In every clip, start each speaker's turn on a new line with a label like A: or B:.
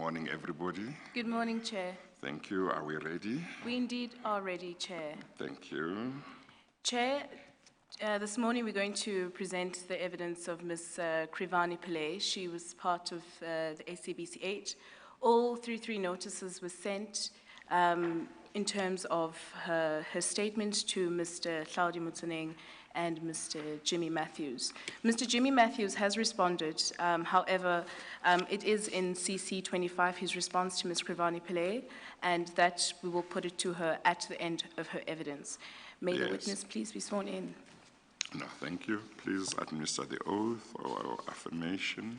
A: morning, everybody.
B: Good morning, Chair.
A: Thank you. Are we ready?
B: We indeed are ready, Chair.
A: Thank you.
B: Chair, this morning we're going to present the evidence of Ms. Krivani Pillay. She was part of the SABC 8. All three notices were sent in terms of her statement to Mr. Motsoeneng and Mr. Jimmy Matthews. Mr. Jimmy Matthews has responded. However, it is in CC 25, his response to Ms. Krivani Pillay, and that we will put it to her at the end of her evidence. May the witness please be sworn in.
A: No, thank you. Please administer the oath or affirmation.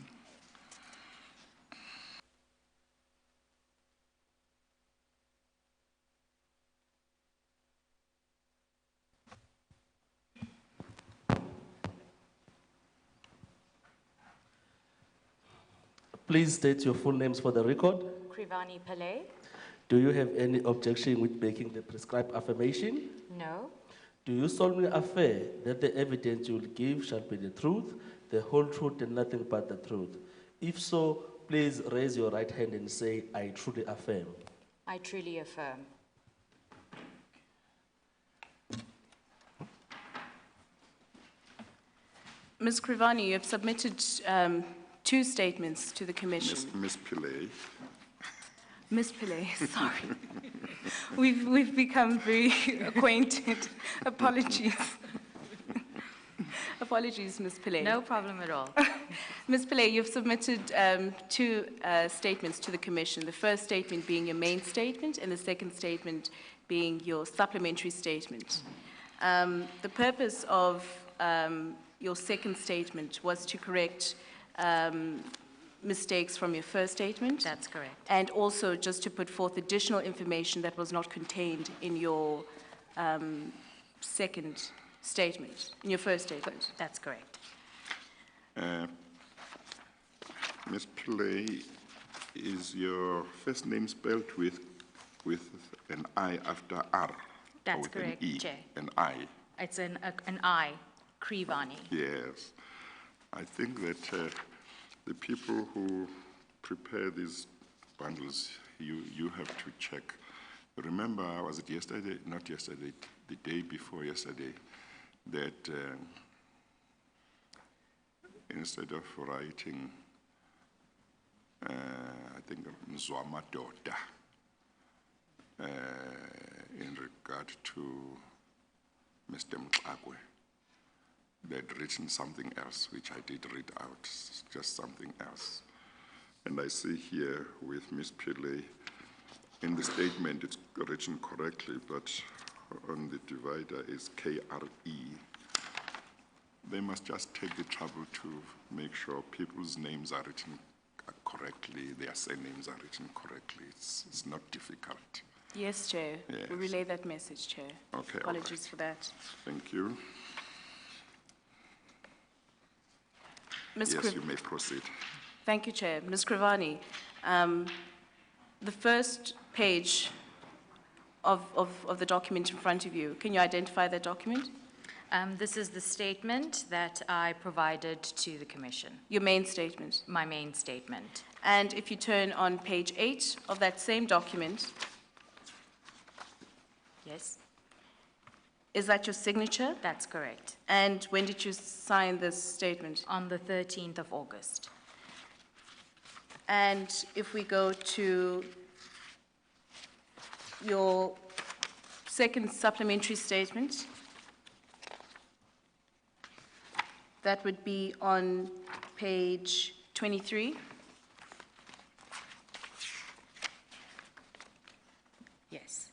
C: Please state your full names for the record.
D: Krivani Pillay.
C: Do you have any objection with making the prescribed affirmation?
D: No.
C: Do you solemnly affirm that the evidence you will give shall be the truth, the whole truth, and nothing but the truth? If so, please raise your right hand and say, I truly affirm.
D: I truly affirm.
B: Ms. Krivani, you have submitted two statements to the Commission.
A: Ms. Pillay.
B: Ms. Pillay, sorry. We've become very acquainted. Apologies. Apologies, Ms. Pillay.
D: No problem at all.
B: Ms. Pillay, you've submitted two statements to the Commission, the first statement being your main statement and the second statement being your supplementary statement. The purpose of your second statement was to correct mistakes from your first statement.
D: That's correct.
B: And also just to put forth additional information that was not contained in your second statement, in your first statement.
D: That's correct.
A: Ms. Pillay, is your first name spelled with an I after R?
D: That's
A: or with
D: correct,
A: an E?
D: Chair.
A: An I?
D: It's an I, Krivani.
A: Yes. I think that the people who prepare these bundles, you have to check. Remember, was it yesterday? Not yesterday, the day before yesterday, that instead of writing, I think, Mzwamadoda, in regard to Mr. Mxakwe, they'd written something else, which I did read out, just something else. And I see here with Ms. Pillay, in the statement it's written correctly, but on the divider is KRE. They must just take the trouble to make sure people's names are written correctly, their surnames are written correctly. It's not difficult.
B: Yes, Chair.
A: Yes.
B: We'll relay that message, Chair.
A: Okay.
B: Apologies for that.
A: Thank you.
B: Ms.
A: Yes, you may proceed.
B: Thank you, Chair. Ms. Krivani, the first page of the document in front of you, can you identify that document?
D: This is the statement that I provided to the Commission.
B: Your main statement.
D: My main statement.
B: And if you turn on page 8 of that same document,
D: Yes,
B: is that your signature?
D: that's correct.
B: And when did you sign this statement?
D: On the 13th of August.
B: And if we go to your second supplementary statement, that would be on page 23.
D: Yes.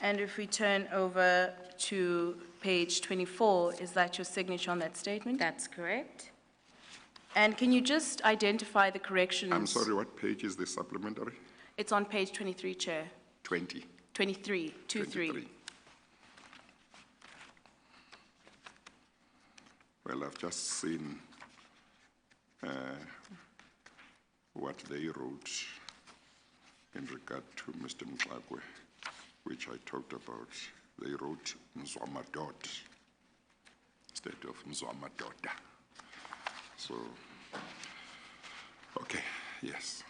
B: And if we turn over to page 24, is that your signature on that statement?
D: That's correct.
B: And can you just identify the corrections?
A: I'm sorry, what page is the supplementary?
B: It's on page 23, Chair.
A: 20.
B: 23, 23.
A: Well, I've just seen what they wrote in regard to Mr. Mxakwe, which I talked about. They wrote Mzwamadod instead of Mzwamadoda. So, okay, yes.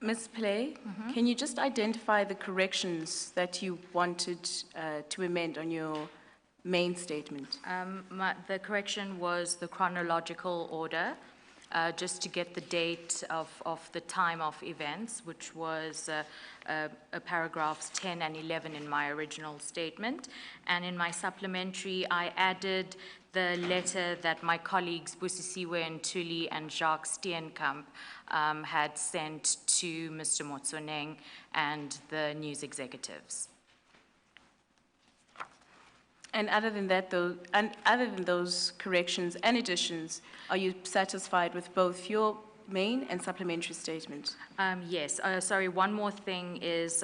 B: Ms. Pillay, can you just identify the corrections that you wanted to amend on your main statement?
D: The correction was the chronological order, just to get the date of the time of events, which was paragraphs 10 and 11 in my original statement. And in my supplementary, I added the letter that my colleagues Busisiwe Ntuli and Jacques Steenkamp had sent to Mr. Motsoeneng and the news executives.
B: And other than that, though, and other than those corrections and additions, are you satisfied with both your main and supplementary statement?
D: Yes. Sorry, one more thing is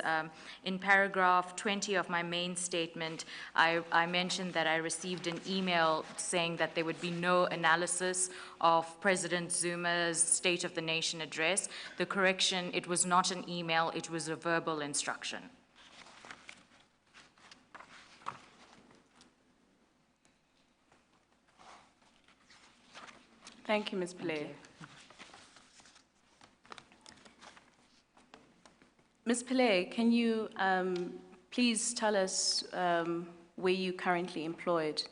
D: in paragraph 20 of my main statement, I mentioned that I received an email saying that there would be no analysis of President Zuma's State of the Nation address. The correction, it was not an email, it was a verbal instruction.
B: Thank you, Ms. Pillay. Ms. Pillay, can you please tell us where you're currently employed?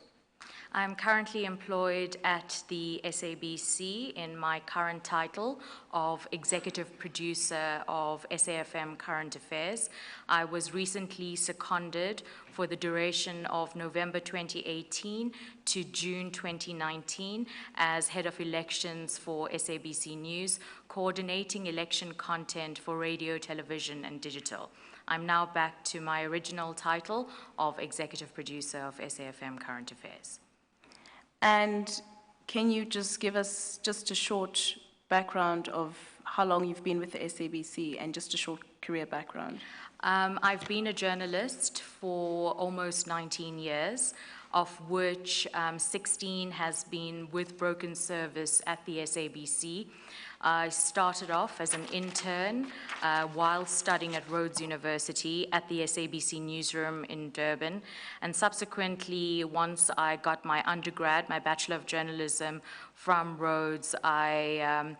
D: I'm currently employed at the SABC in my current title of Executive Producer of SAFM Current Affairs. I was recently seconded for the duration of November 2018 to June 2019 as Head of Elections for SABC News, coordinating election content for radio, television, and digital. I'm now back to my original title of Executive Producer of SAFM Current Affairs.
B: And can you just give us just a short background of how long you've been with the SABC and just a short career background?
D: I've been a journalist for almost 19 years, of which 16 has been with broken service at the SABC. I started off as an intern while studying at Rhodes University at the SABC newsroom in Durban. And subsequently, once I got my undergrad, my Bachelor of Journalism from Rhodes, I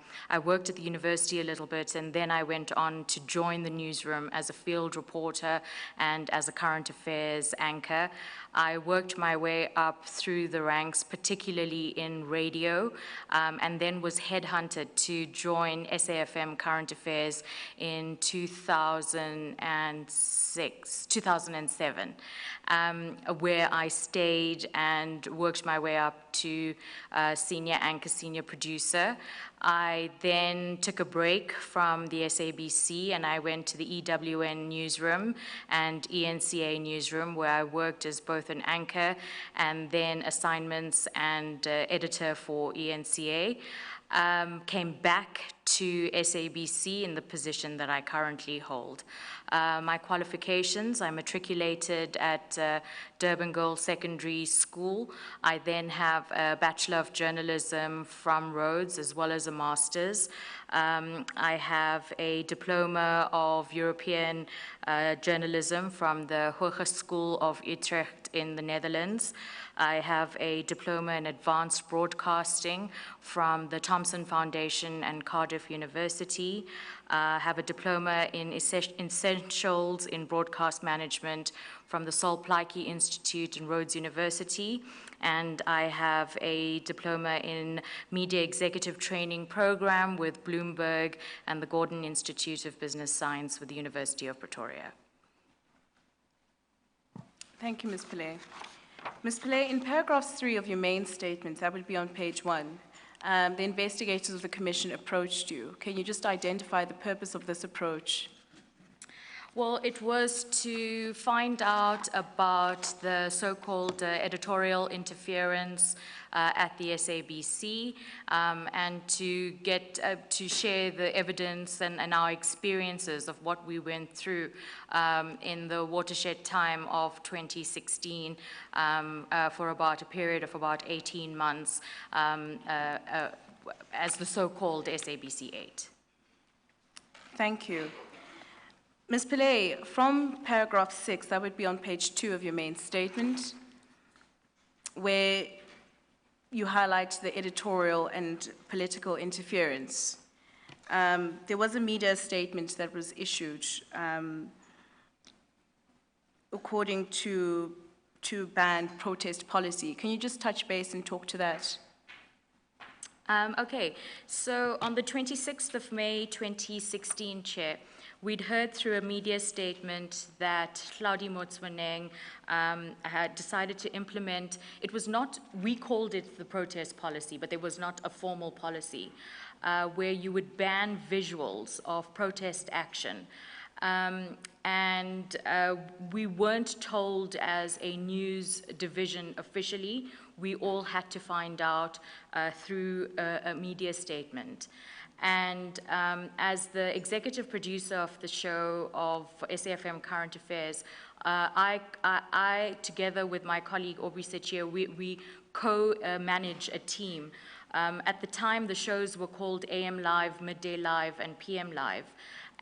D: worked at the university a little bit, and then I went on to join the newsroom as a field reporter and as a current affairs anchor. I worked my way up through the ranks, particularly in radio, and then was headhunted to join SAFM Current Affairs in 2007, where I stayed and worked my way up to senior anchor, senior producer. I then took a break from the SABC and I went to the EWN newsroom and ENCA newsroom, where I worked as both an anchor and then assignments and editor for ENCA. Came back to SABC in the position that I currently hold. My qualifications, I matriculated at Durban Girls Secondary School. I then have a Bachelor of Journalism from Rhodes as well as a Master's. I have a Diploma of European Journalism from the Hogeschool of Utrecht in the Netherlands. I have a Diploma in Advanced Broadcasting from the Thomson Foundation and Cardiff University. I have a Diploma in Essentials in Broadcast Management from the Sol Plaatje Institute in Rhodes University. And I have a Diploma in Media Executive Training Program with Bloomberg and the Gordon Institute of Business Science with the University of Pretoria.
B: Thank you, Ms. Pillay. Ms. Pillay, in paragraph 3 of your main statement, that would be on page 1, the investigators of the commission approached you. Can you just identify the purpose of this approach?
D: Well, it was to find out about the so-called editorial interference at the SABC and to get to share the evidence and our experiences of what we went through in the watershed time of 2016 for about a period of about 18 months as the so-called SABC 8.
B: Thank you. Ms. Pillay, from paragraph 6, that would be on page 2 of your main statement, where you highlight the editorial and political interference. There was a media statement that was issued according to ban protest policy. Can you just touch base and talk to that?
D: Okay, so on the 26th of May 2016, Chair, we'd heard through a media statement that Motsoeneng had decided to implement, it was not, we called it the protest policy, but there was not a formal policy, where you would ban visuals of protest action. We weren't told as a news division officially. We all had to find out through a media statement. And as the executive producer of the show of SAFM Current Affairs, I together with my colleague Aubrey Sechia, we co-manage a team. At the time, the shows were called AM Live, Midday Live, and PM Live.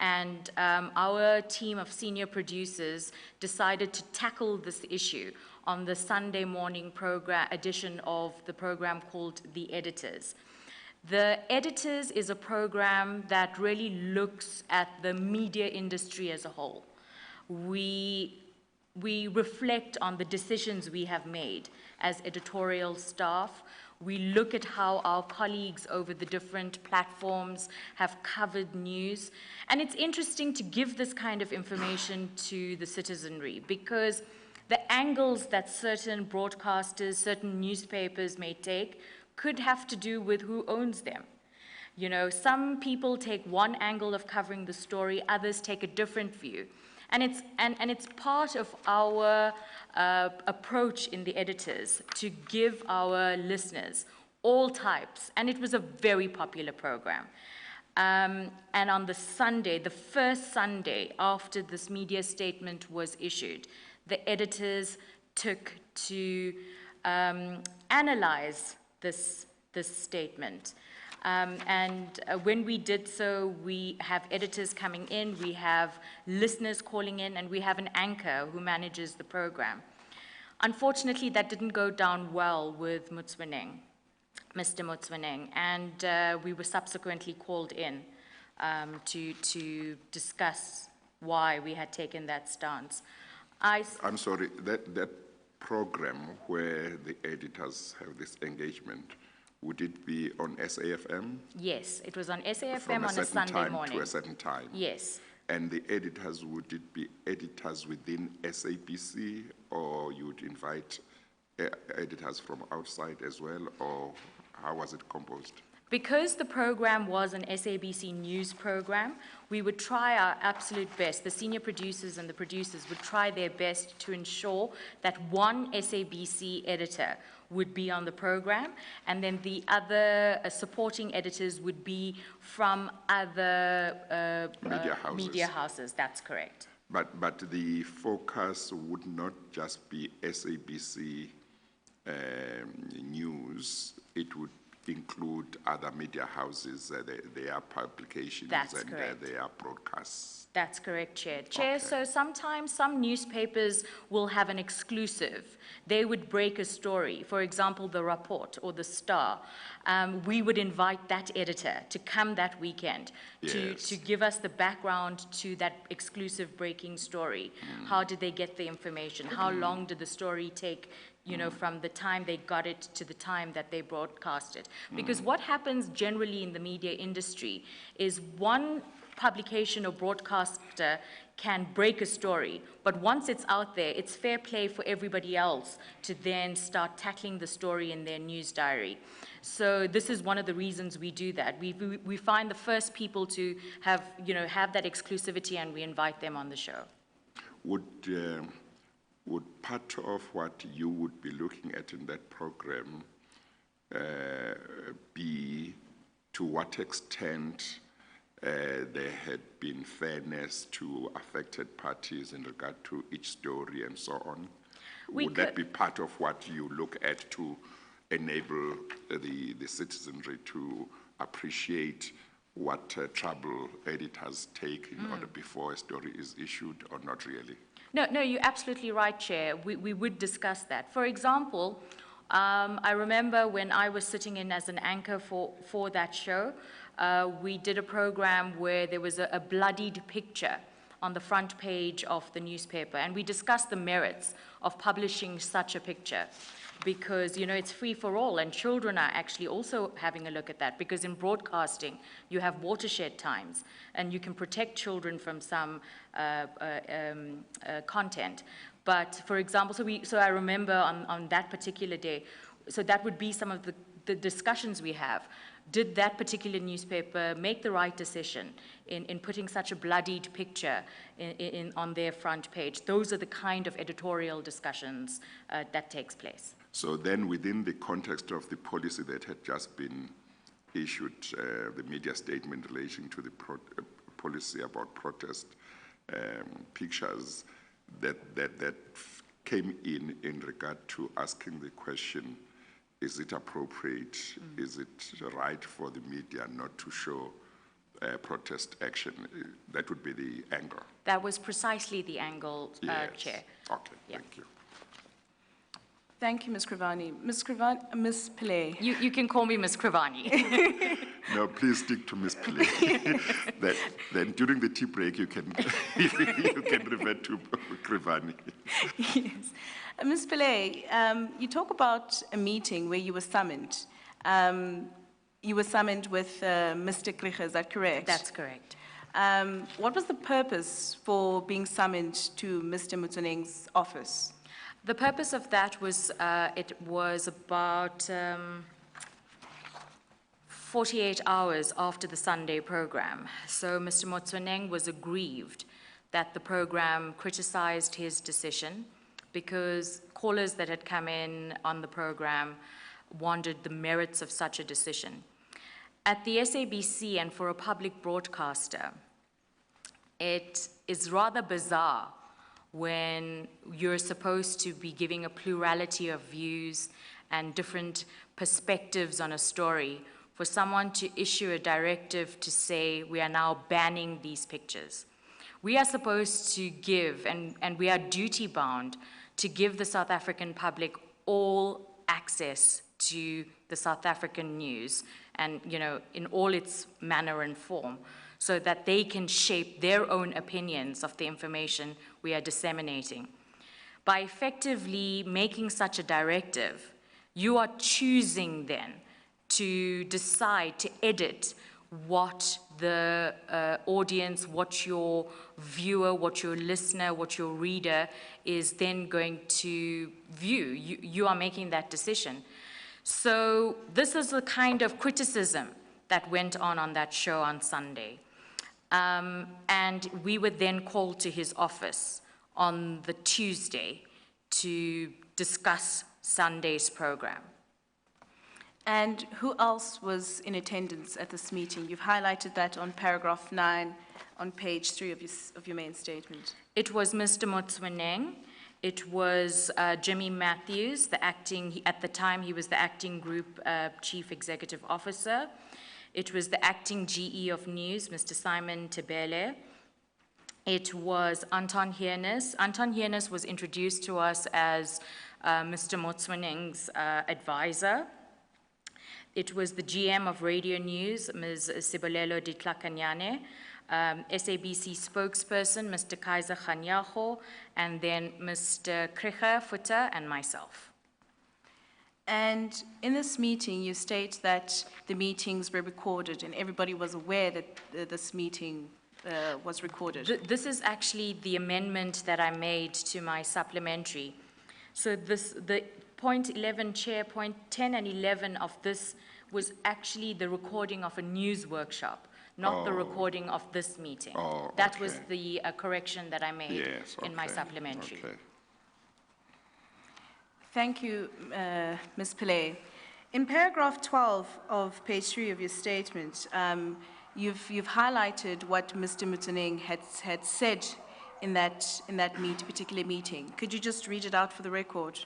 D: And our team of senior producers decided to tackle this issue on the Sunday morning edition of the program called The Editors. The Editors is a program that really looks at the media industry as a whole. We reflect on the decisions we have made as editorial staff. We look at how our colleagues over the different platforms have covered news. And it's interesting to give this kind of information to the citizenry because the angles that certain broadcasters, certain newspapers may take could have to do with who owns them. You know, some people take one angle of covering the story, others take a different view. And it's part of our approach in the Editors to give our listeners all types, and it was a very popular program. And on the Sunday, the first Sunday after this media statement was issued, the Editors took to analyze this statement. When we did so, we have editors coming in, we have listeners calling in, and we have an anchor who manages the program. Unfortunately, that didn't go down well with Motsoeneng, Mr. Motsoeneng, and we were subsequently called in to discuss why we had taken that stance.
A: I'm sorry, that program where the editors have this engagement, would it be on SAFM?
D: Yes, it was on SAFM
A: From
D: on a Sunday
A: time
D: morning.
A: to a certain time?
D: Yes.
A: And the editors, would it be editors within SABC, or you would invite editors from outside as well, or how was it composed?
D: Because the program was an SABC news program, we would try our absolute best. The senior producers and the producers would try their best to ensure that one SABC editor would be on the program, and then the other supporting editors would be from other media houses. That's correct.
A: But the focus would not just be SABC news, it would include other media houses, their publications.
D: That's
A: and
D: correct.
A: Their broadcasts.
D: That's correct, Chair. Chair,
A: Okay.
D: So sometimes some newspapers will have an exclusive. They would break a story, for example, the Rapport or the Star. We would invite that editor to come that weekend to give us the background to that exclusive breaking story. How did they get the information? How long did the story take, you know, from the time they got it to the time that they broadcast it? Because what happens generally in the media industry is one publication or broadcaster can break a story, but once it's out there, it's fair play for everybody else to then start tackling the story in their news diary. So this is one of the reasons we do that. We find the first people to have that exclusivity, and we invite them on the show.
A: Would part of what you would be looking at in that program be to what extent there had been fairness to affected parties in regard to each story and so on? Would that be part of what you look at to enable the citizenry to appreciate what trouble editors take in order before a story is issued, or not really?
D: No, you're absolutely right, Chair. We would discuss that. For example, I remember when I was sitting in as an anchor for that show, we did a program where there was a bloodied picture on the front page of the newspaper, and we discussed the merits of publishing such a picture because, you know, it's free for all, and children are actually also having a look at that, because in broadcasting, you have watershed times, and you can protect children from some content. But for example, so I remember on that particular day, so that would be some of the discussions we have. Did that particular newspaper make the right decision in putting such a bloodied picture on their front page? Those are the kind of editorial discussions that takes place.
A: So then within the context of the policy that had just been issued, the media statement relating to the policy about protest pictures, that came in regard to asking the question, is it appropriate, is it right for the media not to show protest action? That would be the angle.
D: That was precisely the angle,
A: Yes.
D: Chair.
A: Okay,
D: Yeah.
A: thank you.
B: Thank you, Ms. Krivani. Ms. Pillay.
D: You can call me Ms. Krivani.
A: No, please stick to Ms. Pillay. Then during the tea break, you can you can revert to Krivani.
B: Yes. Ms. Pillay, you talk about a meeting where you were summoned. You were summoned with Mr. Kricha, is that correct?
D: That's correct.
B: What was the purpose for being summoned to Mr. Motsoeneng's office?
D: The purpose of that was, it was about 48 hours after the Sunday program. So Mr. Motsoeneng was aggrieved that the program criticized his decision because callers that had come in on the program wondered the merits of such a decision. At the SABC and for a public broadcaster, it is rather bizarre when you're supposed to be giving a plurality of views and different perspectives on a story, for someone to issue a directive to say we are now banning these pictures. We are supposed to give, and we are duty bound, to give the South African public all access to the South African news and, you know, in all its manner and form, so that they can shape their own opinions of the information we are disseminating. By effectively making such a directive, you are choosing then to decide to edit what the audience, what your viewer, what your listener, what your reader is then going to view. You are making that decision. So this is the kind of criticism that went on that show on Sunday. And we were then called to his office on the Tuesday to discuss Sunday's program.
B: And who else was in attendance at this meeting? You've highlighted that on paragraph 9 on page 3 of your main statement.
D: It was Mr. Motsoeneng. It was Jimmy Matthews, at the time he was the acting group chief executive officer. It was the acting GE of news, Mr. Simon Tebele. It was Anton Heernes. Anton Heernes was introduced to us as Mr. Motsoeneng's advisor. It was the GM of Radio News, Ms. Sibolelo Ditlakanyane, SABC spokesperson, Mr. Kaiser Khanyaho, and then Mr. Kricha Futa and myself.
B: And in this meeting, you state that the meetings were recorded and everybody was aware that this meeting was recorded.
D: This is actually the amendment that I made to my supplementary. So the point 11, Chair, point 10 and 11 of this was actually the recording of a news workshop, not the recording of this meeting. That was the correction that I made in my supplementary.
A: Okay.
B: Thank you, Ms. Pillay. In paragraph 12 of page 3 of your statement, you've highlighted what Mr. Motsoeneng had said in that particular meeting. Could you just read it out for the record?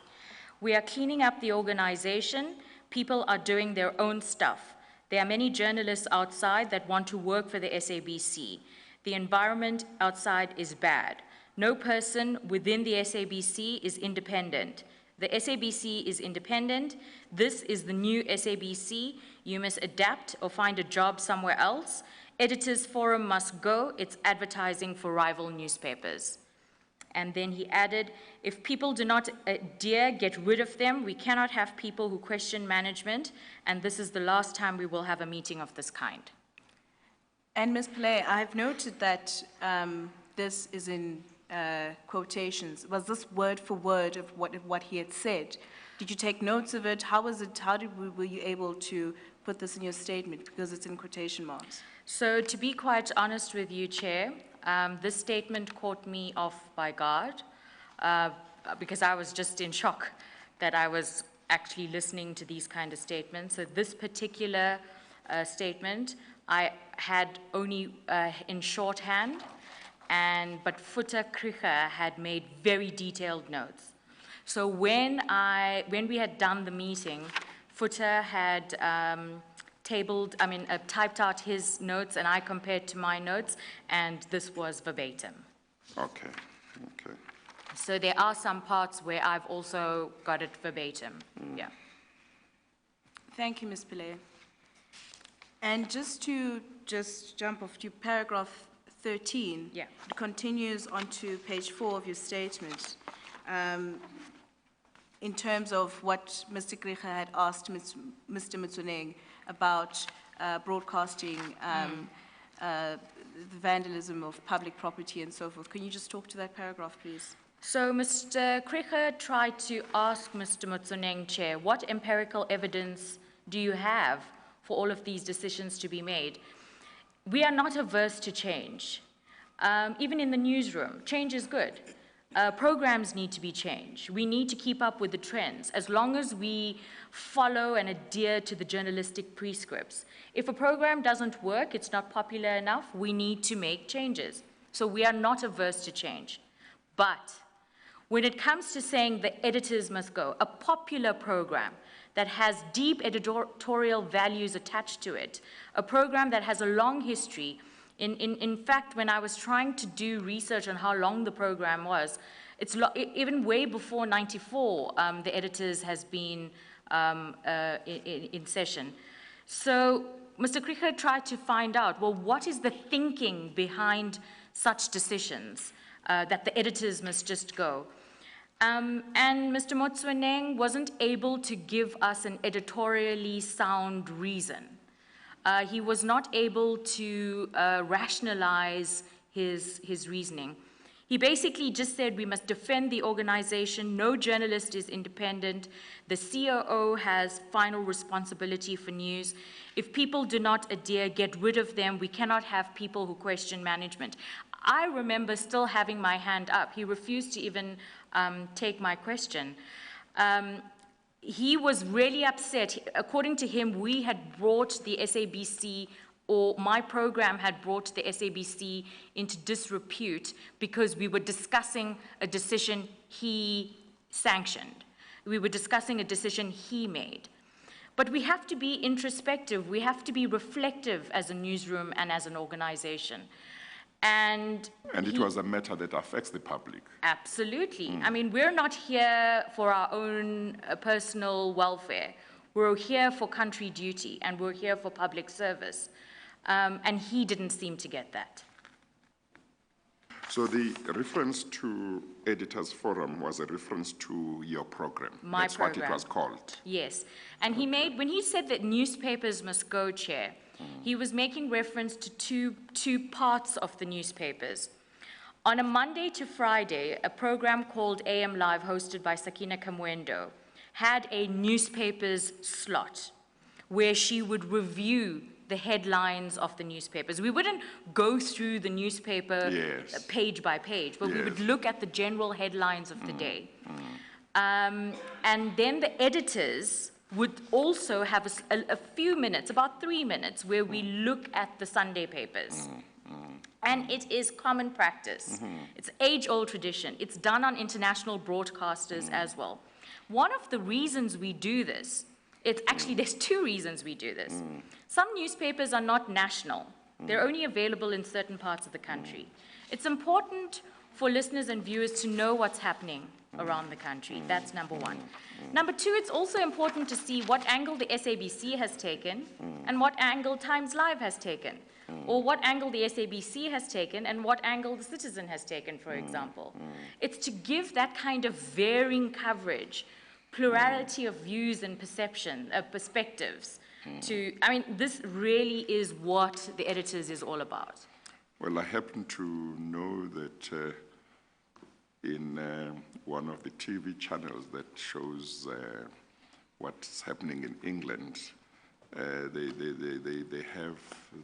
D: We are cleaning up the organization. People are doing their own stuff. There are many journalists outside that want to work for the SABC. The environment outside is bad. No person within the SABC is independent. The SABC is independent. This is the new SABC. You must adapt or find a job somewhere else. Editors Forum must go. It's advertising for rival newspapers. And then he added, if people do not dare get rid of them, we cannot have people who question management, and this is the last time we will have a meeting of this kind.
B: And Ms. Pillay, I've noted that this is in quotations. Was this word for word of what he had said? Did you take notes of it? How was it? Were you able to put this in your statement, because it's in quotation marks?
D: So to be quite honest with you, Chair, this statement caught me off by guard because I was just in shock that I was actually listening to these kind of statements. So this particular statement I had only in shorthand, but Futa Kricha had made very detailed notes. So when we had done the meeting, Futa had typed out his notes, and I compared to my notes, and this was verbatim.
A: Okay.
D: So there are some parts where I've also got it verbatim. Yeah.
B: Thank you, Ms. Pillay. And just to jump off to paragraph 13,
D: Yeah.
B: it continues onto page 4 of your statement. In terms of what Mr. Kricha had asked Mr. Motsoeneng about broadcasting the vandalism of public property and so forth. Can you just talk to that paragraph, please?
D: So Mr. Kricha tried to ask Mr. Motsoeneng, Chair, what empirical evidence do you have for all of these decisions to be made? We are not averse to change. Even in the newsroom, change is good. Programs need to be changed. We need to keep up with the trends, as long as we follow and adhere to the journalistic prescripts. If a program doesn't work, it's not popular enough, we need to make changes. So we are not averse to change. But when it comes to saying the editors must go, a popular program that has deep editorial values attached to it, a program that has a long history. In fact, when I was trying to do research on how long the program was, even way before '94, the editors has been in session. So Mr. Kricha tried to find out, well, what is the thinking behind such decisions that the editors must just go? And Mr. Motsoeneng wasn't able to give us an editorially sound reason. He was not able to rationalize his reasoning. He basically just said we must defend the organization, no journalist is independent, the COO has final responsibility for news. If people do not adhere, get rid of them, we cannot have people who question management. I remember still having my hand up. He refused to even take my question. He was really upset. According to him, we had brought the SABC, or my program had brought the SABC into disrepute because we were discussing a decision he sanctioned. We were discussing a decision he made. But we have to be introspective. We have to be reflective as a newsroom and as an organization. And
A: it was a matter that affects the public.
D: Absolutely. I mean, we're not here for our own personal welfare. We're here for country duty, and we're here for public service. And he didn't seem to get that.
A: So the reference to Editors Forum was a reference to your program. That's what it was called.
D: Yes. And he made, when he said that newspapers must go, Chair, he was making reference to two parts of the newspapers. On a Monday to Friday, a program called AM Live, hosted by Sakina Kamwendo, had a newspapers slot where she would review the headlines of the newspapers. We wouldn't go through the newspaper page by page, but we would look at the general headlines of the day. And then the editors would also have a few minutes, about 3 minutes, where we look at the Sunday papers. And it is common practice. It's age-old tradition. It's done on international broadcasters as well. One of the reasons we do this, there's two reasons we do this. Some newspapers are not national. They're only available in certain parts of the country. It's important for listeners and viewers to know what's happening around the country. That's number one. Number two, it's also important to see what angle the SABC has taken and what angle Times Live has taken, or what angle the SABC has taken and what angle the Citizen has taken, for example. It's to give that kind of varying coverage, plurality of views and perspectives. I mean, this really is what the Editors is all about.
A: Well, I happen to know that in one of the TV channels that shows what's happening in England, they have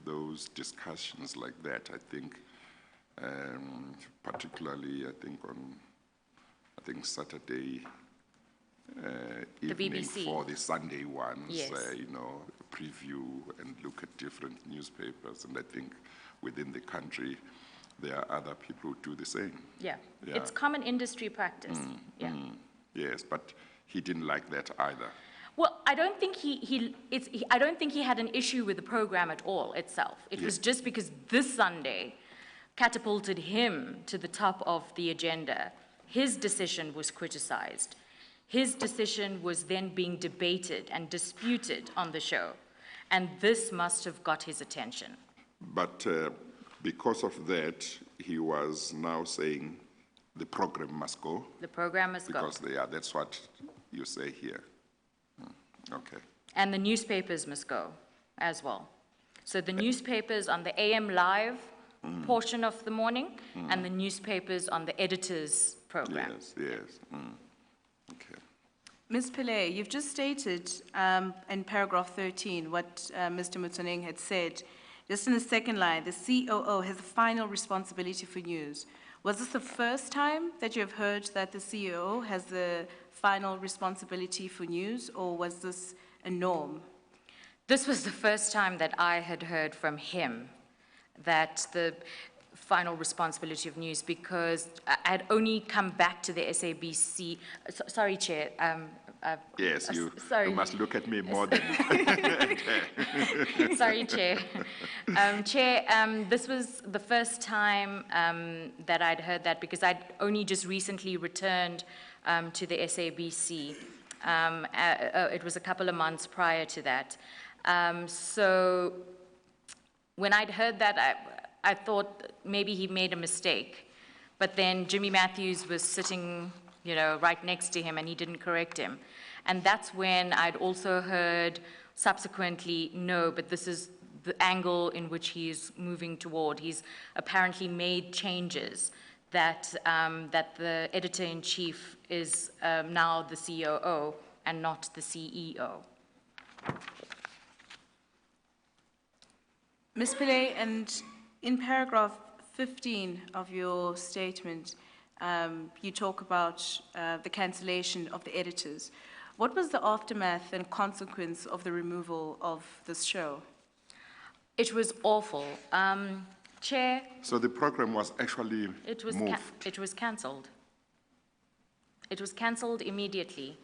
A: those discussions like that. I think, particularly, I think Saturday evening
D: BBC.
A: for the Sunday ones.
D: Yes.
A: You know, preview and look at different newspapers, and I think within the country there are other people who do the same.
D: Yeah,
A: Yeah.
D: it's common industry practice. Yeah.
A: Yes, but he didn't like that either.
D: Well, I don't think I don't think he had an issue with the program at all itself. It was just because this Sunday catapulted him to the top of the agenda. His decision was criticized. His decision was then being debated and disputed on the show. And this must have got his attention.
A: But because of that, he was now saying the program must go.
D: The program must go.
A: Because that's what you say here. Okay.
D: And the newspapers must go as well. So the newspapers on the AM Live portion of the morning and the newspapers on the Editors program.
A: Yes. Okay.
B: Ms. Pillay, you've just stated in paragraph 13 what Mr. Motsoeneng had said. Just in the second line, the COO has the final responsibility for news. Was this the first time that you have heard that the COO has the final responsibility for news, or was this a norm?
D: This was the first time that I had heard from him that the final responsibility of news, because I had only come back to the SABC. Sorry, Chair.
A: Yes, you must look at me more than...
D: Sorry, Chair. Chair, this was the first time that I'd heard that, because I'd only just recently returned to the SABC. It was a couple of months prior to that. So when I'd heard that, I thought maybe he made a mistake. But then Jimmy Matthews was sitting, right next to him, and he didn't correct him. And that's when I'd also heard subsequently, no, but this is the angle in which he's moving toward. He's apparently made changes that, that the editor-in-chief is now the COO and not the CEO.
B: Ms. Pillay, and in paragraph 15 of your statement, you talk about the cancellation of the editors. What was the aftermath and consequence of the removal of this show?
D: It was awful. Chair?
A: So the program was actually moved?
D: It was cancelled. It was cancelled immediately.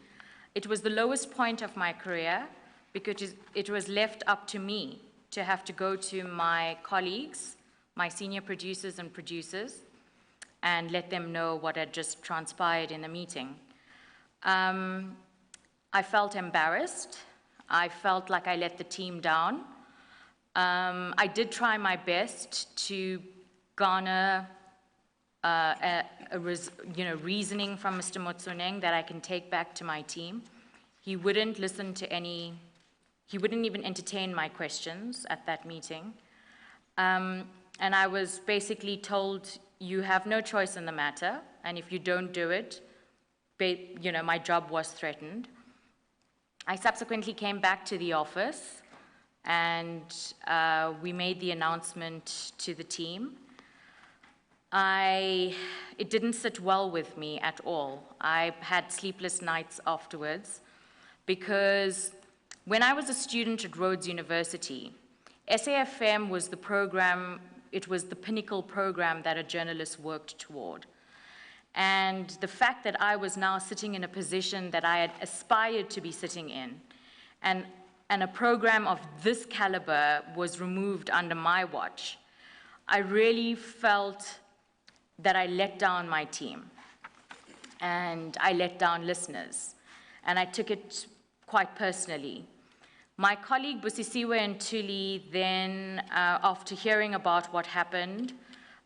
D: It was the lowest point of my career because it was left up to me to have to go to my colleagues, my senior producers and producers, and let them know what had just transpired in the meeting. I felt embarrassed. I felt like I let the team down. I did try my best to garner reasoning from Mr. Motsoeneng that I can take back to my team. He wouldn't listen to he wouldn't even entertain my questions at that meeting. And I was basically told, you have no choice in the matter, and if you don't do it, my job was threatened. I subsequently came back to the office, and we made the announcement to the team. It didn't sit well with me at all. I had sleepless nights afterwards, because when I was a student at Rhodes University, SAFM was the program, it was the pinnacle program that a journalist worked toward. And the fact that I was now sitting in a position that I had aspired to be sitting in, and a program of this caliber was removed under my watch, I really felt that I let down my team. and I let down listeners, and I took it quite personally. My colleague Busisiwe Ntuli then, after hearing about what happened,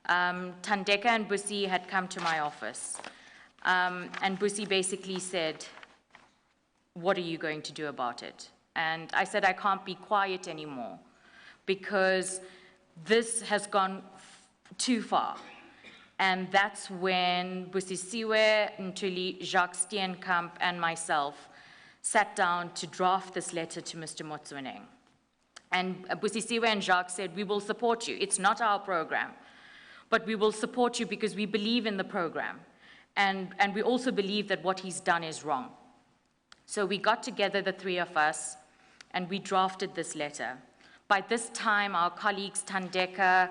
D: Thandeka and Busi had come to my office, and Busi basically said, "What are you going to do about it?" And I said, I can't be quiet anymore, because this has gone too far. And that's when Busisiwe Ntuli, Jacques Steenkamp, and myself sat down to draft this letter to Mr. Motsoeneng. And Busisiwe and Jacques said, "We will support you. It's not our program, but we will support you because we believe in the program. And we also believe that what he's done is wrong." So we got together, the three of us, and we drafted this letter. By this time, our colleagues Thandeka,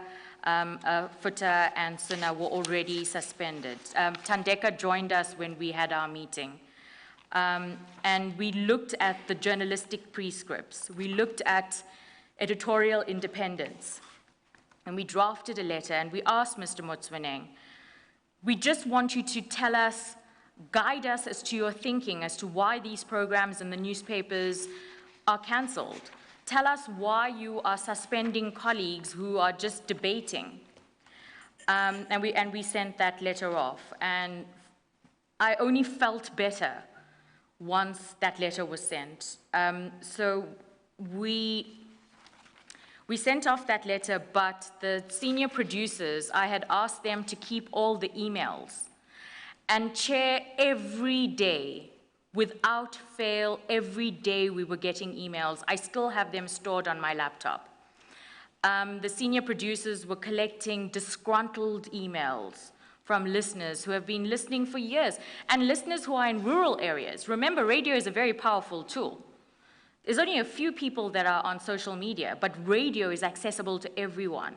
D: Futa, and Suna were already suspended. Thandeka joined us when we had our meeting. And we looked at the journalistic prescripts. We looked at editorial independence. And we drafted a letter, and we asked Mr. Motsoeneng, "We just want you to tell us, guide us as to your thinking as to why these programs in the newspapers are cancelled. Tell us why you are suspending colleagues who are just debating." And we sent that letter off. And I only felt better once that letter was sent. So we sent off that letter, but the senior producers, I had asked them to keep all the emails. And Chair, every day, without fail, every day we were getting emails. I still have them stored on my laptop. The senior producers were collecting disgruntled emails from listeners who have been listening for years, and listeners who are in rural areas. Remember, radio is a very powerful tool. There's only a few people that are on social media, but radio is accessible to everyone.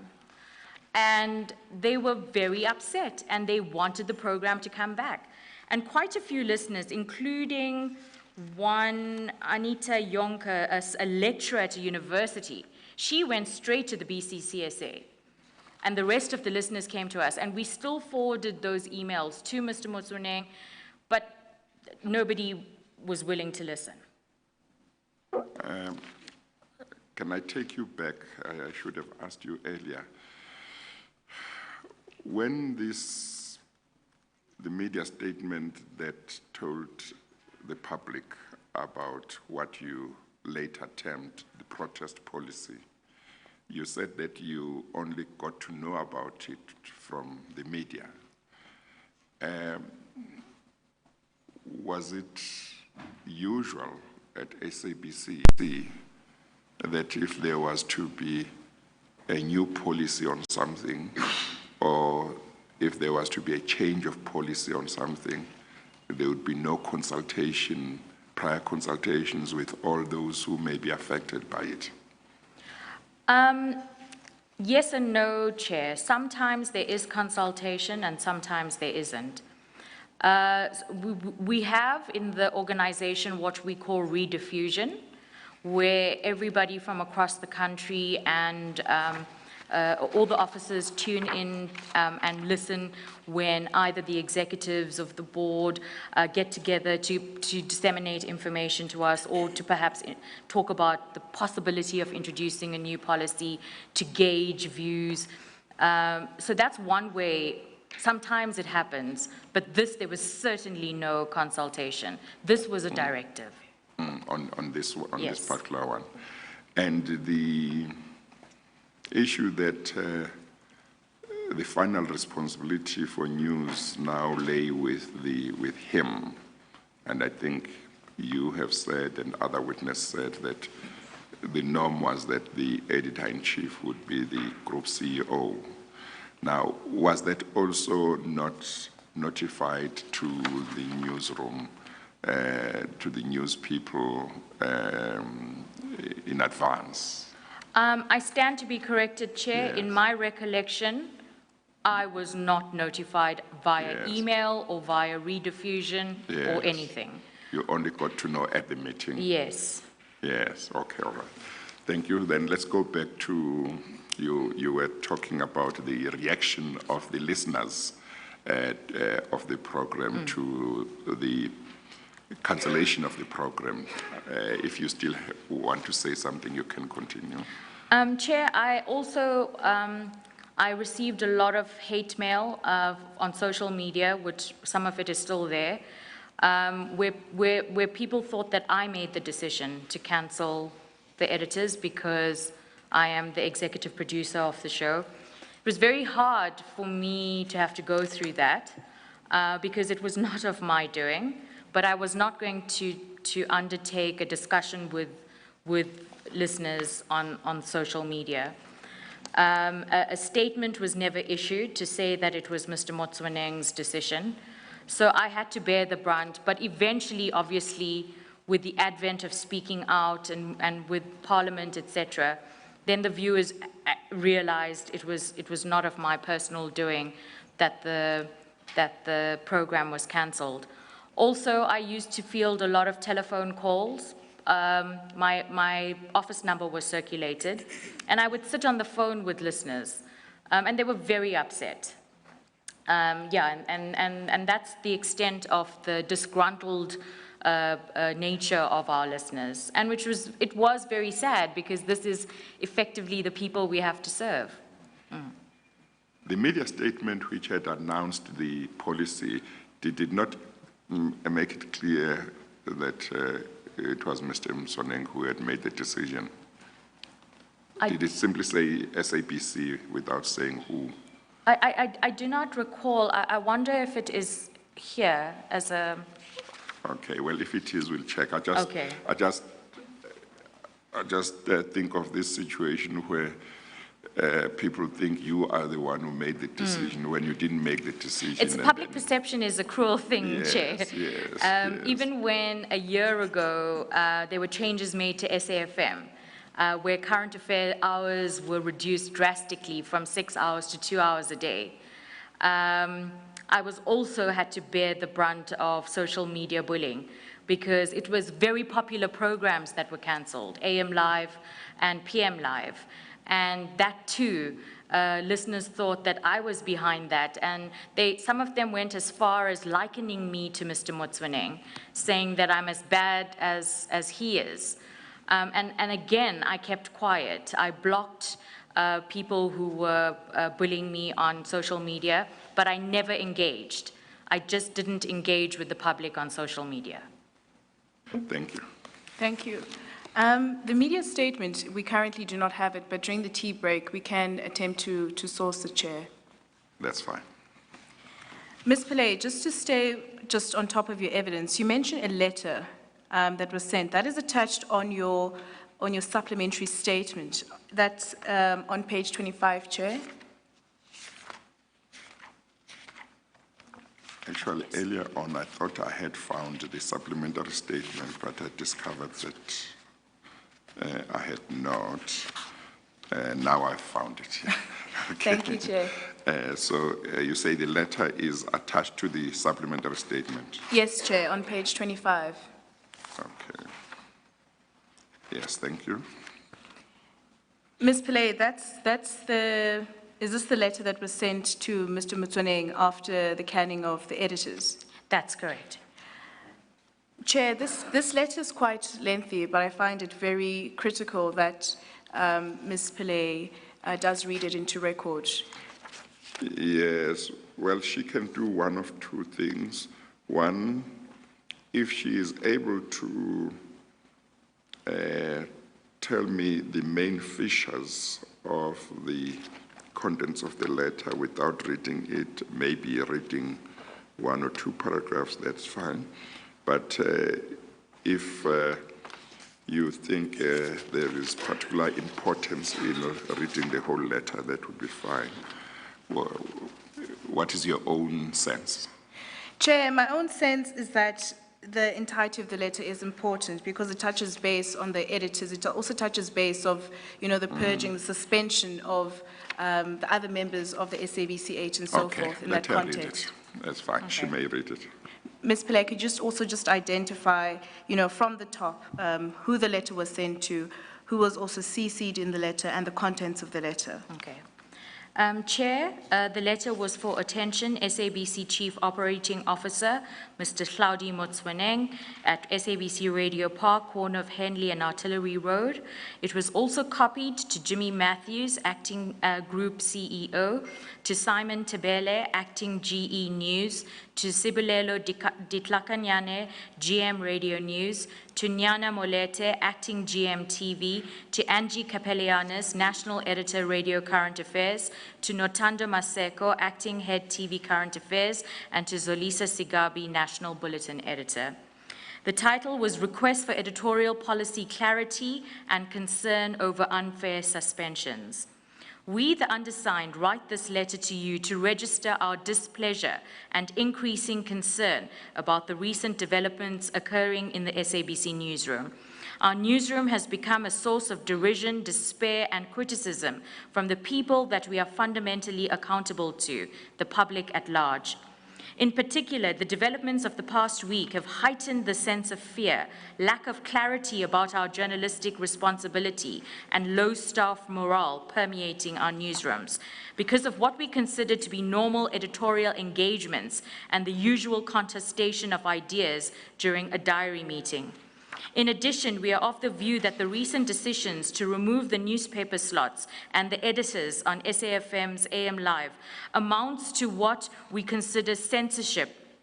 D: And they were very upset, and they wanted the program to come back. And quite a few listeners, including one, Anita Yonker, a lecturer at a university, she went straight to the BCCSA. And the rest of the listeners came to us, and we still forwarded those emails to Mr. Motsoeneng, but nobody was willing to listen.
A: Can I take you back? I should have asked you earlier. When the media statement that told the public about what you later termed the protest policy, you said that you only got to know about it from the media. Was it usual at SABC that if there was to be a new policy on something, or if there was to be a change of policy on something, there would be no consultation, prior consultations with all those who may be affected by it?
D: Yes and no, Chair. Sometimes there is consultation and sometimes there isn't. We have in the organization what we call rediffusion, where everybody from across the country and all the officers tune in and listen when either the executives of the board get together to disseminate information to us, or to perhaps talk about the possibility of introducing a new policy, to gauge views. So that's one way. Sometimes it happens, but there was certainly no consultation. This was a directive.
A: On this
D: Yes.
A: particular one. And the issue that the final responsibility for news now lay with him, and I think you have said and other witnesses said that the norm was that the editor-in-chief would be the group CEO. Now, was that also not notified to the newsroom, to the news people in advance?
D: I stand to be corrected, Chair.
A: Yes.
D: In my recollection, I was not notified via
A: Yes.
D: email or via rediffusion or
A: Yes.
D: anything.
A: You only got to know at the meeting?
D: Yes.
A: Yes, okay, all right. Thank you. Then let's go back to you were talking about the reaction of the listeners of the program to the cancellation of the program. If you still want to say something, you can continue.
D: Chair, I also, I received a lot of hate mail on social media, which some of it is still there, where people thought that I made the decision to cancel the editors because I am the executive producer of the show. It was very hard for me to have to go through that because it was not of my doing, but I was not going to undertake a discussion with listeners on social media. A statement was never issued to say that it was Mr. Motsoeneng's decision. So I had to bear the brunt, but eventually, obviously, with the advent of speaking out and with Parliament, etc., then the viewers realized it was not of my personal doing that the program was cancelled. Also, I used to field a lot of telephone calls. My office number was circulated, and I would sit on the phone with listeners, and they were very upset. Yeah, and that's the extent of the disgruntled nature of our listeners, and it was very sad because this is effectively the people we have to serve.
A: The media statement which had announced the policy did not make it clear that it was Mr. Motsoeneng who had made the decision. Did it simply say SABC without saying who?
D: I do not recall. I wonder if it is here as a...
A: Okay, well, if it is, we'll check. I just think of this situation where people think you are the one who made the decision when you didn't make the decision.
D: It's public perception is a cruel thing,
A: yes,
D: Chair.
A: Yes.
D: Even when a year ago there were changes made to SAFM, where current affair hours were reduced drastically from 6 hours to 2 hours a day. I was also had to bear the brunt of social media bullying because it was very popular programs that were cancelled, AM Live and PM Live. And that too, listeners thought that I was behind that, and some of them went as far as likening me to Mr. Motsoeneng, saying that I'm as bad as he is. And again, I kept quiet. I blocked people who were bullying me on social media, but I never engaged. I just didn't engage with the public on social media.
A: Thank you.
B: Thank you. The media statement, we currently do not have it, but during the tea break, we can attempt to source the chair.
A: That's fine.
B: Ms. Pillay, just to stay just on top of your evidence, you mentioned a letter that was sent. That is attached on your supplementary statement. That's on page 25, Chair.
A: Actually, earlier on, I thought I had found the supplementary statement, but I discovered that I had not. Now I've found it. Okay.
B: Thank you, Chair.
A: So you say the letter is attached to the supplementary statement?
B: Yes, Chair, on page 25.
A: Okay. Yes, thank you.
B: Ms. Pillay, is this the letter that was sent to Mr. Motsoeneng after the canning of the editors?
D: That's correct.
B: Chair, this letter is quite lengthy, but I find it very critical that Ms. Pillay does read it into record.
A: Yes, well, she can do one of two things. One, if she is able to tell me the main features of the contents of the letter without reading it, maybe reading 1 or 2 paragraphs, that's fine. But if you think there is particular importance in reading the whole letter, that would be fine. Well, what is your own sense?
B: Chair, my own sense is that the entirety of the letter is important because it touches base on the editors. It also touches base of, the purging, the suspension of the other members of the SABC and so forth in that context.
A: Read it. That's fine. Okay. She may read it.
B: Ms. Pillay, could you just identify, from the top, who the letter was sent to, who was also CC'd in the letter, and the contents of the letter?
D: Okay. Chair, the letter was for attention SABC Chief Operating Officer, Mr. Hlaudi Motsoeneng, at SABC Radio Park, corner of Henley and Artillery Road. It was also copied to Jimmy Matthews, Acting Group CEO, to Simon Tebele, Acting GE News, to Sibulelo Ditlakanyane, GM Radio News, to Nyana Molete, Acting GM TV, to Angie Capelianis, National Editor Radio Current Affairs, to Notando Maseko, Acting Head TV Current Affairs, and to Zolisa Sigabi, National Bulletin Editor. The title was Request for Editorial Policy Clarity and Concern over Unfair Suspensions. We, the undersigned, write this letter to you to register our displeasure and increasing concern about the recent developments occurring in the SABC newsroom. Our newsroom has become a source of derision, despair, and criticism from the people that we are fundamentally accountable to, the public at large. In particular, the developments of the past week have heightened the sense of fear, lack of clarity about our journalistic responsibility, and low staff morale permeating our newsrooms because of what we consider to be normal editorial engagements and the usual contestation of ideas during a diary meeting. In addition, we are of the view that the recent decisions to remove the newspaper slots and the editors on SAFM's AM Live amounts to what we consider censorship,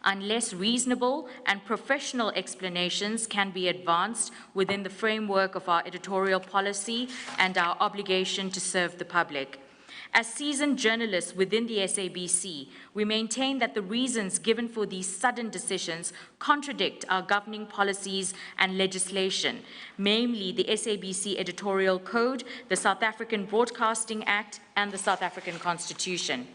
D: unless reasonable and professional explanations can be advanced within the framework of our editorial policy and our obligation to serve the public. As seasoned journalists within the SABC, we maintain that the reasons given for these sudden decisions contradict our governing policies and legislation, namely the SABC Editorial Code, the South African Broadcasting Act, and the South African Constitution.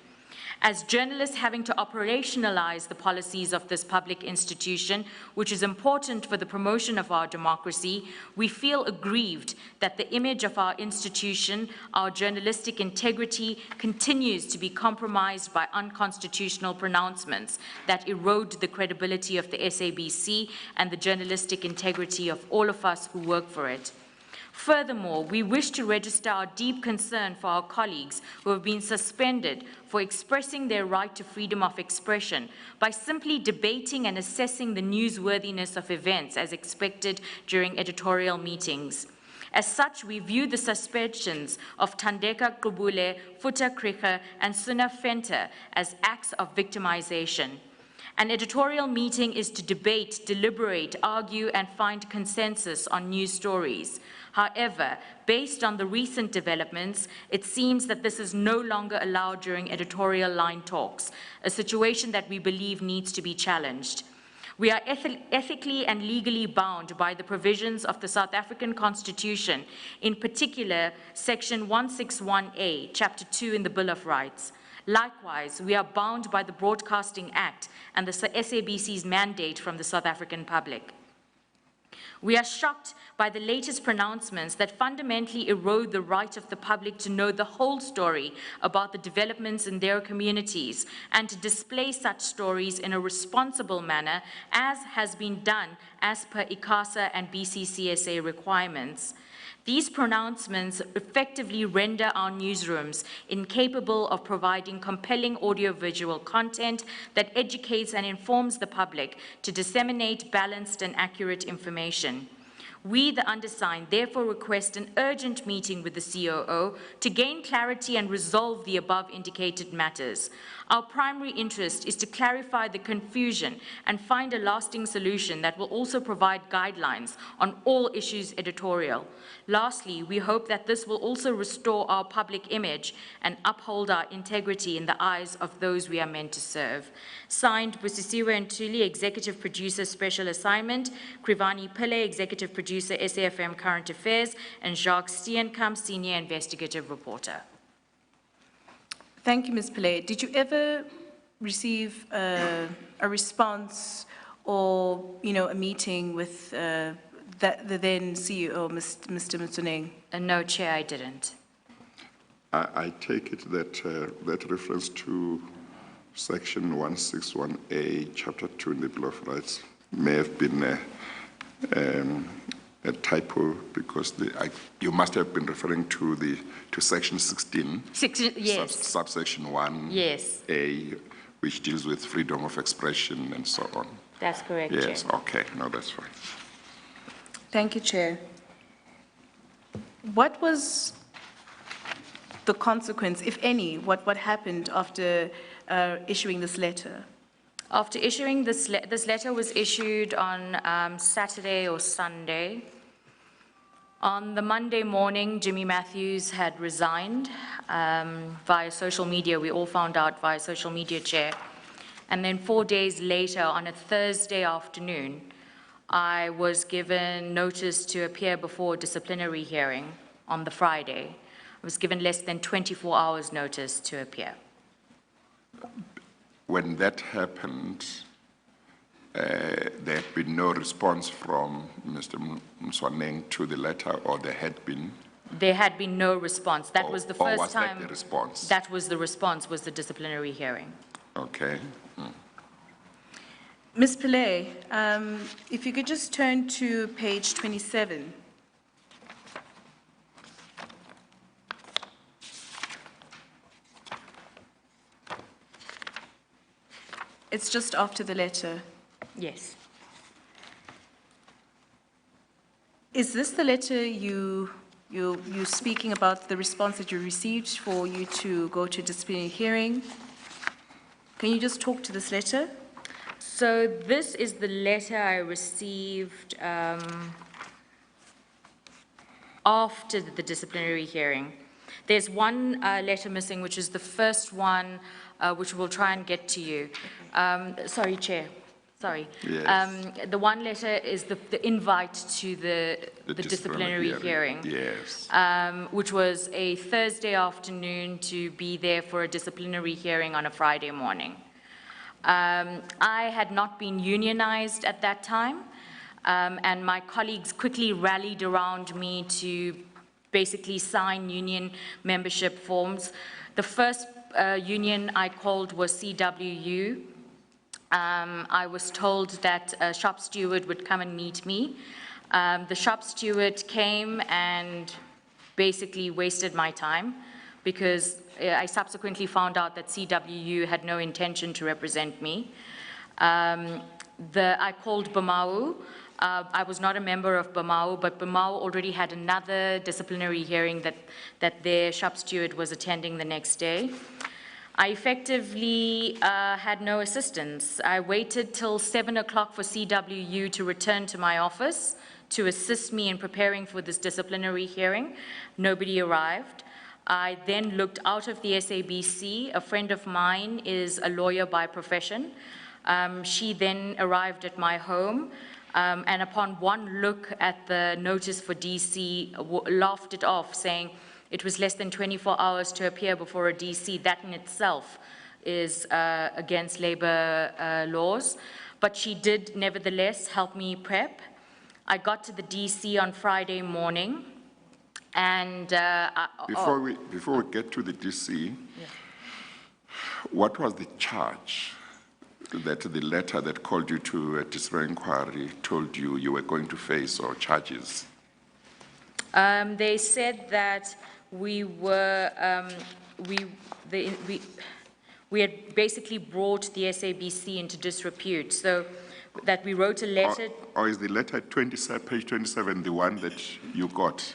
D: As journalists having to operationalize the policies of this public institution, which is important for the promotion of our democracy, we feel aggrieved that the image of our institution, our journalistic integrity, continues to be compromised by unconstitutional pronouncements that erode the credibility of the SABC and the journalistic integrity of all of us who work for it. Furthermore, we wish to register our deep concern for our colleagues who have been suspended for expressing their right to freedom of expression by simply debating and assessing the newsworthiness of events as expected during editorial meetings. As such, we view the suspensions of Tandeka Kubule, Futa Krige, and Suna Fenter as acts of victimization. An editorial meeting is to debate, deliberate, argue, and find consensus on news stories. However, based on the recent developments, it seems that this is no longer allowed during editorial line talks, a situation that we believe needs to be challenged. We are ethically and legally bound by the provisions of the South African Constitution, in particular, Section 161A, Chapter 2 in the Bill of Rights. Likewise, we are bound by the Broadcasting Act and the SABC's mandate from the South African public. We are shocked by the latest pronouncements that fundamentally erode the right of the public to know the whole story about the developments in their communities and to display such stories in a responsible manner, as has been done as per ICASA and BCCSA requirements. These pronouncements effectively render our newsrooms incapable of providing compelling audiovisual content that educates and informs the public to disseminate balanced and accurate information. We, the undersigned, therefore request an urgent meeting with the COO to gain clarity and resolve the above indicated matters. Our primary interest is to clarify the confusion and find a lasting solution that will also provide guidelines on all issues editorial. Lastly, we hope that this will also restore our public image and uphold our integrity in the eyes of those we are meant to serve. Signed, Busisiwe Ntuli, Executive Producer, Special Assignment, Krivani Pillay, Executive Producer, SAFM Current Affairs, and Jacques Steenkamp, Senior Investigative Reporter.
B: Thank you, Ms. Pillay. Did you ever receive a response or, a meeting with the then CEO, Mr. Motsoeneng?
D: No, Chair, I didn't.
A: I take it that that reference to Section 161A, Chapter 2 in the Bill of Rights may have been a typo because you must have been referring to section 16.
D: Yes.
A: Subsection 1.
D: Yes.
A: A, which deals with freedom of expression and so on.
D: That's correct,
A: Yes,
D: Chair.
A: okay, no, that's fine.
B: Thank you, Chair. What was the consequence, if any, what happened after issuing this letter?
D: After issuing this letter was issued on Saturday or Sunday. On the Monday morning, Jimmy Matthews had resigned via social media. We all found out via social media, Chair. And then 4 days later, on a Thursday afternoon, I was given notice to appear before a disciplinary hearing on the Friday. I was given less than 24 hours notice to appear.
A: When that happened, there had been no response from Mr. Motsoeneng to the letter, or there had been?
D: There had been no response. That was the
A: Or
D: first
A: was
D: time.
A: that the response?
D: That was the response, was the disciplinary hearing.
A: Okay.
B: Ms. Pillay, if you could just turn to page 27. It's just after the letter.
D: Yes.
B: Is this the letter you're speaking about, the response that you received for you to go to a disciplinary hearing? Can you just talk to this letter?
D: So this is the letter I received after the disciplinary hearing. There's one letter missing, which is the first one, which we'll try and get to you. Sorry, Chair. Sorry.
A: Yes.
D: The one letter is the invite to the disciplinary hearing.
A: Yes.
D: Which was a Thursday afternoon to be there for a disciplinary hearing on a Friday morning. I had not been unionized at that time, and my colleagues quickly rallied around me to basically sign union membership forms. The first union I called was CWU. I was told that a shop steward would come and meet me. The shop steward came and basically wasted my time because I subsequently found out that CWU had no intention to represent me. I called BMAU. I was not a member of BMAU, but BMAU already had another disciplinary hearing that their shop steward was attending the next day. I effectively had no assistance. I waited till 7 o'clock for CWU to return to my office to assist me in preparing for this disciplinary hearing. Nobody arrived. I then looked out of the SABC. A friend of mine is a lawyer by profession. She then arrived at my home, and upon one look at the notice for DC, laughed it off, saying it was less than 24 hours to appear before a DC. That in itself is against labor laws. But she did nevertheless help me prep. I got to the DC on Friday morning, and
A: Before we get to the DC, what was the charge that the letter that called you to a disciplinary inquiry told you were going to face, or charges?
D: they said that we had basically brought the SABC into disrepute, so that we wrote a letter.
A: Or is the letter page 27 the one that you got?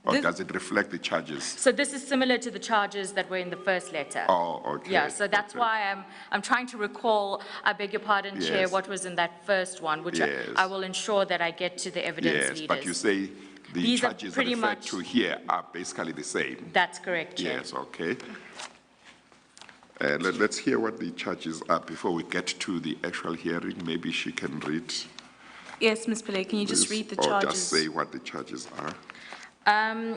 A: Or does it reflect the charges?
D: So this is similar to the charges that were in the first letter.
A: Oh, okay.
D: Yeah, so that's
A: okay.
D: why I'm trying to recall, I beg your pardon, Chair,
A: Yes.
D: what was in that first one, which
A: Yes.
D: I will ensure that I get to the evidence
A: Yes,
D: leaders.
A: but you say the
D: These are
A: charges
D: pretty
A: referred
D: much-
A: to here are basically the same.
D: That's correct, Chair.
A: Yes, okay. Let's hear what the charges are before we get to the actual hearing. Maybe she can read.
B: Yes, Ms. Pillay, can you just read the charges?
A: Or just say what the charges are.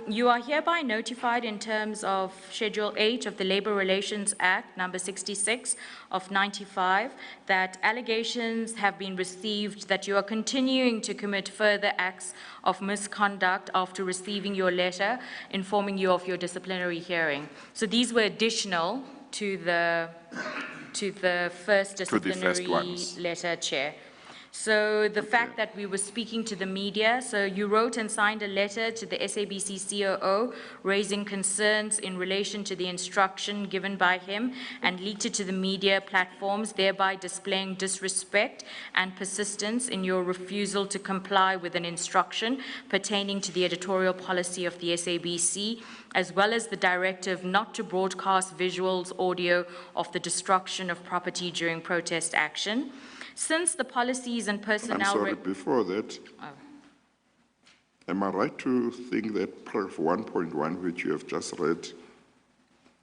D: You are hereby notified in terms of Schedule 8 of the Labor Relations Act, number 66 of 95, that allegations have been received that you are continuing to commit further acts of misconduct after receiving your letter informing you of your disciplinary hearing. So these were additional to the first disciplinary
A: ones.
D: letter, Chair. So the fact that we were speaking to the media, so you wrote and signed a letter to the SABC COO raising concerns in relation to the instruction given by him and leaked it to the media platforms, thereby displaying disrespect and persistence in your refusal to comply with an instruction pertaining to the editorial policy of the SABC, as well as the directive not to broadcast visuals, audio of the destruction of property during protest action. Since the policies and personnel...
A: I'm sorry, before that, am I right to think that paragraph 1.1, which you have just read,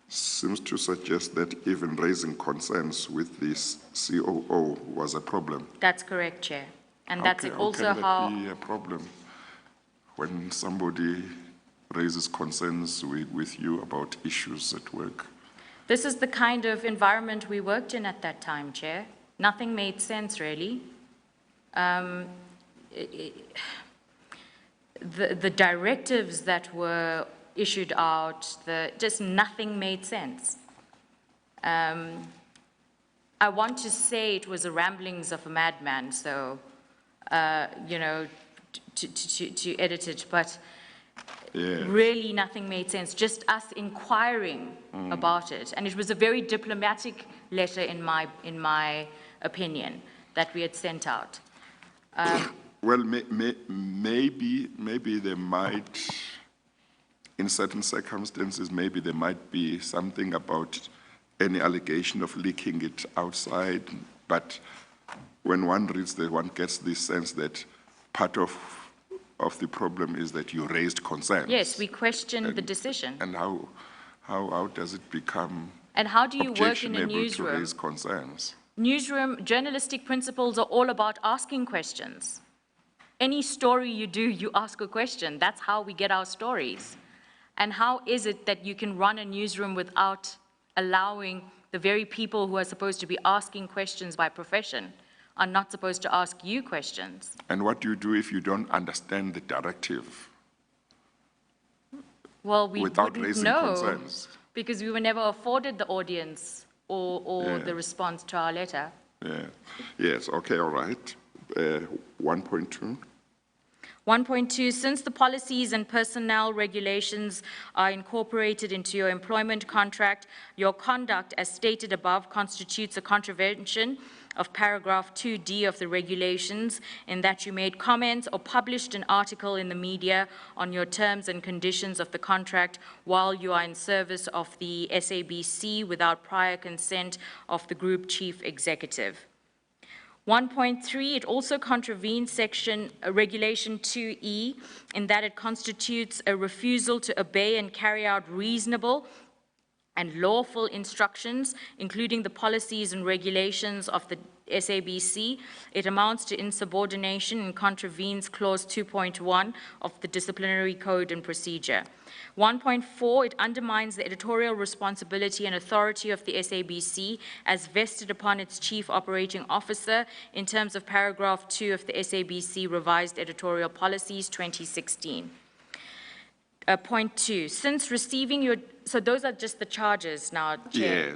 A: seems to suggest that even raising concerns with this COO was a problem?
D: That's correct, Chair. And that's also
A: how can that be a problem when somebody raises concerns with you about issues at work?
D: This is the kind of environment we worked in at that time, Chair. Nothing made sense, really. The directives that were issued out, just nothing made sense. I want to say it was the ramblings of a madman, so, you know, to edit it, but really nothing made sense, just us inquiring about it. And it was a very diplomatic letter in my opinion that we had sent out.
A: Well, maybe there might, in certain circumstances, maybe there might be something about any allegation of leaking it outside, but when one reads that, one gets this sense that part of the problem is that you raised concerns.
D: Yes, we questioned the decision.
A: And how does it become
D: and how do you work in a
A: objectionable
D: newsroom?
A: to raise concerns?
D: Newsroom journalistic principles are all about asking questions. Any story you do, you ask a question. That's how we get our stories. And how is it that you can run a newsroom without allowing the very people who are supposed to be asking questions by profession are not supposed to ask you questions?
A: And what do you do if you don't understand the directive?
D: Well, we
A: without
D: wouldn't
A: raising
D: know,
A: concerns?
D: because we were never afforded the audience or the response to our letter.
A: Yeah. Yes, okay, all right. 1.2.
D: 1.2, since the policies and personnel regulations are incorporated into your employment contract, your conduct, as stated above, constitutes a contravention of paragraph 2D of the regulations, in that you made comments or published an article in the media on your terms and conditions of the contract while you are in service of the SABC without prior consent of the group chief executive. 1.3, it also contravenes regulation 2E in that it constitutes a refusal to obey and carry out reasonable and lawful instructions, including the policies and regulations of the SABC. It amounts to insubordination and contravenes clause 2.1 of the Disciplinary Code and Procedure. 1.4, it undermines the editorial responsibility and authority of the SABC as vested upon its chief operating officer in terms of paragraph 2 of the SABC revised editorial policies 2016. Point 2, since receiving your, so those are just the charges now, Chair.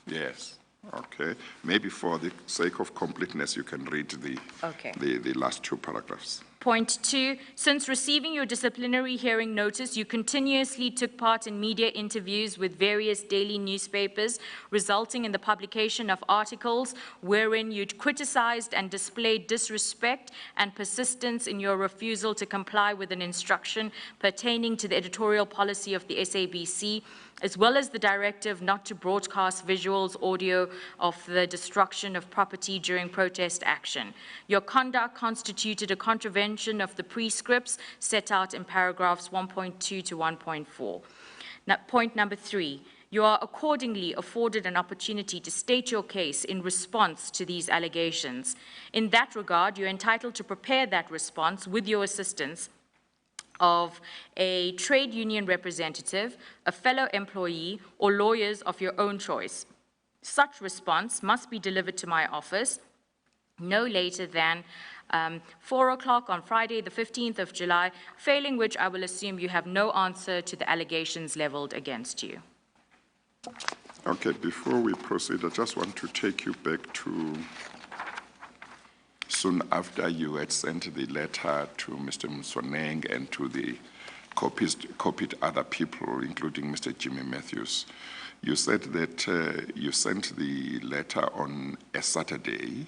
A: Yes. Okay. Maybe for the sake of completeness, you can read the last two paragraphs.
D: Point 2, since receiving your disciplinary hearing notice, you continuously took part in media interviews with various daily newspapers, resulting in the publication of articles wherein you criticized and displayed disrespect and persistence in your refusal to comply with an instruction pertaining to the editorial policy of the SABC, as well as the directive not to broadcast visuals, audio of the destruction of property during protest action. Your conduct constituted a contravention of the prescripts set out in paragraphs 1.2 to 1.4. Now, point number 3, you are accordingly afforded an opportunity to state your case in response to these allegations. In that regard, you're entitled to prepare that response with your assistance of a trade union representative, a fellow employee, or lawyers of your own choice. Such response must be delivered to my office no later than 4 o'clock on Friday, the 15th of July, failing which I will assume you have no answer to the allegations leveled against you.
A: Okay, before we proceed, I just want to take you back to soon after you had sent the letter to Mr. Motsoeneng and to the copied other people, including Mr. Jimmy Matthews, you said that you sent the letter on a Saturday,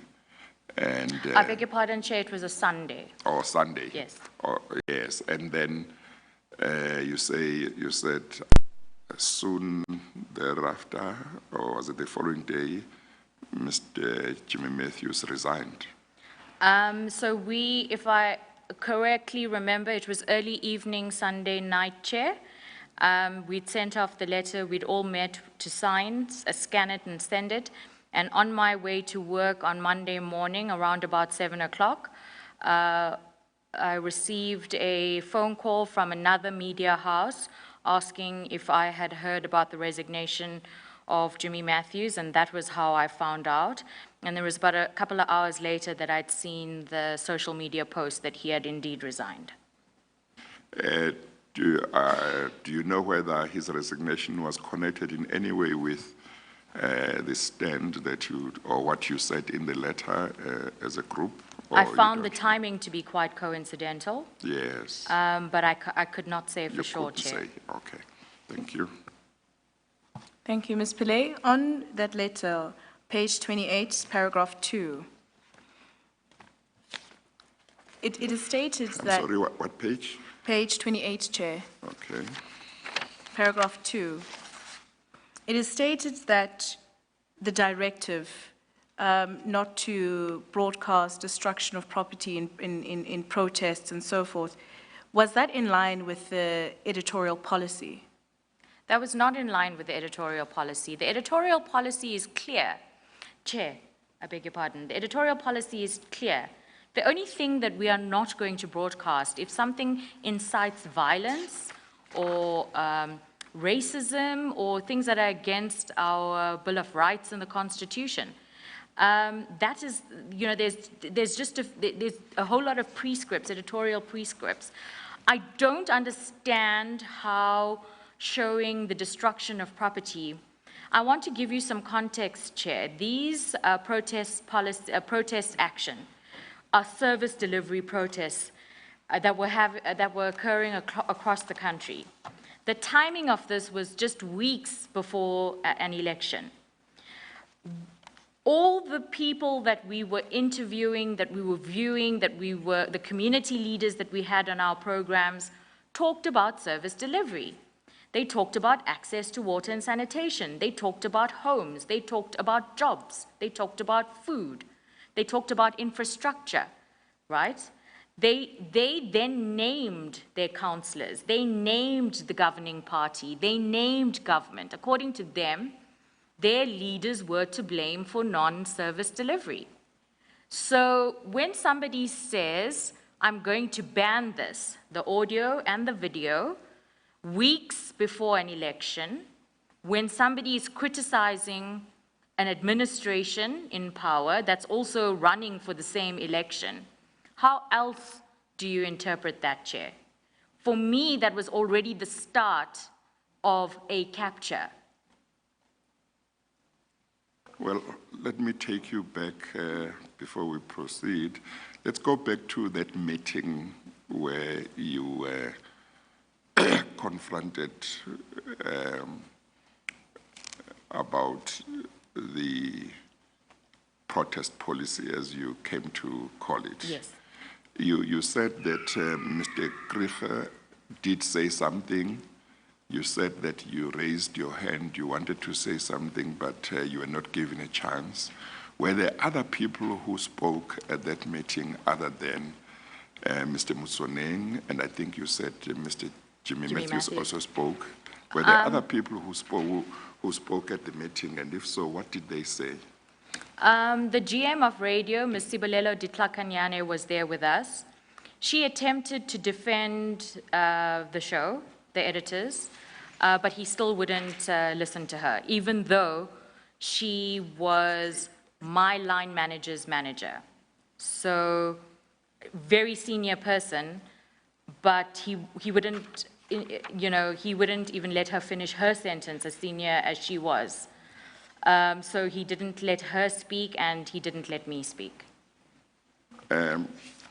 A: and
D: I beg your pardon, Chair, it was a Sunday.
A: or Sunday.
D: Yes.
A: Yes, and then you said soon thereafter, or was it the following day, Mr. Jimmy Matthews resigned.
D: So if I correctly remember, it was early evening, Sunday night, Chair. We'd sent off the letter, we'd all met to sign, scan it and send it. And on my way to work on Monday morning, around about 7 o'clock, I received a phone call from another media house asking if I had heard about the resignation of Jimmy Matthews, and that was how I found out. And there was about a couple of hours later that I'd seen the social media post that he had indeed resigned.
A: Do you know whether his resignation was connected in any way with the stand that you, or what you said in the letter as a group?
D: I found the timing to be quite coincidental.
A: Yes.
D: But I could not say for sure,
A: couldn't
D: Chair.
A: say. Okay. Thank you.
B: Thank you, Ms. Pillay. On that letter, page 28, paragraph 2, it is stated
A: I'm
B: that...
A: sorry, what page?
B: Page 28, Chair.
A: Okay.
B: Paragraph 2. It is stated that the directive not to broadcast destruction of property in protests and so forth, was that in line with the editorial policy?
D: That was not in line with the editorial policy. The editorial policy is clear. Chair, I beg your pardon. The editorial policy is clear. The only thing that we are not going to broadcast, if something incites violence or racism or things that are against our Bill of Rights and the Constitution, that is, you know, there's a whole lot of prescripts, editorial prescripts. I don't understand how showing the destruction of property. I want to give you some context, Chair. These protest action are service delivery protests that were occurring across the country. The timing of this was just weeks before an election. All the people that we were interviewing, that we were viewing, the community leaders that we had on our programs talked about service delivery. They talked about access to water and sanitation. They talked about homes. They talked about jobs. They talked about food. They talked about infrastructure, right? They then named their councillors. They named the governing party. They named government. According to them, their leaders were to blame for non-service delivery. So when somebody says, I'm going to ban this, the audio and the video, weeks before an election, when somebody is criticizing an administration in power that's also running for the same election, how else do you interpret that, Chair? For me, that was already the start of a capture.
A: Well, let me take you back before we proceed. Let's go back to that meeting where you were confronted about the protest policy, as you came to call it.
D: Yes.
A: You said that Mr. Krieger did say something. You said that you raised your hand, you wanted to say something, but you were not given a chance. Were there other people who spoke at that meeting other than Mr. Motsoeneng? And I think you said Mr. Jimmy Matthews also spoke. Were there other people who spoke at the meeting, and if so, what did they say?
D: The GM of radio, Ms. Sibolelo Ditlakanyane, was there with us. She attempted to defend the show, the editors, but he still wouldn't listen to her, even though she was my line manager's manager. So, very senior person, but he wouldn't, you know, he wouldn't even let her finish her sentence, as senior as she was. So he didn't let her speak, and he didn't let me speak.
A: I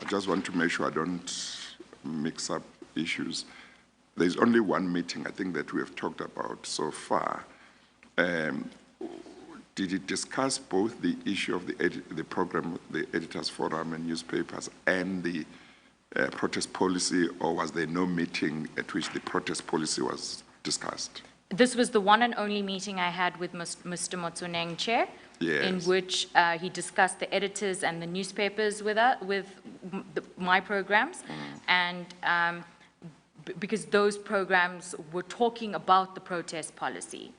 A: just want to make sure I don't mix up issues. There's only one meeting, I think, that we have talked about so far. Did it discuss both the issue of the program, the Editors Forum and newspapers, and the protest policy, or was there no meeting at which the protest policy was discussed?
D: This was the one and only meeting I had with Mr. Motsoeneng, Chair, in
A: Yes.
D: which he discussed the editors and the newspapers with my programs, and because those programs were talking about the protest policy.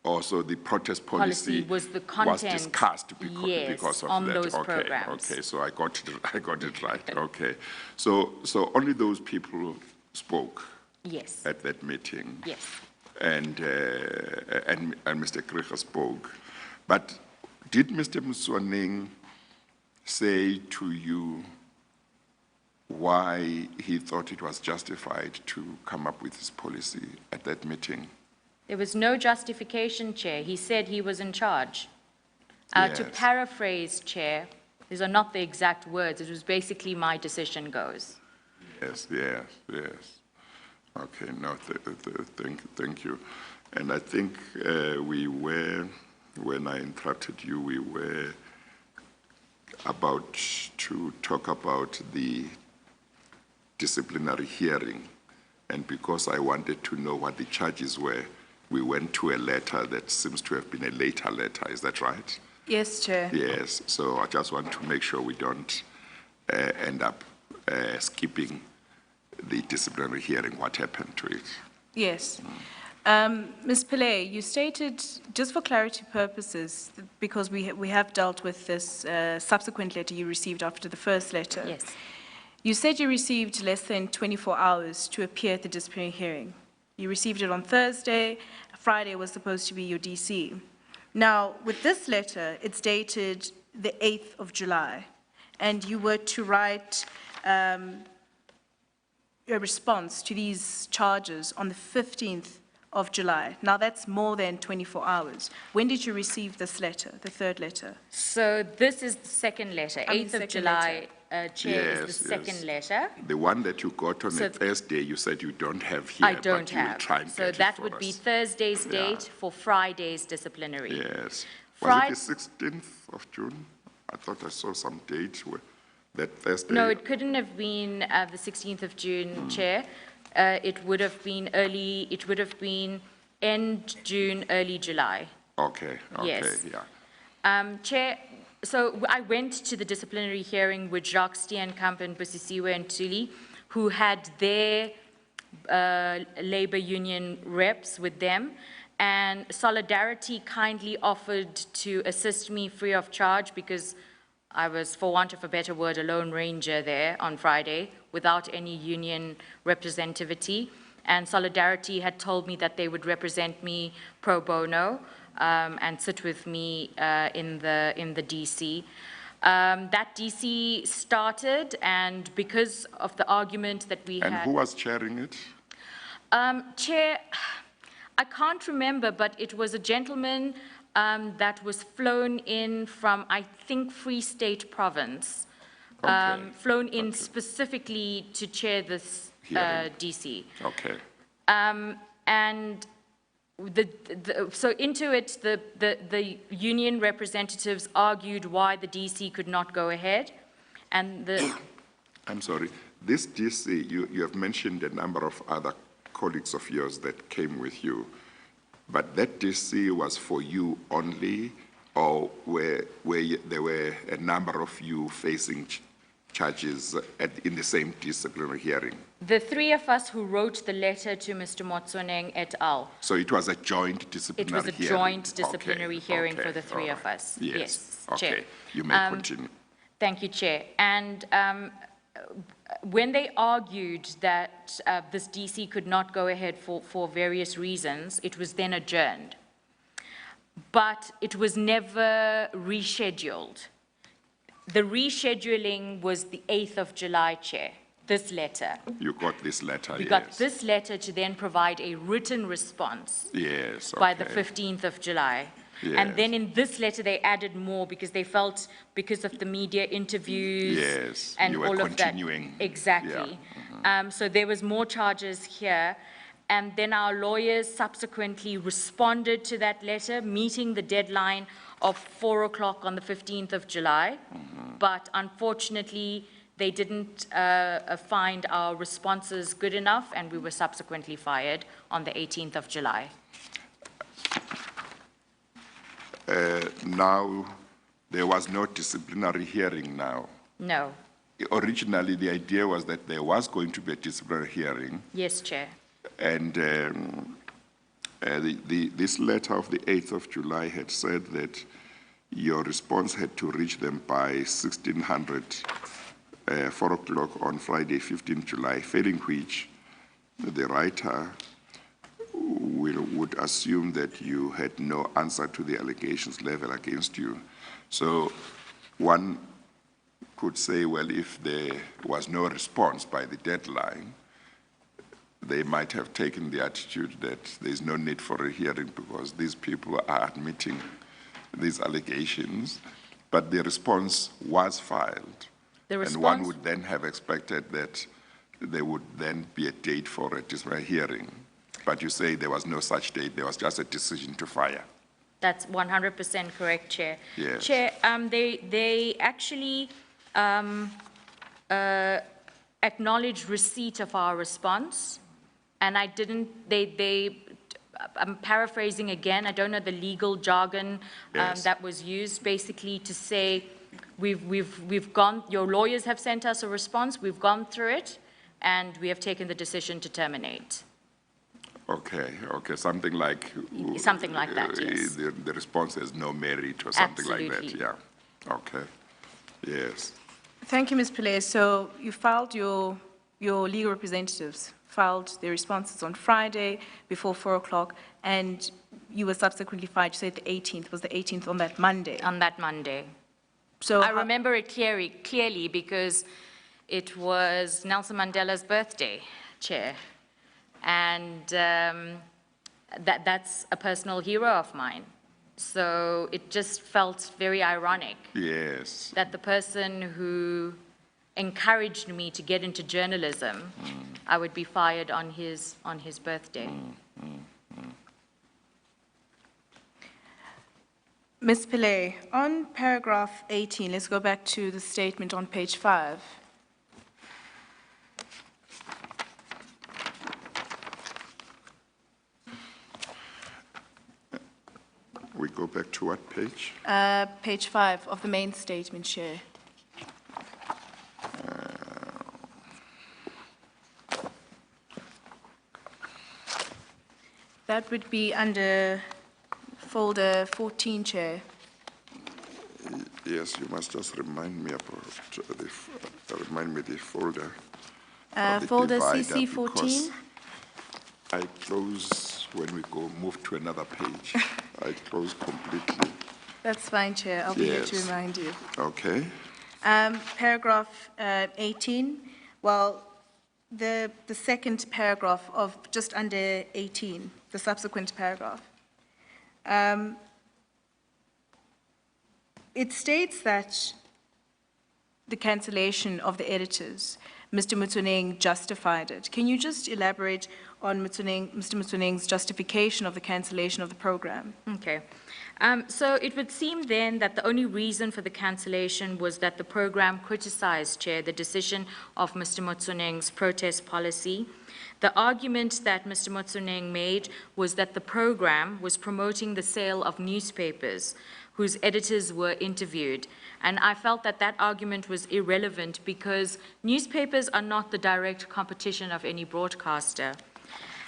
A: Also, the protest policy
D: Was the content,
A: discussed
D: yes,
A: because of
D: on
A: that.
D: those
A: Okay,
D: programs.
A: okay, so I got it right. Okay, so only those people spoke
D: Yes,
A: at that meeting.
D: yes.
A: And Mr. Krieger spoke. But did Mr. Motsoeneng say to you why he thought it was justified to come up with his policy at that meeting?
D: There was no justification, Chair. He said he was in charge. To
A: Yes.
D: paraphrase, Chair, these are not the exact words. It was basically my decision goes.
A: Yes, yes, yes. Okay, no, thank you. And I think when I interrupted you, we were about to talk about the disciplinary hearing. And because I wanted to know what the charges were, we went to a letter that seems to have been a later letter. Is that right?
B: Yes, Chair.
A: Yes, so I just want to make sure we don't end up skipping the disciplinary hearing, what happened to it.
B: Yes. Ms. Pillay, you stated, just for clarity purposes, because we have dealt with this subsequent letter you received after the first letter.
D: Yes.
B: You said you received less than 24 hours to appear at the disciplinary hearing. You received it on Thursday. Friday was supposed to be your DC. Now, with this letter, it's dated the 8th of July, and you were to write a response to these charges on the 15th of July. Now, that's more than 24 hours. When did you receive this letter, the third letter?
D: So this is the second letter,
B: I mean,
D: 8th of
B: second
D: July, Chair,
A: Yes,
D: is the second
A: yes.
D: letter.
A: The one that you got on
D: So-
A: a Thursday, you said you don't have here,
D: I don't
A: but you will
D: have.
A: try and
D: So
A: get it
D: that
A: for
D: would be
A: us.
D: Thursday's
A: Yeah.
D: date for Friday's disciplinary.
A: Yes.
D: Friday-
A: Was it the 16th of June? I thought I saw some date where that Thursday.
D: No, it couldn't have been the 16th of June, Chair. It would have been end June, early July.
A: Okay,
D: Yes.
A: yeah.
D: Chair, so I went to the disciplinary hearing with Jacques Steenkamp and Busisiwe and Tuli, who had their labor union reps with them, and Solidarity kindly offered to assist me free of charge because I was, for want of a better word, a lone ranger there on Friday without any union representativity. And Solidarity had told me that they would represent me pro bono and sit with me in the DC. That DC started, and because of the argument that we
A: And
D: had...
A: who was chairing it?
D: Chair, I can't remember, but it was a gentleman that was flown in from, I think, Free State Province,
A: Okay.
D: flown in specifically to chair this
A: Hearing.
D: DC.
A: Okay.
D: And so into it, the union representatives argued why the DC could not go ahead, and the...
A: I'm sorry. This DC, you have mentioned a number of other colleagues of yours that came with you, but that DC was for you only, or where there were a number of you facing charges in the same disciplinary hearing?
D: The three of us who wrote the letter to Mr. Motsoeneng et al.
A: So it was a joint
D: It
A: disciplinary
D: was a
A: hearing?
D: joint disciplinary
A: Okay,
D: hearing
A: okay,
D: for the three
A: all
D: of
A: right.
D: us.
A: Yes,
D: Chair.
A: okay. You may continue.
D: Thank you, Chair. And when they argued that this DC could not go ahead for various reasons, it was then adjourned. But it was never rescheduled. The rescheduling was the 8th of July, Chair, this letter.
A: You got this letter,
D: We
A: yes.
D: got this letter to then provide a written response
A: Yes, okay.
D: by the 15th of July. And then
A: Yes.
D: in this letter, they added more because they felt, because of the media interviews.
A: Yes,
D: And
A: you were
D: all of that.
A: continuing.
D: Exactly. So there was more charges here. And then our lawyers subsequently responded to that letter, meeting the deadline of 4 o'clock on the 15th of July. But unfortunately, they didn't find our responses good enough, and we were subsequently fired on the 18th of July.
A: Now, there was no disciplinary hearing now.
D: No.
A: Originally, the idea was that there was going to be a disciplinary hearing,
D: Yes, Chair.
A: and this letter of the 8th of July had said that your response had to reach them by 1600, 4 o'clock on Friday, 15th July, failing which the writer would assume that you had no answer to the allegations leveled against you. So one could say, well, if there was no response by the deadline, they might have taken the attitude that there's no need for a hearing because these people are admitting these allegations, but the response was filed.
D: The
A: And one
D: response,
A: would then have expected that there would then be a date for a disciplinary hearing. But you say there was no such date, there was just a decision to fire.
D: that's 100% correct, Chair.
A: Yes.
D: Chair, they actually acknowledged receipt of our response, and I didn't, I'm paraphrasing again, I don't know the legal jargon
A: Yes.
D: that was used, basically to say, we've gone, your lawyers have sent us a response, we've gone through it, and we have taken the decision to terminate.
A: Okay, something like.
D: Something like that, yes.
A: The response has no merit or something like that,
D: Absolutely.
A: yeah. Okay, yes.
B: Thank you, Ms. Pillay. So you filed your legal representatives filed their responses on Friday before 4 o'clock, and you were subsequently fired. You said the 18th. Was the 18th on that Monday?
D: On that Monday.
B: So
D: I remember it clearly because it was Nelson Mandela's birthday, Chair. And that's a personal hero of mine. So it just felt very ironic
A: Yes,
D: that the person who encouraged me to get into journalism, I would be fired on his birthday.
B: Ms. Pillay, on paragraph 18, let's go back to the statement on page 5.
A: we go back to what page?
B: Page 5 of the main statement, Chair. That would be under folder 14, Chair.
A: Yes, you must just remind me about the folder. of the
B: Folder
A: divider,
B: CC 14.
A: because I close when we move to another page. I close completely.
B: That's fine, Chair. I'll be here to
A: Yes.
B: remind you.
A: Okay.
B: Paragraph 18, well, the second paragraph of just under 18, the subsequent paragraph. It states that the cancellation of the editors, Mr. Motsoeneng justified it. Can you just elaborate on Mr. Motsoeneng's justification of the cancellation of the program?
D: Okay. So it would seem then that the only reason for the cancellation was that the program criticized, Chair, the decision of Mr. Motsoeneng's protest policy. The argument that Mr. Motsoeneng made was that the program was promoting the sale of newspapers whose editors were interviewed. And I felt that that argument was irrelevant because newspapers are not the direct competition of any broadcaster.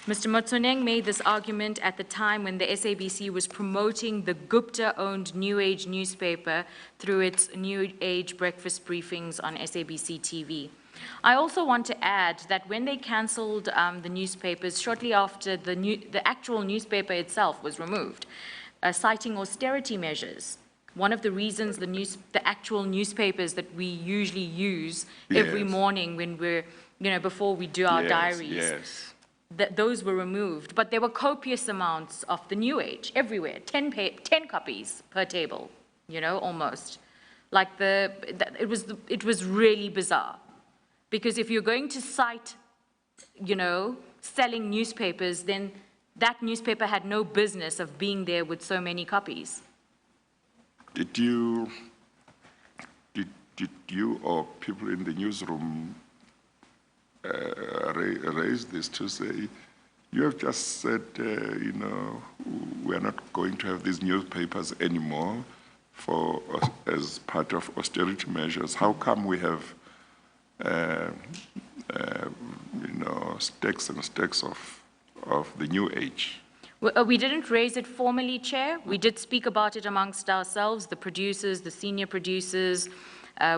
D: Mr. Motsoeneng made this argument at the time when the SABC was promoting the Gupta-owned New Age newspaper through its New Age breakfast briefings on SABC TV. I also want to add that when they cancelled the newspapers, shortly after the actual newspaper itself was removed, citing austerity measures. One of the reasons the actual newspapers that we usually use every
A: Yes.
D: morning when we're, before we do our
A: Yes,
D: diaries,
A: yes.
D: those were removed, but there were copious amounts of the New Age everywhere, 10 copies per table, you know, almost. Like it was really bizarre. Because if you're going to cite, you know, selling newspapers, then that newspaper had no business of being there with so many copies.
A: Did you or people in the newsroom raise this to say, you have just said, you know, we're not going to have these newspapers anymore as part of austerity measures. How come we have, you know, stacks and stacks of the New Age?
D: We didn't raise it formally, Chair. We did speak about it amongst ourselves, the producers, the senior producers.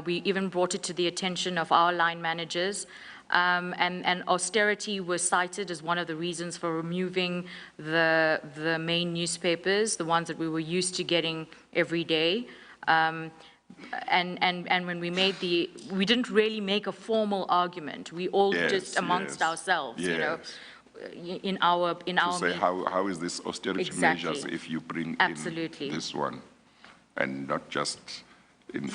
D: We even brought it to the attention of our line managers. And austerity was cited as one of the reasons for removing the main newspapers, the ones that we were used to getting every day. And when we made we didn't really make a formal argument. We all just amongst ourselves, you know, in our
A: to say how is this austerity measures if you bring
D: Absolutely.
A: in this one, and not just in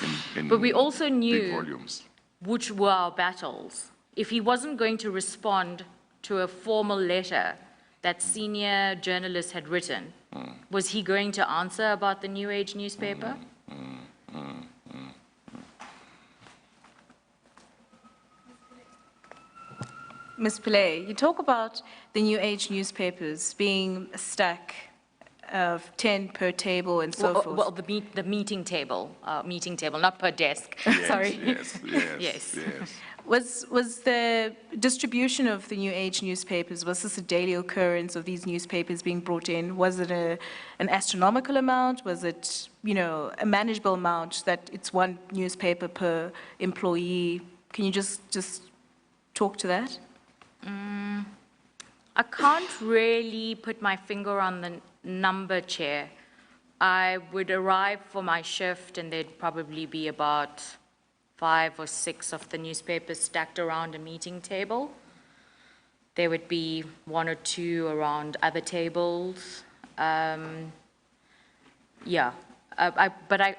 D: but we also knew
A: big volumes,
D: which were our battles. If he wasn't going to respond to a formal letter that senior journalists had written, was he going to answer about the New Age newspaper?
B: Ms. Pillay, you talk about the New Age newspapers being a stack of 10 per table and so forth.
D: Well, the meeting table, not per desk.
A: Yes,
D: Sorry.
A: Yes.
B: Was the distribution of the New Age newspapers, was this a daily occurrence of these newspapers being brought in? Was it an astronomical amount? Was it, you know, a manageable amount that it's one newspaper per employee? Can you just talk to that?
D: I can't really put my finger on the number, Chair. I would arrive for my shift and there'd probably be about 5 or 6 of the newspapers stacked around a meeting table. There would be 1 or 2 around other tables. But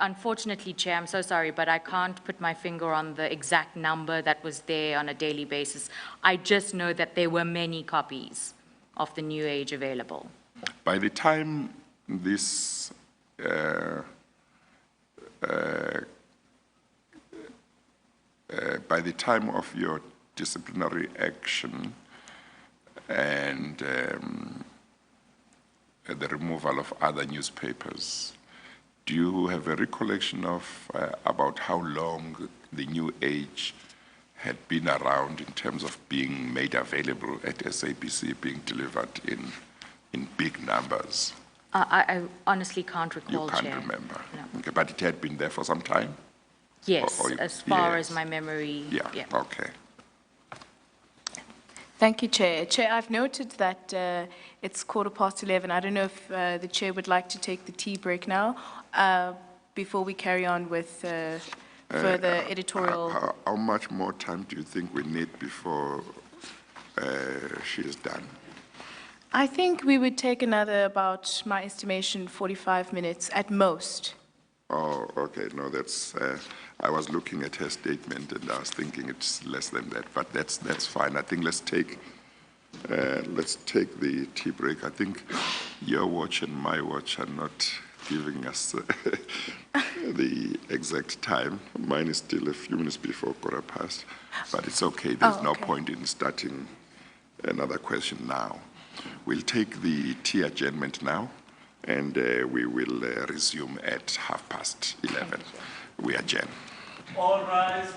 D: unfortunately, Chair, I'm so sorry, but I can't put my finger on the exact number that was there on a daily basis. I just know that there were many copies of the New Age available.
A: By the time this by the time of your disciplinary action and the removal of other newspapers, do you have a recollection of about how long the New Age had been around in terms of being made available at SABC, being delivered in big numbers?
D: I honestly can't recall,
A: You can't
D: Chair.
A: remember?
D: No.
A: Okay, but it had been there for some time?
D: Yes, as far as
A: yes.
D: my memory.
A: Yeah, okay.
B: Thank you, Chair. Chair, I've noted that it's 11:15. I don't know if the Chair would like to take the tea break now before we carry on with further editorial.
A: How much more time do you think we need before she is done?
B: I think we would take another, about my estimation, 45 minutes at most.
A: Oh, okay. No, that's. I was looking at her statement and I was thinking it's less than that, but that's fine. I think let's take the tea break. I think your watch and my watch are not giving us the exact time. Mine is still a few minutes before 15, but it's okay. There's no point in starting another question now. We'll take the tea adjournment now, and we will resume at 11:30. We adjourn.
C: All rise.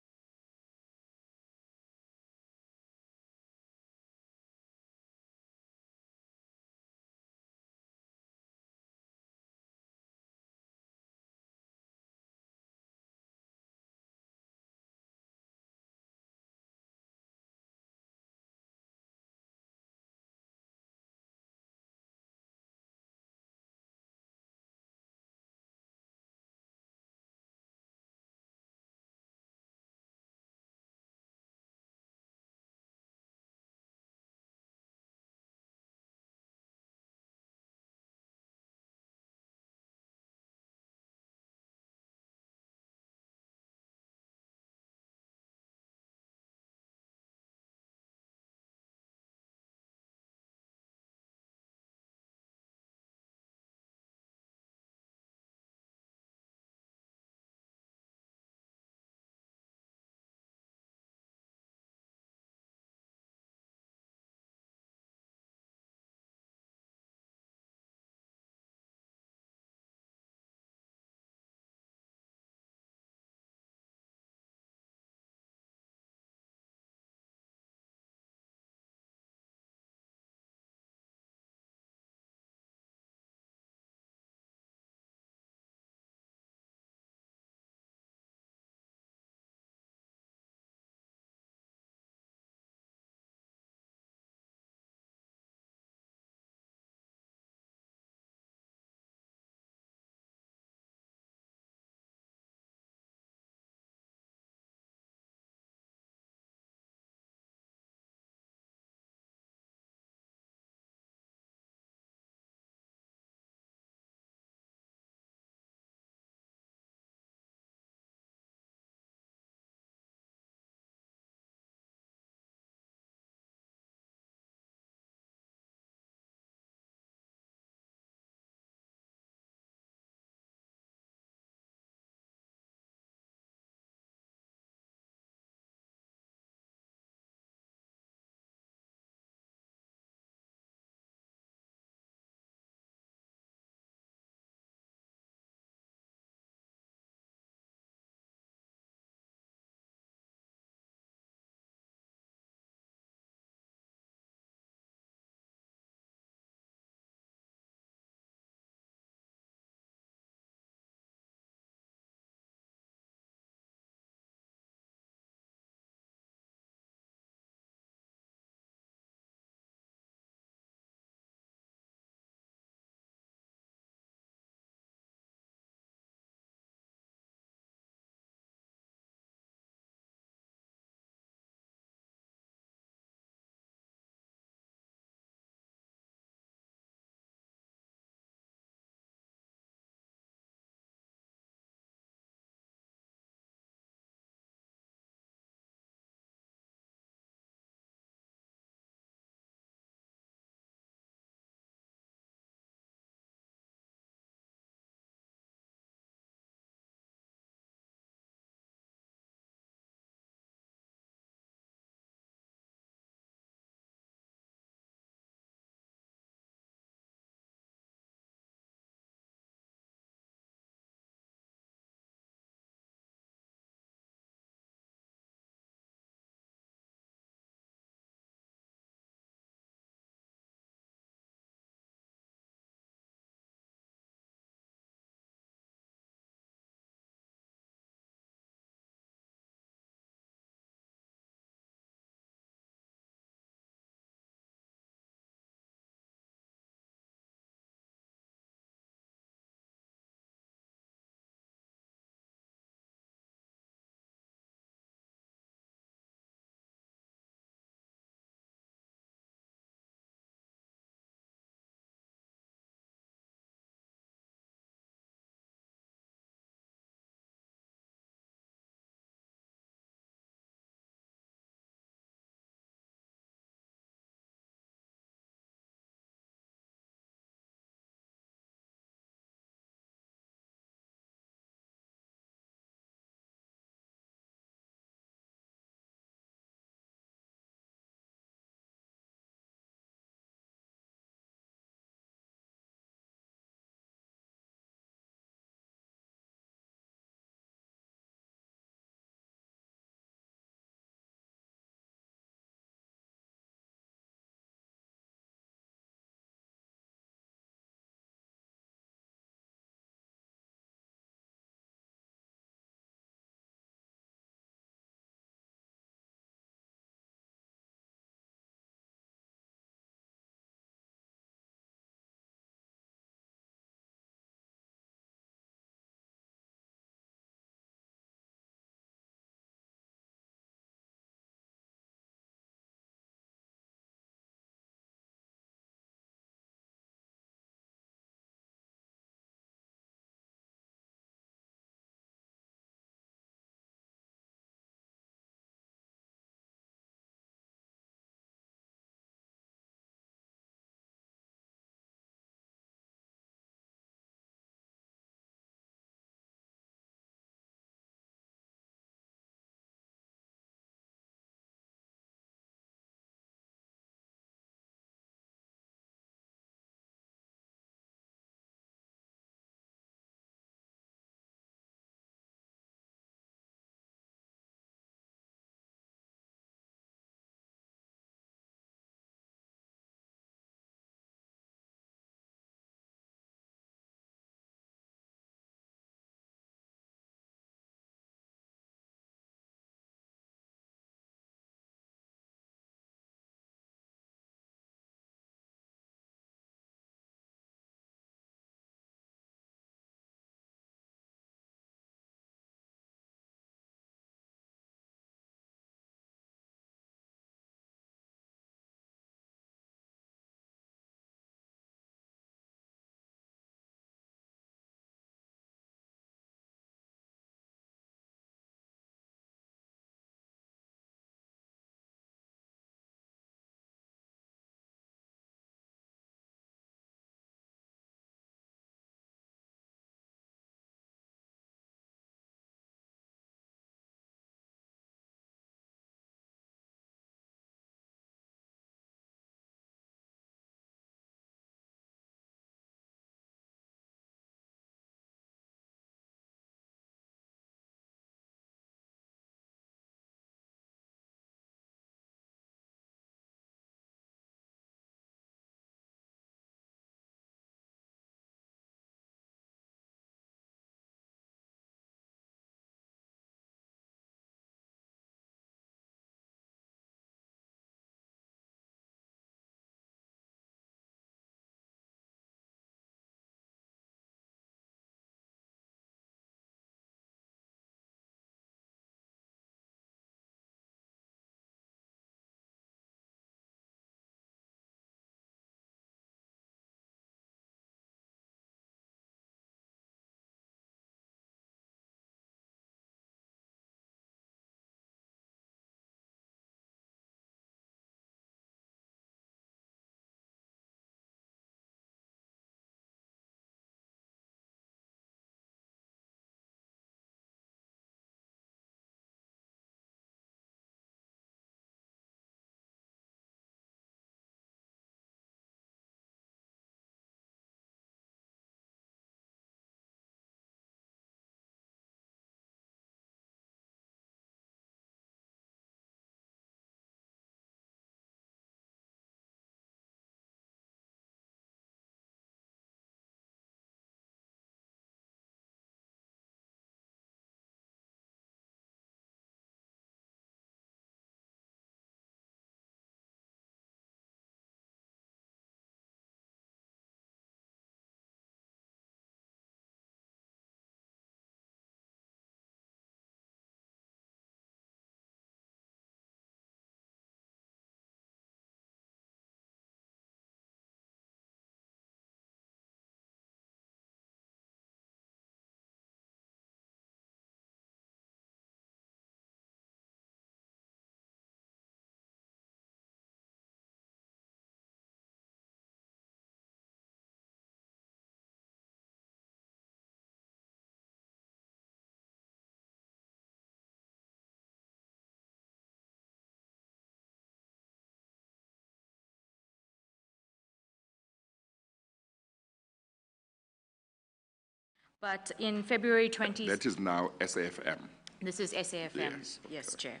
D: But in February 20...
A: That is now SAFM.
D: This is SAFM,
A: Yes,
D: yes,
A: okay.
D: Chair.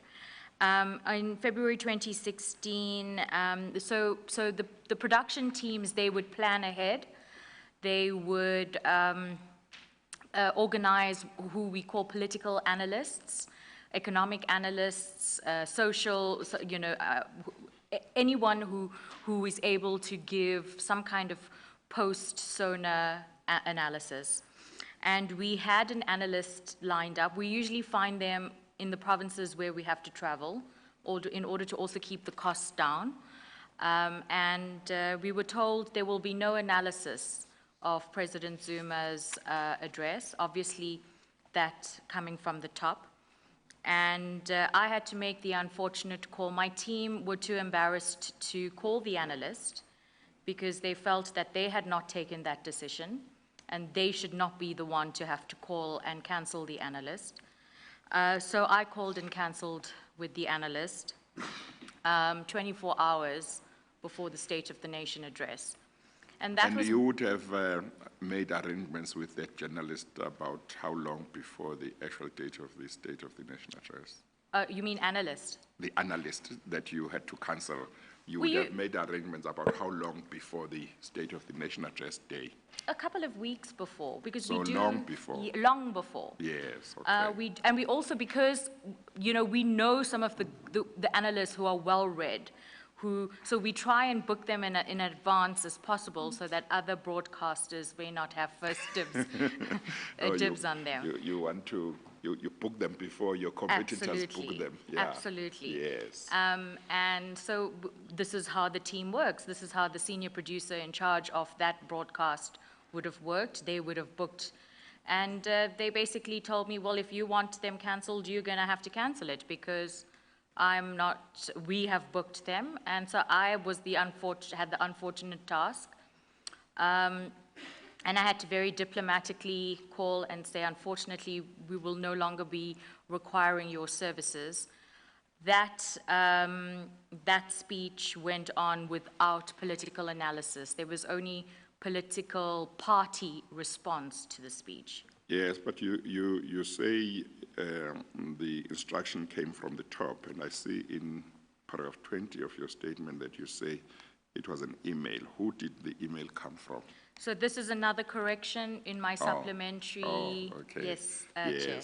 D: In February 2016, so the production teams, they would plan ahead. They would organize who we call political analysts, economic analysts, social, anyone who is able to give some kind of post-SONA analysis. And we had an analyst lined up. We usually find them in the provinces where we have to travel, in order to also keep the costs down. We were told there will be no analysis of President Zuma's address, obviously that coming from the top. And I had to make the unfortunate call. My team were too embarrassed to call the analyst because they felt that they had not taken that decision and they should not be the one to have to call and cancel the analyst. So I called and cancelled with the analyst 24 hours before the State of the Nation address. And that was...
A: you would have made arrangements with that journalist about how long before the actual date of the State of the Nation address?
D: You mean analyst?
A: The analyst that you had to cancel, you would have made arrangements about how long before the State of the Nation address day?
D: A couple of weeks before, because
A: So
D: we do...
A: long before?
D: Long before.
A: Yes, okay.
D: We also, because, we know some of the analysts who are well-read, so we try and book them in advance as possible so that other broadcasters may not have first dibs on them.
A: You want to, you book them before your competitors book them. Yeah.
D: Absolutely.
A: Yes.
D: And so this is how the team works. This is how the senior producer in charge of that broadcast would have worked. They would have booked. And they basically told me, well, if you want them cancelled, you're going to have to cancel it because we have booked them. And so I had the unfortunate task. And I had to very diplomatically call and say, unfortunately, we will no longer be requiring your services. That speech went on without political analysis. There was only political party response to the speech.
A: Yes, but you say the instruction came from the top, and I see in paragraph 20 of your statement that you say it was an email. Who did the email come from?
D: So this is another correction in my supplementary.
A: Okay.
D: Yes,
A: Yes.
D: Chair.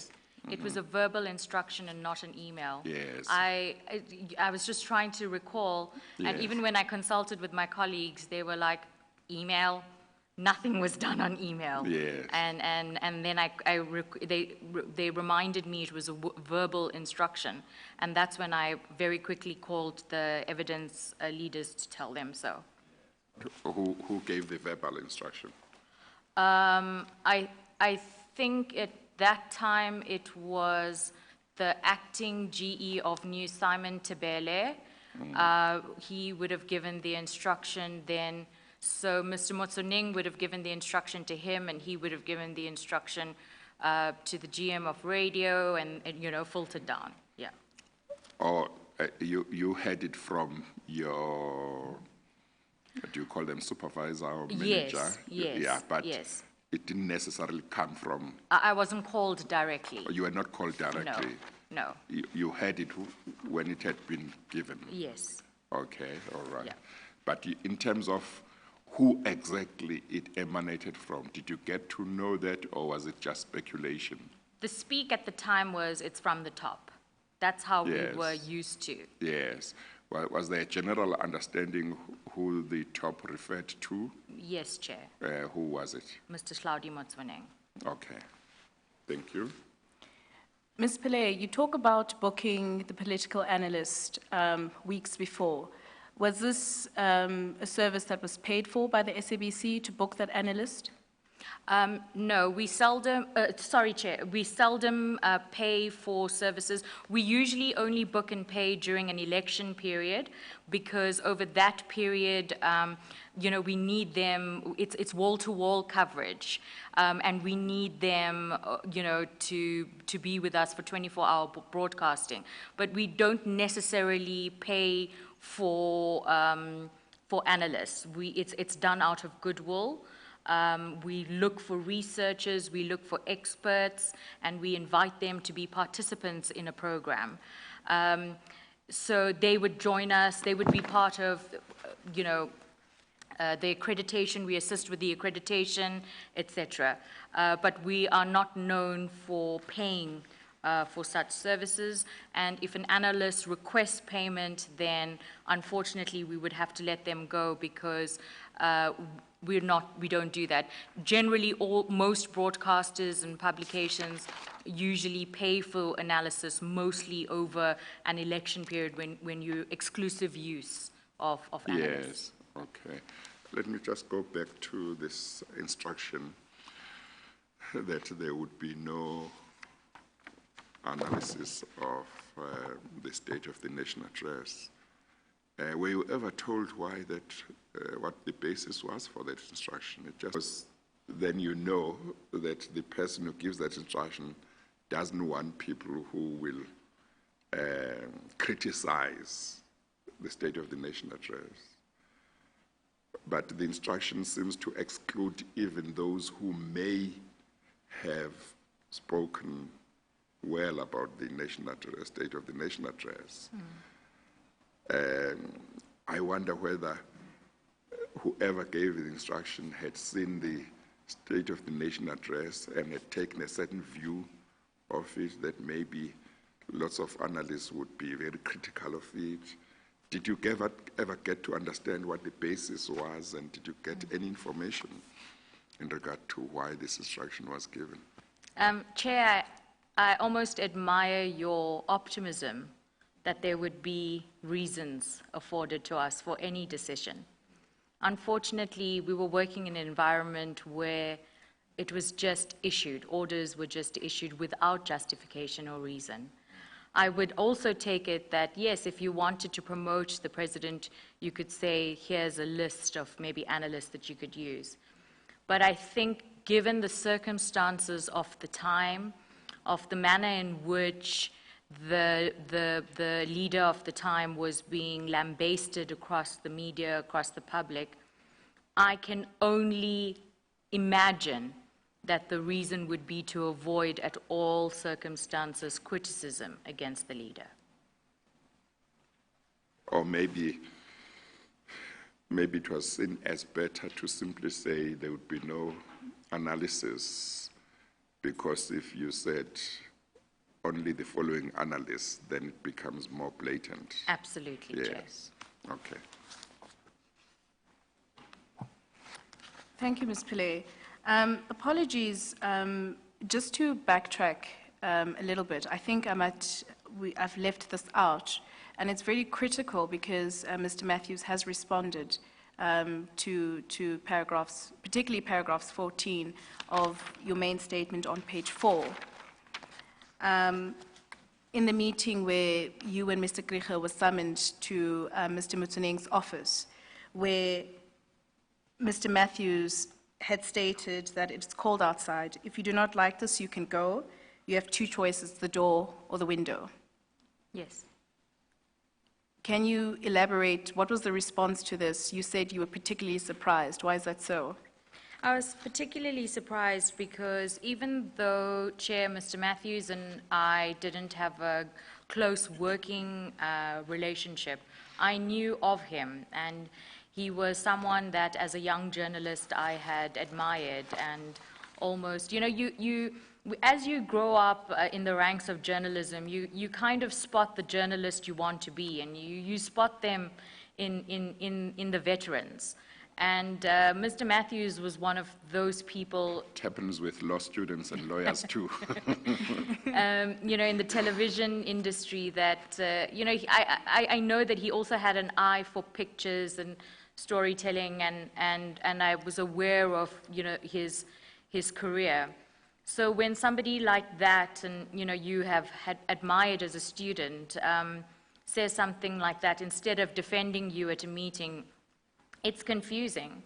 D: It was a verbal instruction and not an email.
A: Yes.
D: I was just trying to recall, and
A: Yes.
D: even when I consulted with my colleagues, they were like, email? Nothing was done on email.
A: Yes.
D: And then they reminded me it was a verbal instruction, and that's when I very quickly called the evidence leaders to tell them so.
A: Who gave the verbal instruction?
D: I think at that time it was the acting GE of New Simon Tebele. He would have given the instruction then. So Mr. Motsoeneng would have given the instruction to him, and he would have given the instruction to the GM of radio, and filtered down. Yeah.
A: Or you had it from your, what do you call them, supervisor or manager?
D: Yes.
A: Yeah, but
D: yes.
A: it didn't necessarily come from.
D: I wasn't called directly.
A: You were not called directly.
D: No.
A: You had it when it had been given.
D: Yes.
A: Okay, all right.
D: Yeah.
A: But in terms of who exactly it emanated from, did you get to know that, or was it just speculation?
D: The speak at the time was, it's from the top. That's how
A: Yes.
D: we were used to.
A: Yes. Well, was there a general understanding who the top referred to?
D: Yes, Chair.
A: Who was it?
D: Mr. Hlaudi Motsoeneng.
A: Okay. Thank you.
B: Ms. Pillay, you talk about booking the political analyst weeks before. Was this a service that was paid for by the SABC to book that analyst?
D: No, we seldom, sorry, Chair, we seldom pay for services. We usually only book and pay during an election period, because over that period, we need them, it's wall-to-wall coverage, and we need them, to be with us for 24-hour broadcasting. But we don't necessarily pay for analysts. It's done out of goodwill. We look for researchers, we look for experts, and we invite them to be participants in a program. So they would join us, they would be part of, the accreditation, we assist with the accreditation, etc. But we are not known for paying for such services, and if an analyst requests payment, then unfortunately we would have to let them go because we don't do that. Generally, most broadcasters and publications usually pay for analysis mostly over an election period when you exclusive use of analysts.
A: Yes, okay. Let me just go back to this instruction that there would be no analysis of the state of the national address. Were you ever told why that, what the basis was for that instruction? It just was, then you know that the person who gives that instruction doesn't want people who will criticize the state of the national address. But the instruction seems to exclude even those who may have spoken well about the national address, state of the national address. I wonder whether whoever gave the instruction had seen the state of the nation address and had taken a certain view of it, that maybe lots of analysts would be very critical of it. Did you ever get to understand what the basis was, and did you get any information in regard to why this instruction was given?
D: Chair, I almost admire your optimism that there would be reasons afforded to us for any decision. Unfortunately, we were working in an environment where it was just issued, orders were just issued without justification or reason. I would also take it that, yes, if you wanted to promote the president, you could say, here's a list of maybe analysts that you could use. But I think given the circumstances of the time, of the manner in which the leader of the time was being lambasted across the media, across the public, I can only imagine that the reason would be to avoid at all circumstances criticism against the leader.
A: Or maybe it was seen as better to simply say there would be no analysis, because if you said only the following analysts, then it becomes more blatant.
D: Absolutely, Chair.
A: Yes. Okay.
B: Thank you, Ms. Pillay. Apologies, just to backtrack a little bit, I think I've left this out, and it's very critical because Mr. Matthews has responded to paragraphs, particularly paragraphs 14 of your main statement on page 4. In the meeting where you and Mr. Kricher were summoned to Mr. Motsoeneng's office, where Mr. Matthews had stated that it's cold outside. If you do not like this, you can go. You have two choices, the door or the window.
D: Yes.
B: Can you elaborate, what was the response to this? You said you were particularly surprised. Why is that so?
D: I was particularly surprised because even though Chair Mr. Matthews and I didn't have a close working relationship, I knew of him, and he was someone that as a young journalist I had admired, and almost, as you grow up in the ranks of journalism, you kind of spot the journalist you want to be, and you spot them in the veterans. And Mr. Matthews was one of those people.
A: It happens with law students and lawyers too.
D: In the television industry that, I know that he also had an eye for pictures and storytelling, and I was aware of, his career. So when somebody like that, and you have had admired as a student, says something like that, instead of defending you at a meeting, it's confusing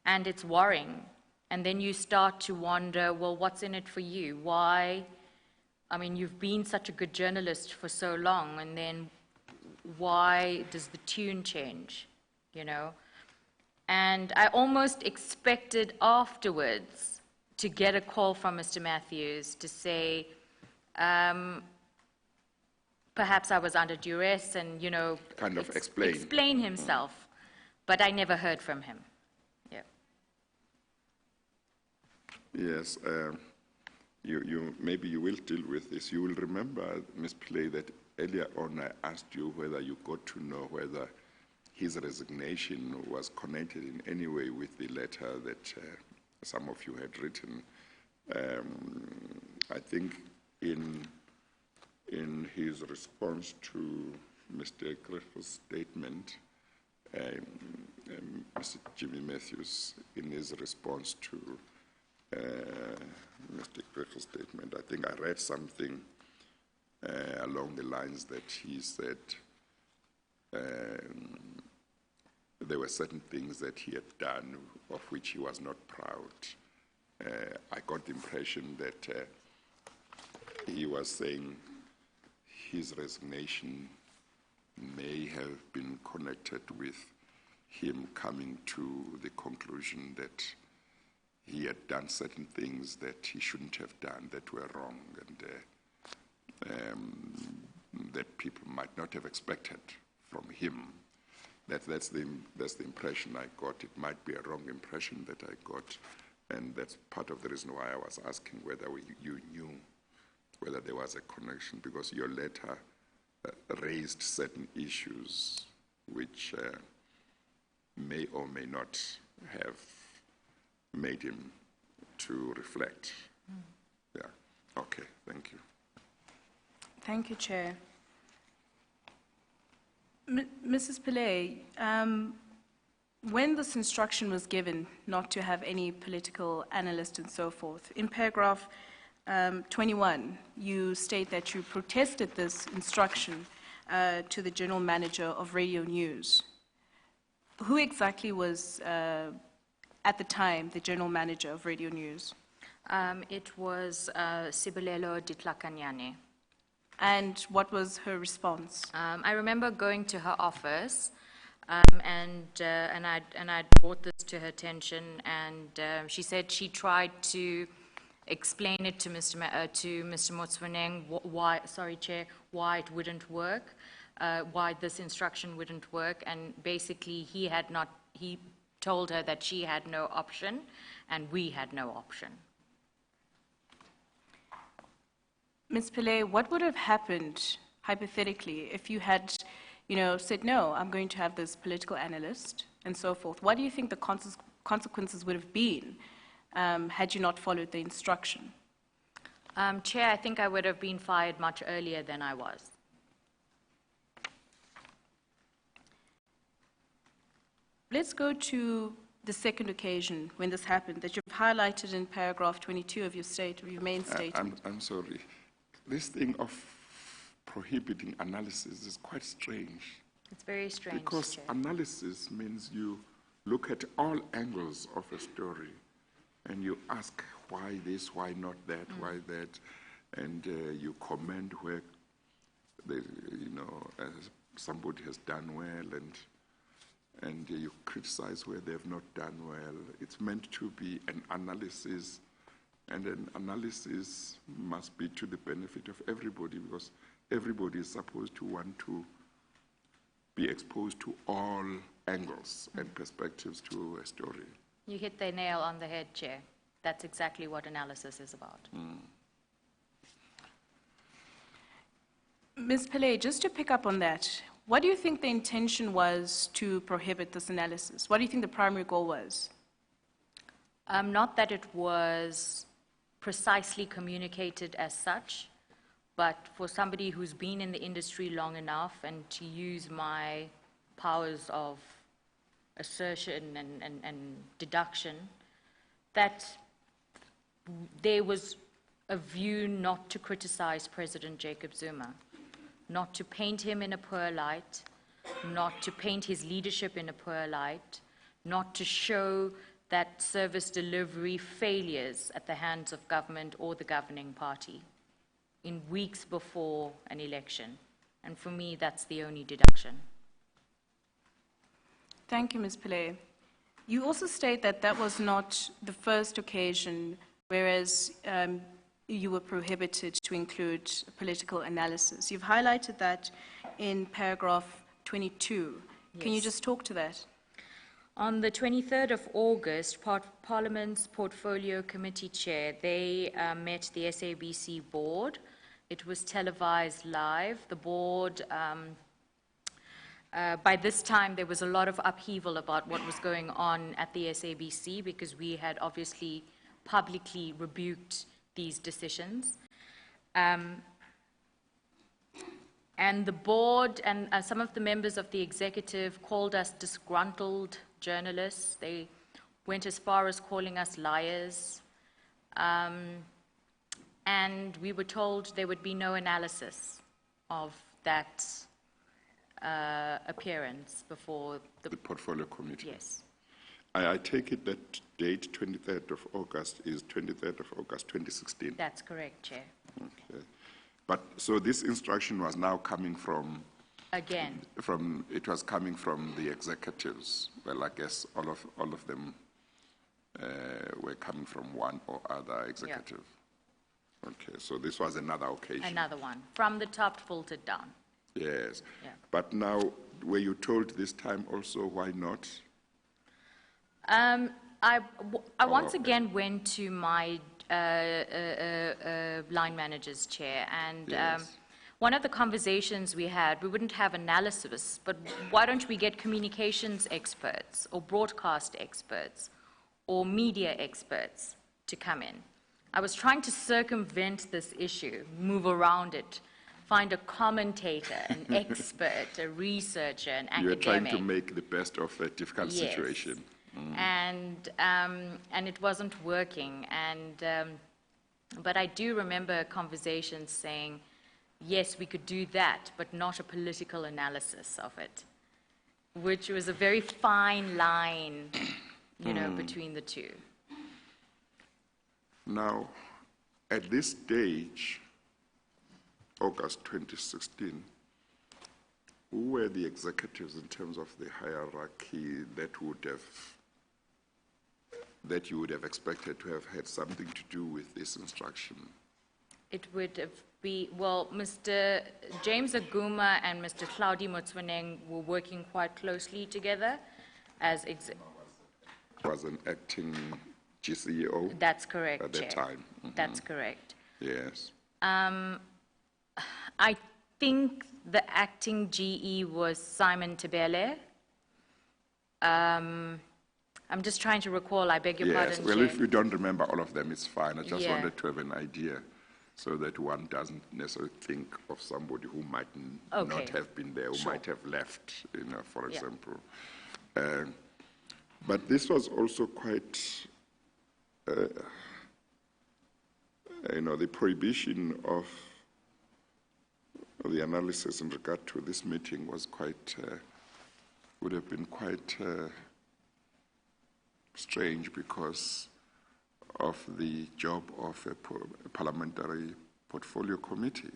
D: and it's worrying. And then you start to wonder, well, what's in it for you? Why? I mean, you've been such a good journalist for so long, and then why does the tune change, And I almost expected afterwards to get a call from Mr. Matthews to say, perhaps I was under duress and, you know,
A: Kind of explain.
D: explain himself. But I never heard from him. Yeah.
A: Yes, maybe you will deal with this. You will remember, Ms. Pillay, that earlier on I asked you whether you got to know whether his resignation was connected in any way with the letter that some of you had written. I think in his response to Mr. Griffith's statement, Mr. Jimmy Matthews, in his response to Mr. Griffith's statement, I think I read something along the lines that he said there were certain things that he had done of which he was not proud. I got the impression that he was saying his resignation may have been connected with him coming to the conclusion that he had done certain things that he shouldn't have done that were wrong, and that people might not have expected from him. That's the impression I got. It might be a wrong impression that I got, and that's part of the reason why I was asking whether you knew whether there was a connection, because your letter raised certain issues which may or may not have made him to reflect. Yeah. Okay. Thank you.
B: Thank you, Chair. Mrs. Pillay, when this instruction was given not to have any political analyst and so forth, in paragraph 21, you state that you protested this instruction to the General Manager of Radio News. Who exactly was, at the time, the General Manager of Radio News?
D: It was Sibelelo Ditlakanyane.
B: And what was her response?
D: I remember going to her office, and I brought this to her attention, and she said she tried to explain it to Mr. Motsoeneng why, sorry, Chair, why it wouldn't work, why this instruction wouldn't work, and basically he told her that she had no option, and we had no option.
B: Ms. Pillay, what would have happened, hypothetically, if you had, said, no, I'm going to have this political analyst and so forth? What do you think the consequences would have been had you not followed the instruction?
D: Chair, I think I would have been fired much earlier than I was.
B: Let's go to the second occasion when this happened, that you've highlighted in paragraph 22 of your main statement.
A: I'm sorry. This thing of prohibiting analysis is quite strange.
D: It's very strange,
A: because
D: Chair.
A: Analysis means you look at all angles of a story and you ask why this, why not that, why that, and you comment where somebody has done well, and you criticize where they have not done well. It's meant to be an analysis, and an analysis must be to the benefit of everybody, because everybody is supposed to want to be exposed to all angles and perspectives to a story.
D: You hit the nail on the head, Chair. That's exactly what analysis is about.
B: Ms. Pillay, just to pick up on that, what do you think the intention was to prohibit this analysis? What do you think the primary goal was?
D: Not that it was precisely communicated as such, but for somebody who's been in the industry long enough and to use my powers of assertion and deduction, that there was a view not to criticize President Jacob Zuma, not to paint him in a poor light, not to paint his leadership in a poor light, not to show that service delivery failures at the hands of government or the governing party in weeks before an election. And for me, that's the only deduction.
B: Thank you, Ms. Pillay. You also state that that was not the first occasion, whereas you were prohibited to include political analysis. You've highlighted that in paragraph 22. Can you
D: Yes.
B: just talk to that?
D: On the 23rd of August, Parliament's Portfolio Committee Chair, they met the SABC board. It was televised live. The board, by this time, there was a lot of upheaval about what was going on at the SABC because we had obviously publicly rebuked these decisions. And the board and some of the members of the executive called us disgruntled journalists. They went as far as calling us liars. And we were told there would be no analysis of that appearance before
A: The portfolio committee.
D: Yes.
A: I take it that date, 23rd of August, is 23rd of August, 2016.
D: That's correct, Chair.
A: Okay. But, so this instruction was now coming from,
D: Again,
A: it was coming from the executives. Well, I guess all of them were coming from one or other executive. Okay, so this was another occasion.
D: another one, from the top filtered down.
A: Yes.
D: Yeah.
A: But now, were you told this time also why not?
D: I once
A: okay.
D: again went to my line manager's chair, and
A: Yes.
D: one of the conversations we had, we wouldn't have analysis, but why don't we get communications experts or broadcast experts or media experts to come in? I was trying to circumvent this issue, move around it, find a commentator, an expert, a researcher, an
A: You were
D: academic.
A: trying to make the best of a difficult
D: Yes.
A: situation.
D: And it wasn't working. But I do remember conversations saying, yes, we could do that, but not a political analysis of it, which was a very fine line, between the two.
A: Now, at this stage, August 2016, who were the executives in terms of the hierarchy that you would have expected to have had something to do with this instruction?
D: It would have been, well, Mr. James Aguma and Mr. Claudi Motsoeneng were working quite closely together as
A: Was an acting GCEO
D: That's correct,
A: at that
D: Chair.
A: time.
D: That's correct.
A: Yes.
D: I think the acting GE was Simon Tabele. I'm just trying to recall, I beg your
A: Yes.
D: pardon,
A: Well,
D: Chair.
A: if you don't remember all of them, it's fine. I just
D: Yeah.
A: wanted to have an idea so that one doesn't necessarily think of somebody who might not
D: Okay.
A: have been there, who
D: Sure.
A: might have left, for
D: Yeah.
A: example. But this was also quite, the prohibition of the analysis in regard to this meeting was quite, would have been quite strange because of the job of a parliamentary portfolio committee.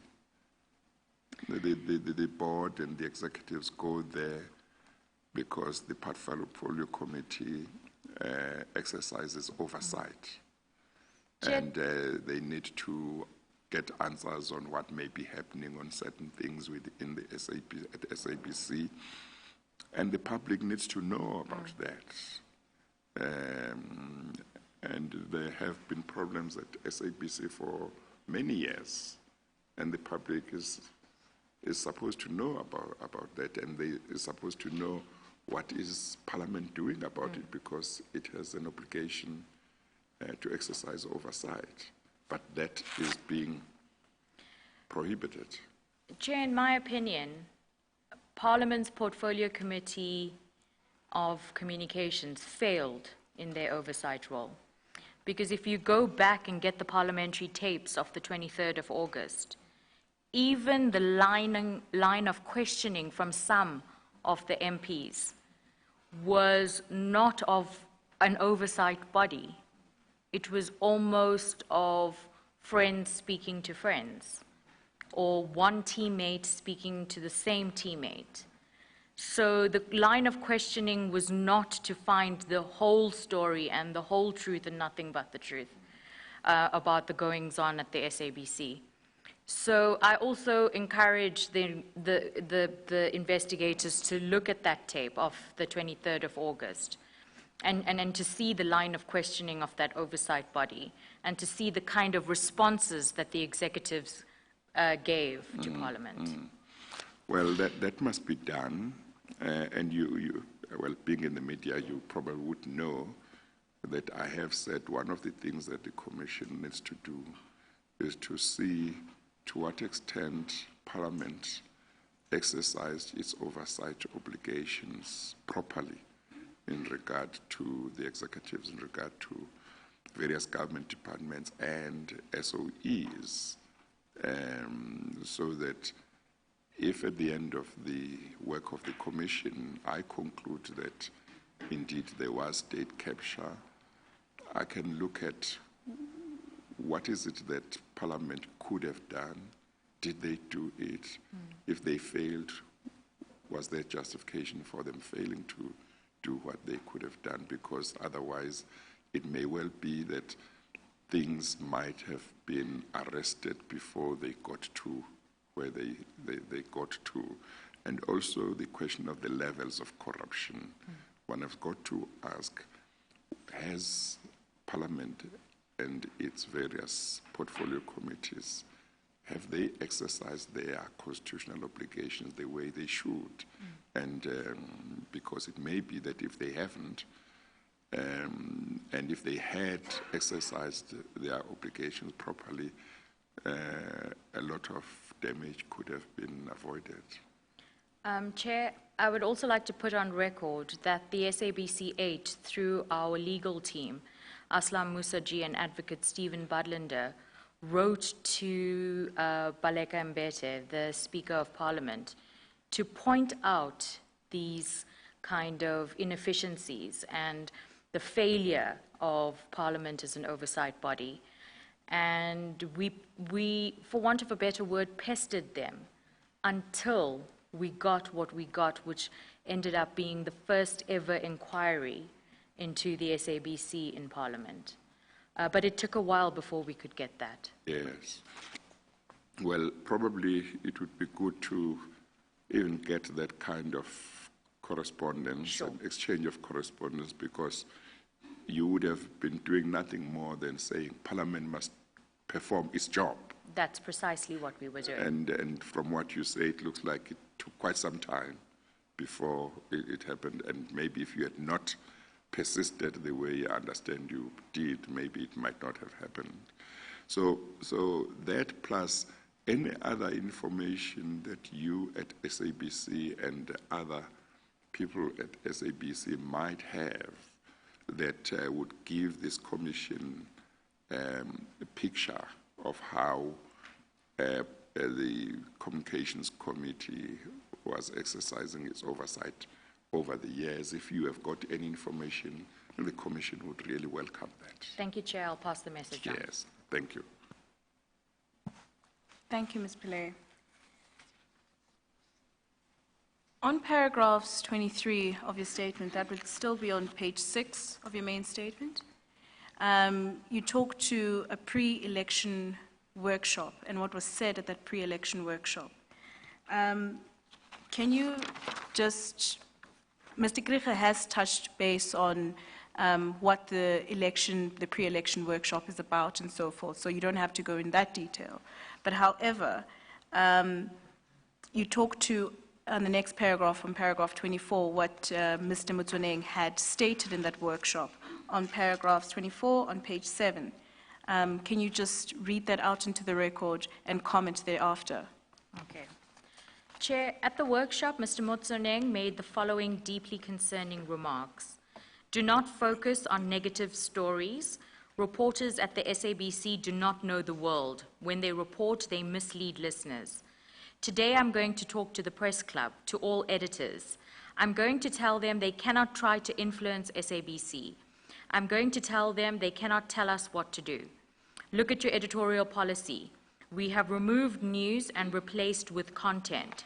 A: The board and the executives go there because the portfolio committee exercises oversight.
D: Chair-
A: And they need to get answers on what may be happening on certain things within the at the SABC. And the public needs to know about that. And there have been problems at SABC for many years, and the public is supposed to know about that, and they is supposed to know what is Parliament doing about it, because it has an obligation to exercise oversight, but that is being prohibited.
D: Chair, in my opinion, Parliament's Portfolio Committee of Communications failed in their oversight role. Because if you go back and get the parliamentary tapes of the 23rd of August, even the line of questioning from some of the MPs was not of an oversight body. It was almost of friends speaking to friends, or one teammate speaking to the same teammate. So the line of questioning was not to find the whole story and the whole truth and nothing but the truth about the goings-on at the SABC. So I also encourage the investigators to look at that tape of the 23rd of August and to see the line of questioning of that oversight body and to see the kind of responses that the executives gave to Parliament.
A: Well, that must be done. And well, being in the media, you probably would know that I have said one of the things that the Commission needs to do is to see to what extent Parliament exercised its oversight obligations properly in regard to the executives, in regard to various government departments and SOEs, so that if at the end of the work of the Commission, I conclude that indeed there was state capture, I can look at what is it that Parliament could have done, did they do it? If they failed, was there justification for them failing to do what they could have done? Because otherwise it may well be that things might have been arrested before they got to where they got to. And also the question of the levels of corruption. One has got to ask, has Parliament and its various portfolio committees, have they exercised their constitutional obligations the way they should? And because it may be that if they haven't, and if they had exercised their obligations properly, a lot of damage could have been avoided.
D: Chair, I would also like to put on record that the SABC 8, through our legal team, Aslam Musaji and Advocate Stephen Budlander, wrote to Baleka Mbete, the Speaker of Parliament, to point out these kind of inefficiencies and the failure of Parliament as an oversight body. And we, for want of a better word, pestered them until we got what we got, which ended up being the first ever inquiry into the SABC in Parliament. But it took a while before we could get that.
A: Yes. Well, probably it would be good to even get that kind of correspondence and exchange of correspondence, because you would have been doing nothing more than saying Parliament must perform its job.
D: That's precisely what we were doing.
A: And from what you say, it looks like it took quite some time before it happened. And maybe if you had not persisted the way I understand you did, maybe it might not have happened. So that plus any other information that you at SABC and other people at SABC might have that would give this commission a picture of how the Communications Committee was exercising its oversight over the years. If you have got any information, the Commission would really welcome that.
D: Thank you, Chair. I'll pass the message on.
A: Yes, thank you.
B: Thank you, Ms. Pillay. On paragraphs 23 of your statement, that would still be on page 6 of your main statement. You talk to a pre-election workshop and what was said at that pre-election workshop. Can you just, Mr. Kriege has touched base on what the pre-election workshop is about and so forth, so you don't have to go in that detail. But however, you talk to, on the next paragraph, on paragraph 24, what Mr. Motsoeneng had stated in that workshop on paragraphs 24 on page 7. Can you just read that out into the record and comment thereafter?
D: Okay. Chair, at the workshop, Mr. Motsoeneng made the following deeply concerning remarks. Do not focus on negative stories. Reporters at the SABC do not know the world. When they report, they mislead listeners. Today, I'm going to talk to the press club, to all editors. I'm going to tell them they cannot try to influence SABC. I'm going to tell them they cannot tell us what to do. Look at your editorial policy. We have removed news and replaced with content.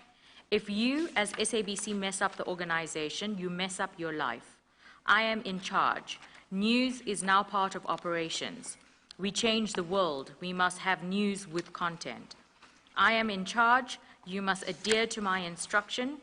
D: If you, as SABC, mess up the organization, you mess up your life. I am in charge. News is now part of operations. We change the world. We must have news with content. I am in charge. You must adhere to my instruction.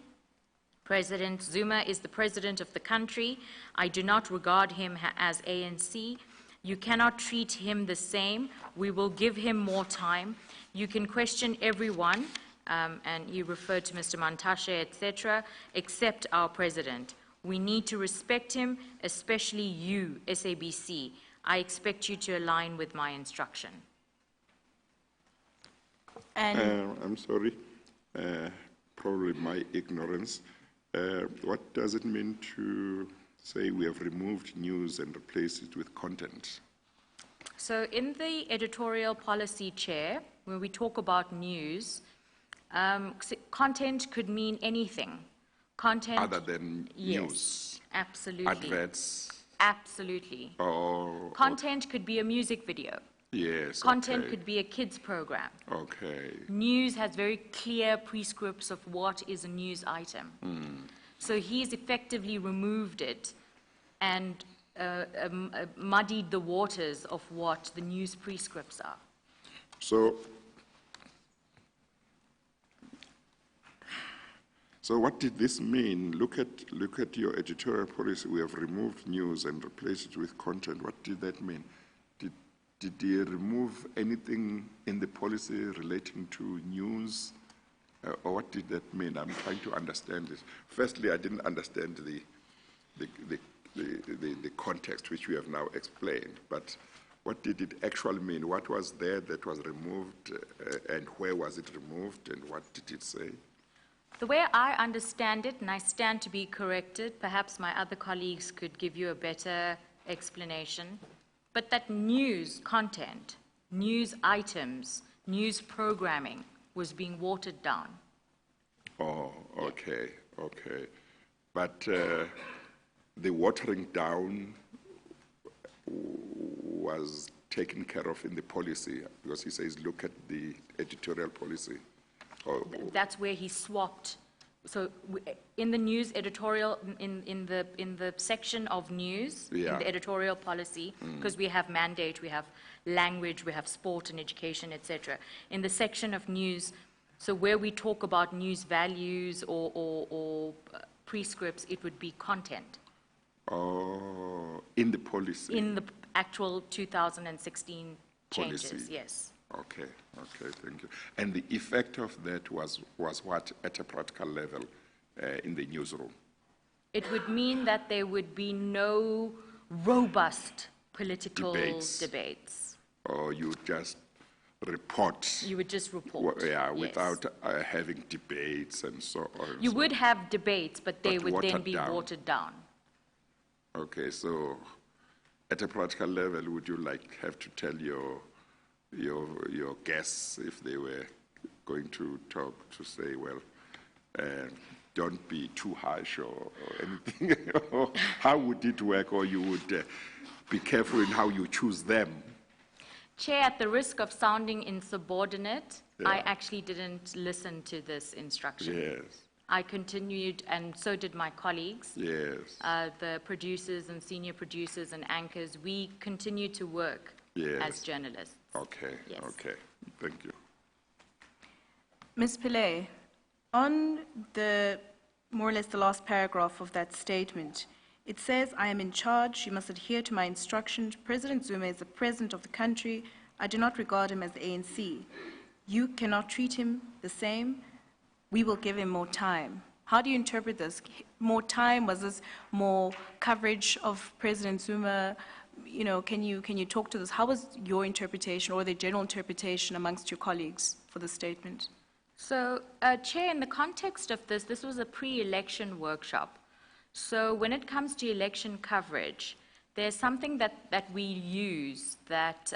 D: President Zuma is the president of the country. I do not regard him as ANC. You cannot treat him the same. We will give him more time. You can question everyone, and you referred to Mr. Mantashe, etc., except our president. We need to respect him, especially you, SABC. I expect you to align with my instruction.
B: And
A: I'm sorry, probably my ignorance. What does it mean to say we have removed news and replaced it with content?
D: So in the editorial policy, Chair, when we talk about news, content could mean anything. Content
A: Other than
D: yes,
A: news?
D: Absolutely.
A: Adverts?
D: Absolutely.
A: Oh,
D: Content could be a music video.
A: yes.
D: Content
A: okay.
D: could be a kids program.
A: Okay.
D: News has very clear prescripts of what is a news item. So he's effectively removed it and muddied the waters of what the news prescripts are.
A: So what did this mean? Look at your editorial policy. We have removed news and replaced it with content. What did that mean? Did you remove anything in the policy relating to news? Or what did that mean? I'm trying to understand this. Firstly, I didn't understand the context which you have now explained, but what did it actually mean? What was there that was removed, and where was it removed, and what did it say?
D: The way I understand it, and I stand to be corrected, perhaps my other colleagues could give you a better explanation, but that news content, news items, news programming was being watered down.
A: Oh, okay, okay. But the watering down was taken care of in the policy, because he says, look at the editorial policy.
D: That's where he swapped. So in the news editorial, in the section of news, in the editorial policy, because we have mandate, we have language, we have sport and education, etc. In the section of news, so where we talk about news values or prescripts, it would be content.
A: Oh, in the policy?
D: In the actual 2016 changes,
A: policy.
D: Yes.
A: Okay, okay, thank you. And the effect of that was what at a practical level in the newsroom?
D: It would mean that there would be no robust political debates.
A: Or you just report?
D: You would just report.
A: Well, yeah,
D: yes.
A: without having debates and so on.
D: You would have debates, but they would then be watered down.
A: Okay, so at a practical level, would you have to tell your guests, if they were going to talk, to say, well, don't be too harsh or anything? Or how would it work? Or you would be careful in how you choose them?
D: Chair, at the risk of sounding insubordinate, I actually didn't listen to this instruction.
A: Yes.
D: I continued, and so did my colleagues.
A: Yes.
D: The producers and senior producers and anchors, we continued to work as journalists.
A: Okay,
D: yes.
A: Okay, thank you.
B: Ms. Pillay, on the more or less the last paragraph of that statement, it says, I am in charge, you must adhere to my instructions. President Zuma is the president of the country. I do not regard him as the ANC. You cannot treat him the same. We will give him more time. How do you interpret this? More time, was this more coverage of President Zuma? You know, can you talk to this? How was your interpretation or the general interpretation amongst your colleagues for the statement?
D: So, Chair, in the context of this was a pre-election workshop. So when it comes to election coverage, there's something that we use that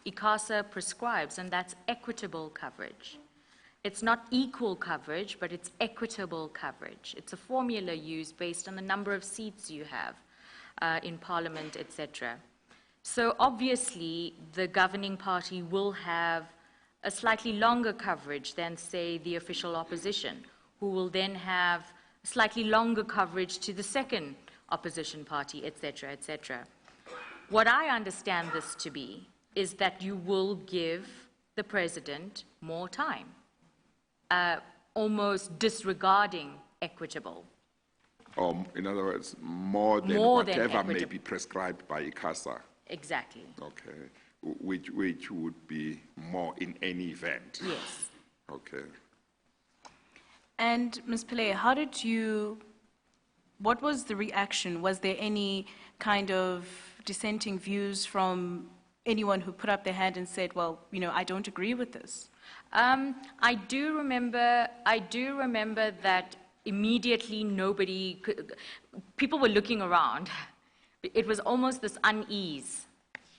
D: ICASA prescribes, and that's equitable coverage. It's not equal coverage, but it's equitable coverage. It's a formula used based on the number of seats you have in Parliament, etc. So obviously, the governing party will have a slightly longer coverage than, say, the official opposition, or the general interpretation who will then have slightly longer coverage to the second opposition party, etc., etc. What I understand this to be is that you will give the president more time, almost disregarding equitable.
A: Or, in other words, more than
D: More than
A: whatever may
D: equitable.
A: be prescribed by ICASA.
D: Exactly.
A: Okay. Which would be more in any event.
D: Yes.
A: Okay.
B: And Ms. Pillay, what was the reaction? Was there any kind of dissenting views from anyone who put up their hand and said, well, I don't agree with this?
D: I do remember that immediately people were looking around. It was almost this unease,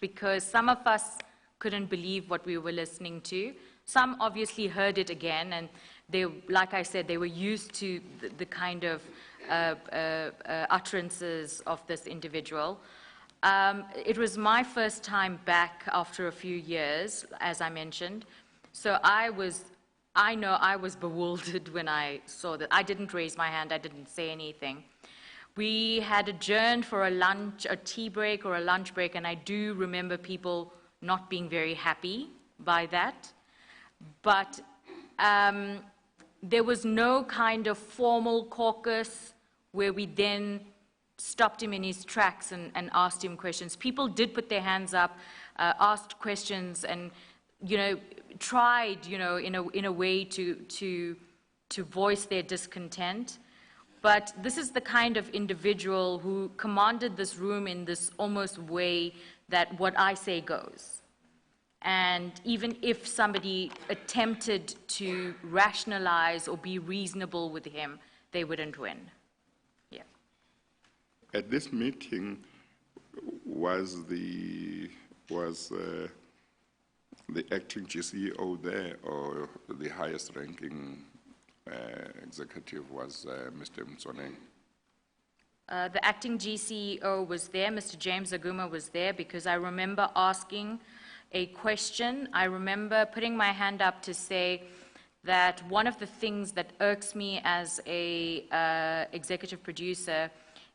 D: because some of us couldn't believe what we were listening to. Some obviously heard it again, and they, like I said, they were used to the kind of utterances of this individual. It was my first time back after a few years, as I mentioned, so I know I was bewildered when I saw that. I didn't raise my hand, I didn't say anything. We had adjourned for a tea break or a lunch break, and I do remember people not being very happy by that. But there was no kind of formal caucus where we then stopped him in his tracks and asked him questions. People did put their hands up, asked questions, and tried, in a way to voice their discontent. But this is the kind of individual who commanded this room in this almost way that what I say goes. And even if somebody attempted to rationalize or be reasonable with him, they wouldn't win. Yeah.
A: At this meeting, was the acting GCEO there, or the highest ranking executive was Mr. Motsoeneng?
D: The acting GCEO was there, Mr. James Aguma was there, because I remember asking a question. I remember putting my hand up to say that one of the things that irks me as a executive producer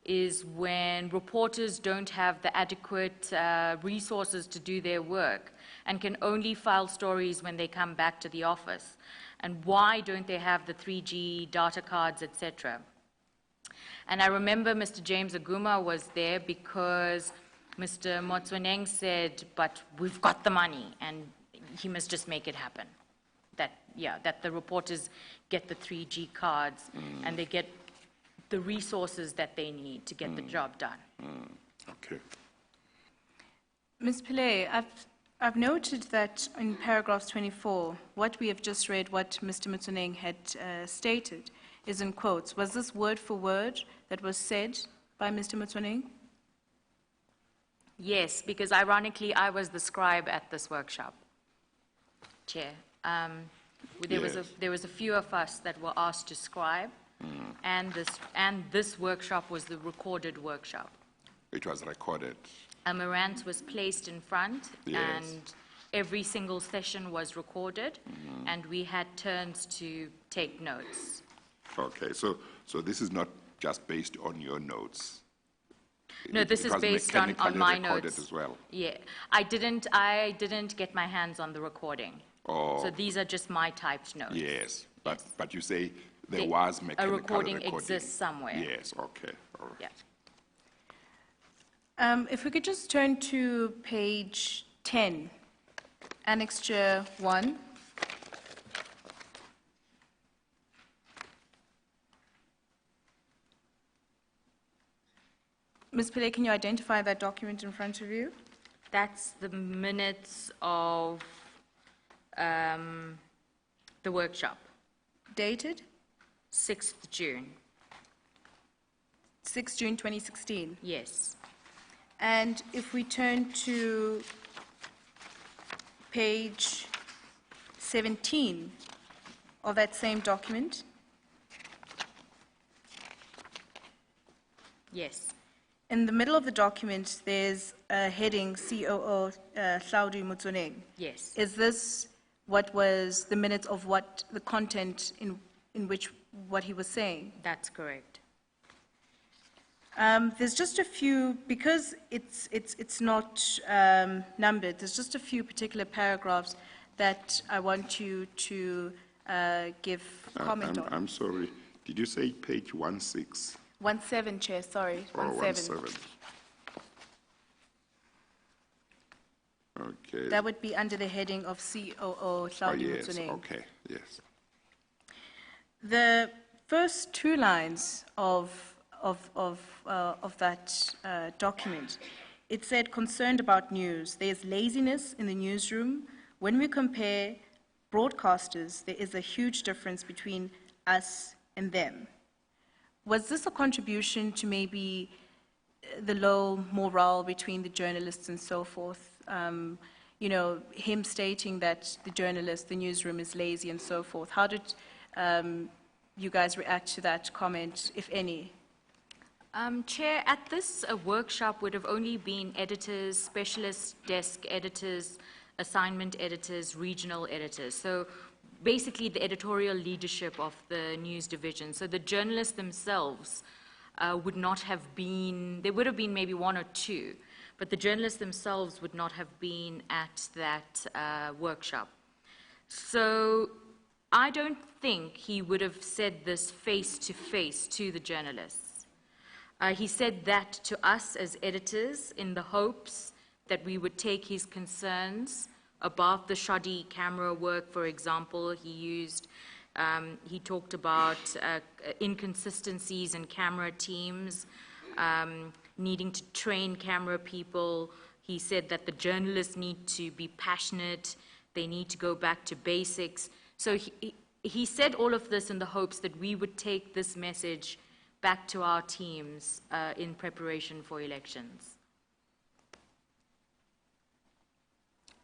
D: is when reporters don't have the adequate resources to do their work and can only file stories when they come back to the office. And why don't they have the 3G data cards, etc.? And I remember Mr. James Aguma was there because Mr. Motsoeneng said, but we've got the money and he must just make it happen. That the reporters get the 3G cards and they get the resources that they need to get the job done.
A: Okay.
B: Ms. Pillay, I've noted that in paragraph 24, what we have just read, what Mr. Motsoeneng had stated, is in quotes. Was this word for word that was said by Mr. Motsoeneng?
D: Yes, because ironically, I was the scribe at this workshop, Chair. There was a few of us that were asked to scribe, and this workshop was the recorded workshop.
A: It was recorded.
D: A Marantz was placed in front,
A: Yes.
D: and every single session was recorded, and we had turns to take notes.
A: Okay, so this is not just based on your notes.
D: No, this is
A: was
D: based on
A: mechanically
D: my
A: recorded
D: notes.
A: as well.
D: Yeah, I didn't get my hands on the recording.
A: Oh.
D: So these are just my typed notes.
A: Yes, but you say there
D: The-
A: was mechanical
D: a recording exists somewhere.
A: Yes, okay, all right.
D: Yeah.
B: If we could just turn to page 10, Annexure 1. Ms. Pillay, can you identify that document in front of you?
D: That's the minutes of the workshop,
B: Dated
D: 6th June.
B: 6 June 2016.
D: Yes.
B: And if we turn to page 17 of that same document,
D: Yes.
B: in the middle of the document, there's a heading COO Hlaudu Motsoeneng.
D: Yes.
B: Is this what was the minutes of what the content in which what he was saying?
D: That's correct.
B: There's just a few, because it's not numbered, there's just a few particular paragraphs that I want you to give comment on.
A: I'm sorry. Did you say page 16?
B: 17, Chair, sorry,
A: Or
B: 17.
A: 17? Okay.
B: That would be under the heading of COO
A: Oh,
B: Hlaudi
A: yes,
B: Motsoeneng.
A: okay, yes.
B: The first two lines of that document, it said, concerned about news. There's laziness in the newsroom. When we compare broadcasters, there is a huge difference between us and them. Was this a contribution to maybe the low morale between the journalists and so forth? You know, him stating that the journalist, the newsroom is lazy and so forth. How did you guys react to that comment, if any?
D: Chair, at this workshop would have only been editors, specialist desk editors, assignment editors, regional editors. So basically the editorial leadership of the news division. So the journalists themselves would not have been, there would have been maybe one or two, but the journalists themselves would not have been at that workshop. So I don't think he would have said this face to face to the journalists. He said that to us as editors in the hopes that we would take his concerns about the shoddy camera work, for example. He talked about inconsistencies in camera teams, needing to train camera people. He said that the journalists need to be passionate, they need to go back to basics. So he said all of this in the hopes that we would take this message back to our teams in preparation for elections.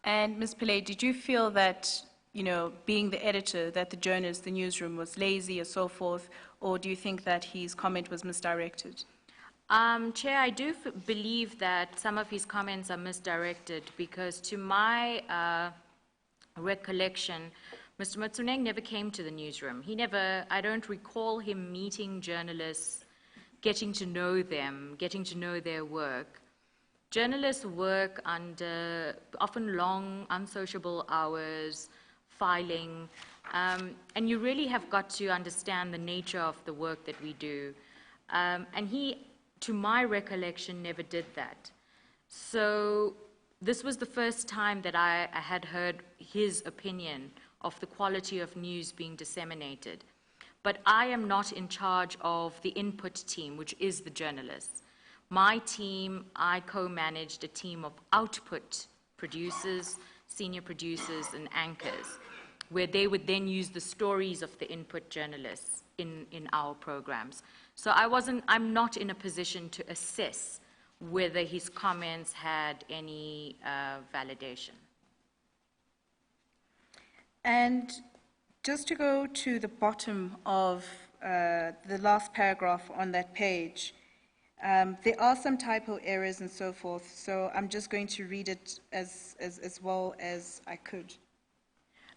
B: And Ms. Pillay, did you feel that, you know, being the editor, that the journalist, the newsroom was lazy or so forth, or do you think that his comment was misdirected?
D: Chair, I do believe that some of his comments are misdirected because to my recollection, Mr. Motsoeneng never came to the newsroom. I don't recall him meeting journalists, getting to know them, getting to know their work. Journalists work under often long, unsociable hours, filing, and you really have got to understand the nature of the work that we do. And he, to my recollection, never did that. So this was the first time that I had heard his opinion of the quality of news being disseminated. But I am not in charge of the input team, which is the journalists. My team, I co-managed a team of output producers, senior producers, and anchors, where they would then use the stories of the input journalists in our programs. So I'm not in a position to assess whether his comments had any validation.
B: And just to go to the bottom of the last paragraph on that page, there are some typo errors and so forth, so I'm just going to read it as well as I could.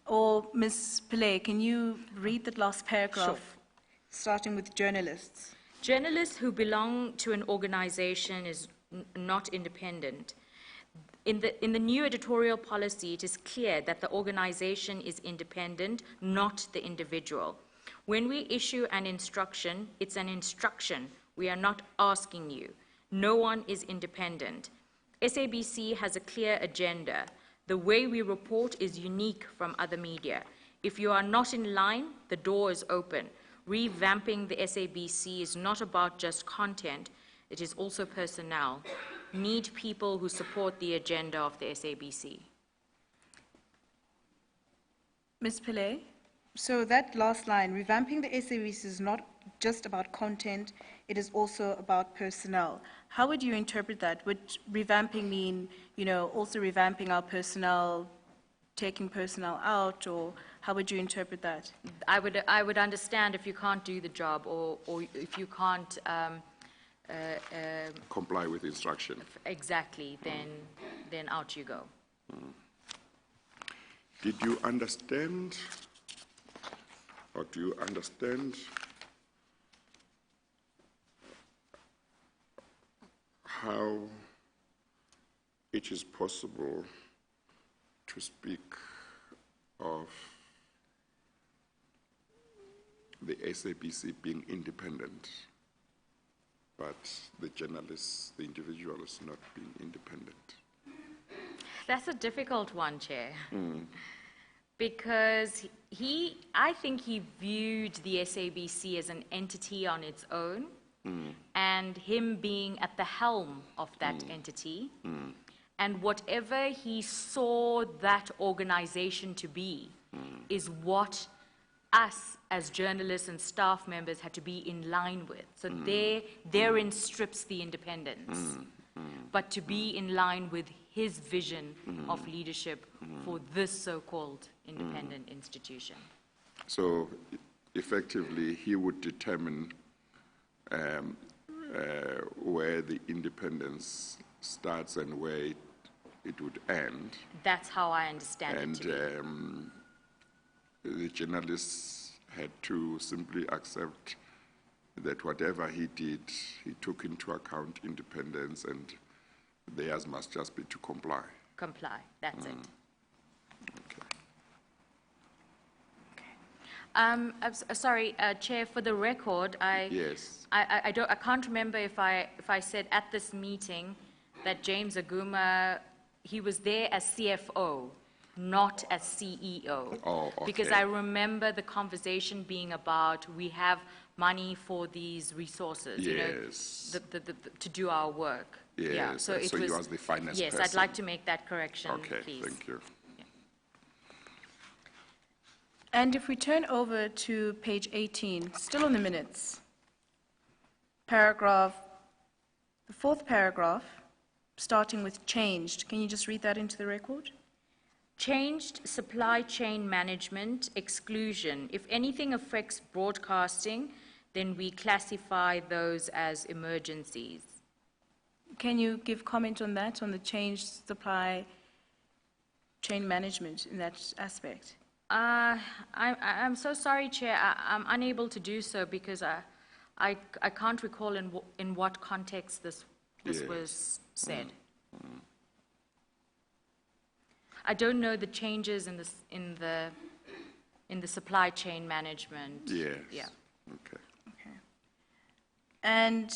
B: Or, Ms. Pillay, can you read the last paragraph,
D: Sure.
B: starting with journalists?
D: Journalists who belong to an organization is not independent. In the new editorial policy, it is clear that the organization is independent, not the individual. When we issue an instruction, it's an instruction. We are not asking you. No one is independent. SABC has a clear agenda. The way we report is unique from other media. If you are not in line, the door is open. Revamping the SABC is not about just content, it is also personnel. Need people who support the agenda of the SABC.
B: Ms. Pillay, so that last line, revamping the SABC is not just about content, it is also about personnel. How would you interpret that? Would revamping mean, you know, also revamping our personnel, taking personnel out, or how would you interpret that?
D: I would understand if you can't do the job or if you can't
A: Comply with instruction.
D: exactly, then out you go.
A: Did you understand or do you understand how it is possible to speak of the SABC being independent, but the journalists, the individuals not being independent?
D: That's a difficult one, Chair. Because I think he viewed the SABC as an entity on its own, and him being at the helm of that entity, and whatever he saw that organization to be is what us as journalists and staff members had to be in line with. So therein strips the independence. But to be in line with his vision of leadership for this so-called independent institution.
A: So effectively, he would determine where the independence starts and where it would end.
D: That's how I understand it to be.
A: And the journalists had to simply accept that whatever he did, he took into account independence, and theirs must just be to comply.
D: Comply, that's it.
A: Okay.
D: Sorry, Chair, for the record,
A: Yes.
D: I can't remember if I said at this meeting that James Aguma, he was there as CFO, not as CEO.
A: Oh, okay.
D: Because I remember the conversation being about, we have money for these resources,
A: Yes.
D: to do our work.
A: Yes,
D: Yeah, so it
A: so
D: was,
A: you as the finance
D: yes,
A: person.
D: I'd like to make that correction,
A: Okay,
D: please.
A: thank you.
B: And if we turn over to page 18, still in the minutes, the fourth paragraph, starting with changed. Can you just read that into the record?
D: Changed supply chain management exclusion. If anything affects broadcasting, then we classify those as emergencies.
B: Can you give comment on that, on the changed supply chain management in that aspect?
D: I'm so sorry, Chair. I'm unable to do so because I can't recall in what context this
A: Yes.
D: was said. I don't know the changes in the supply chain management.
A: Yes.
D: Yeah.
A: Okay.
B: Okay. And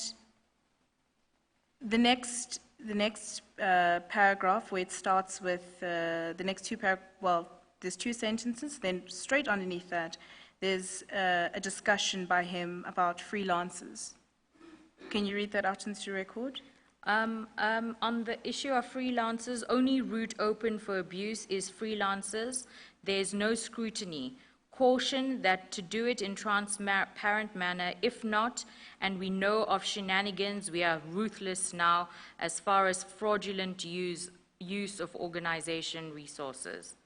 B: the next paragraph, where it starts with the next two there's two sentences, then straight underneath that, there's a discussion by him about freelancers. Can you read that out into the record?
D: On the issue of freelancers, only route open for abuse is freelancers. There's no scrutiny. Caution that to do it in transparent manner. If not, and we know of shenanigans, we are ruthless now as far as fraudulent use of organization resources.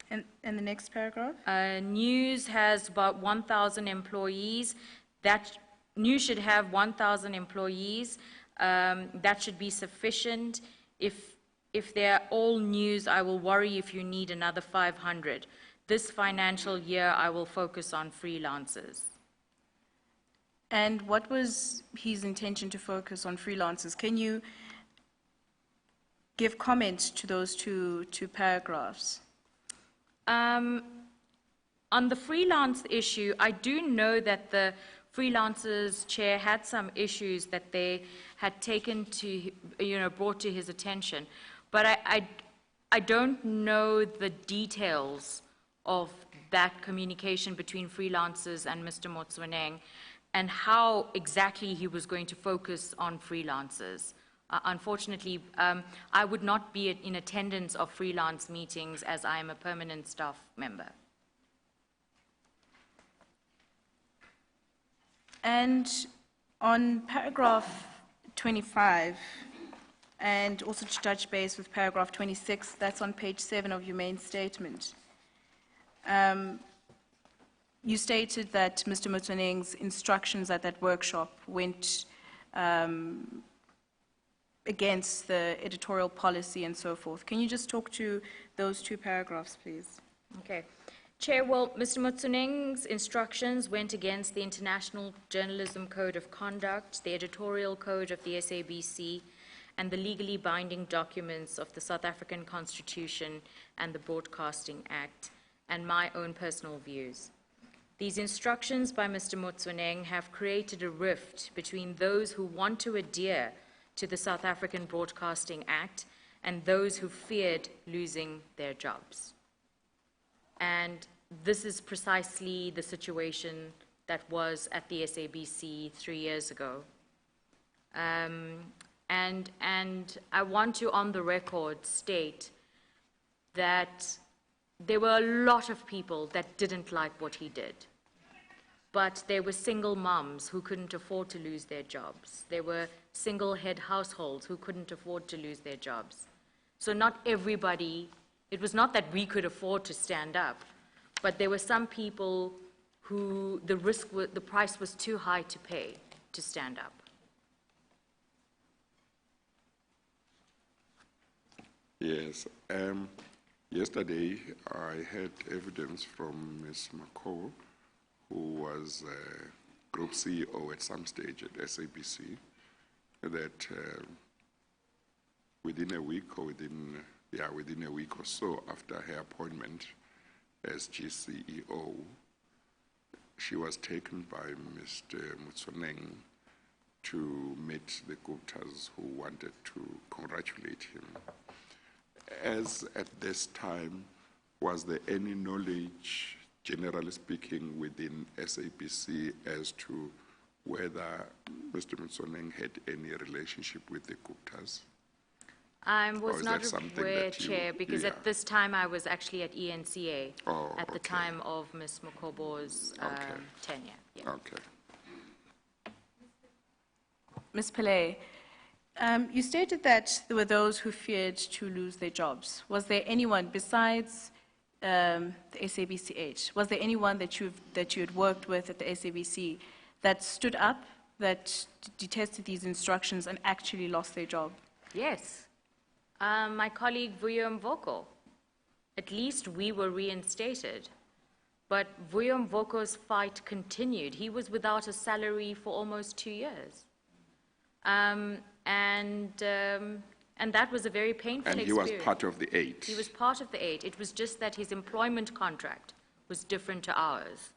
B: And the next paragraph?
D: News has about 1,000 employees. News should have 1,000 employees. That should be sufficient. If they're all news, I will worry if you need another 500. This financial year, I will focus on freelancers.
B: And what was his intention to focus on freelancers? Can you give comment to those two paragraphs?
D: On the freelance issue, I do know that the freelancers chair had some issues that they had taken to, brought to his attention. But I don't know the details of that communication between freelancers and Mr. Motsoeneng and how exactly he was going to focus on freelancers. Unfortunately, I would not be in attendance of freelance meetings as I am a permanent staff member.
B: And on paragraph 25, and also to touch base with paragraph 26, that's on page 7 of your main statement. You stated that Mr. Motsoeneng's instructions at that workshop went against the editorial policy and so forth. Can you just talk to those two paragraphs, please?
D: Okay. Chair, well, Mr. Motsoeneng's instructions went against the International Journalism Code of Conduct, the Editorial Code of the SABC, and the legally binding documents of the South African Constitution and the Broadcasting Act, and my own personal views. These instructions by Mr. Motsoeneng have created a rift between those who want to adhere to the South African Broadcasting Act and those who feared losing their jobs. And this is precisely the situation that was at the SABC 3 years ago. And I want to, on the record, state that there were a lot of people that didn't like what he did. But there were single moms who couldn't afford to lose their jobs. There were single head households who couldn't afford to lose their jobs. So not everybody, it was not that we could afford to stand up, but there were some people who the price was too high to pay to stand up.
A: Yes. Yesterday, I had evidence from Ms. Makho, who was group CEO at some stage at SABC, that within a week or within a week or so after her appointment as GCEO, she was taken by Mr. Motsoeneng to meet the Guptas who wanted to congratulate him. As at this time, was there any knowledge, generally speaking, within SABC as to whether Mr. Motsoeneng had any relationship with the Guptas?
D: I was not aware, Chair, because at this time I was actually at ENCA at the time of Ms. Makobo's tenure. Yeah.
A: Okay.
B: Ms. Pillay, you stated that there were those who feared to lose their jobs. Was there anyone besides the SABCH? Was there anyone that you had worked with at the SABC that stood up, that detested these instructions and actually lost their job?
D: Yes. My colleague Vuyo Mvoko. At least we were reinstated. But Vuyo Mvoko's fight continued. He was without a salary for almost 2 years. And that was a very painful experience.
A: And he was part of the 8.
D: He was part of the 8. It was just that his employment contract was different to ours.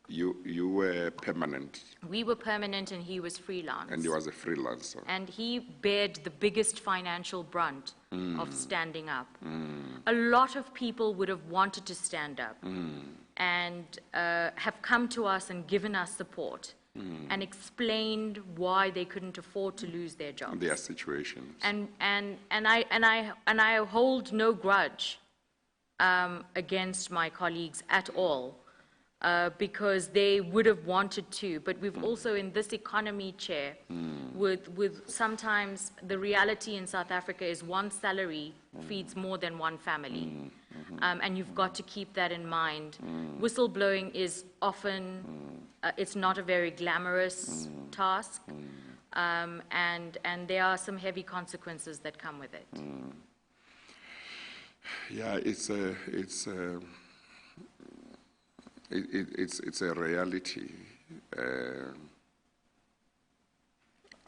A: You were permanent.
D: We were permanent and he was freelance.
A: And he was a freelancer.
D: And he bared the biggest financial brunt of standing up. A lot of people would have wanted to stand up and have come to us and given us support and explained why they couldn't afford to lose their jobs.
A: Their situations.
D: And I hold no grudge against my colleagues at all. Because they would have wanted to, but we've also in this economy, Chair, with sometimes the reality in South Africa is one salary feeds more than one family, and you've got to keep that in mind. Whistleblowing is often, it's not a very glamorous task, and there are some heavy consequences that come with it.
A: Yeah, it's a reality.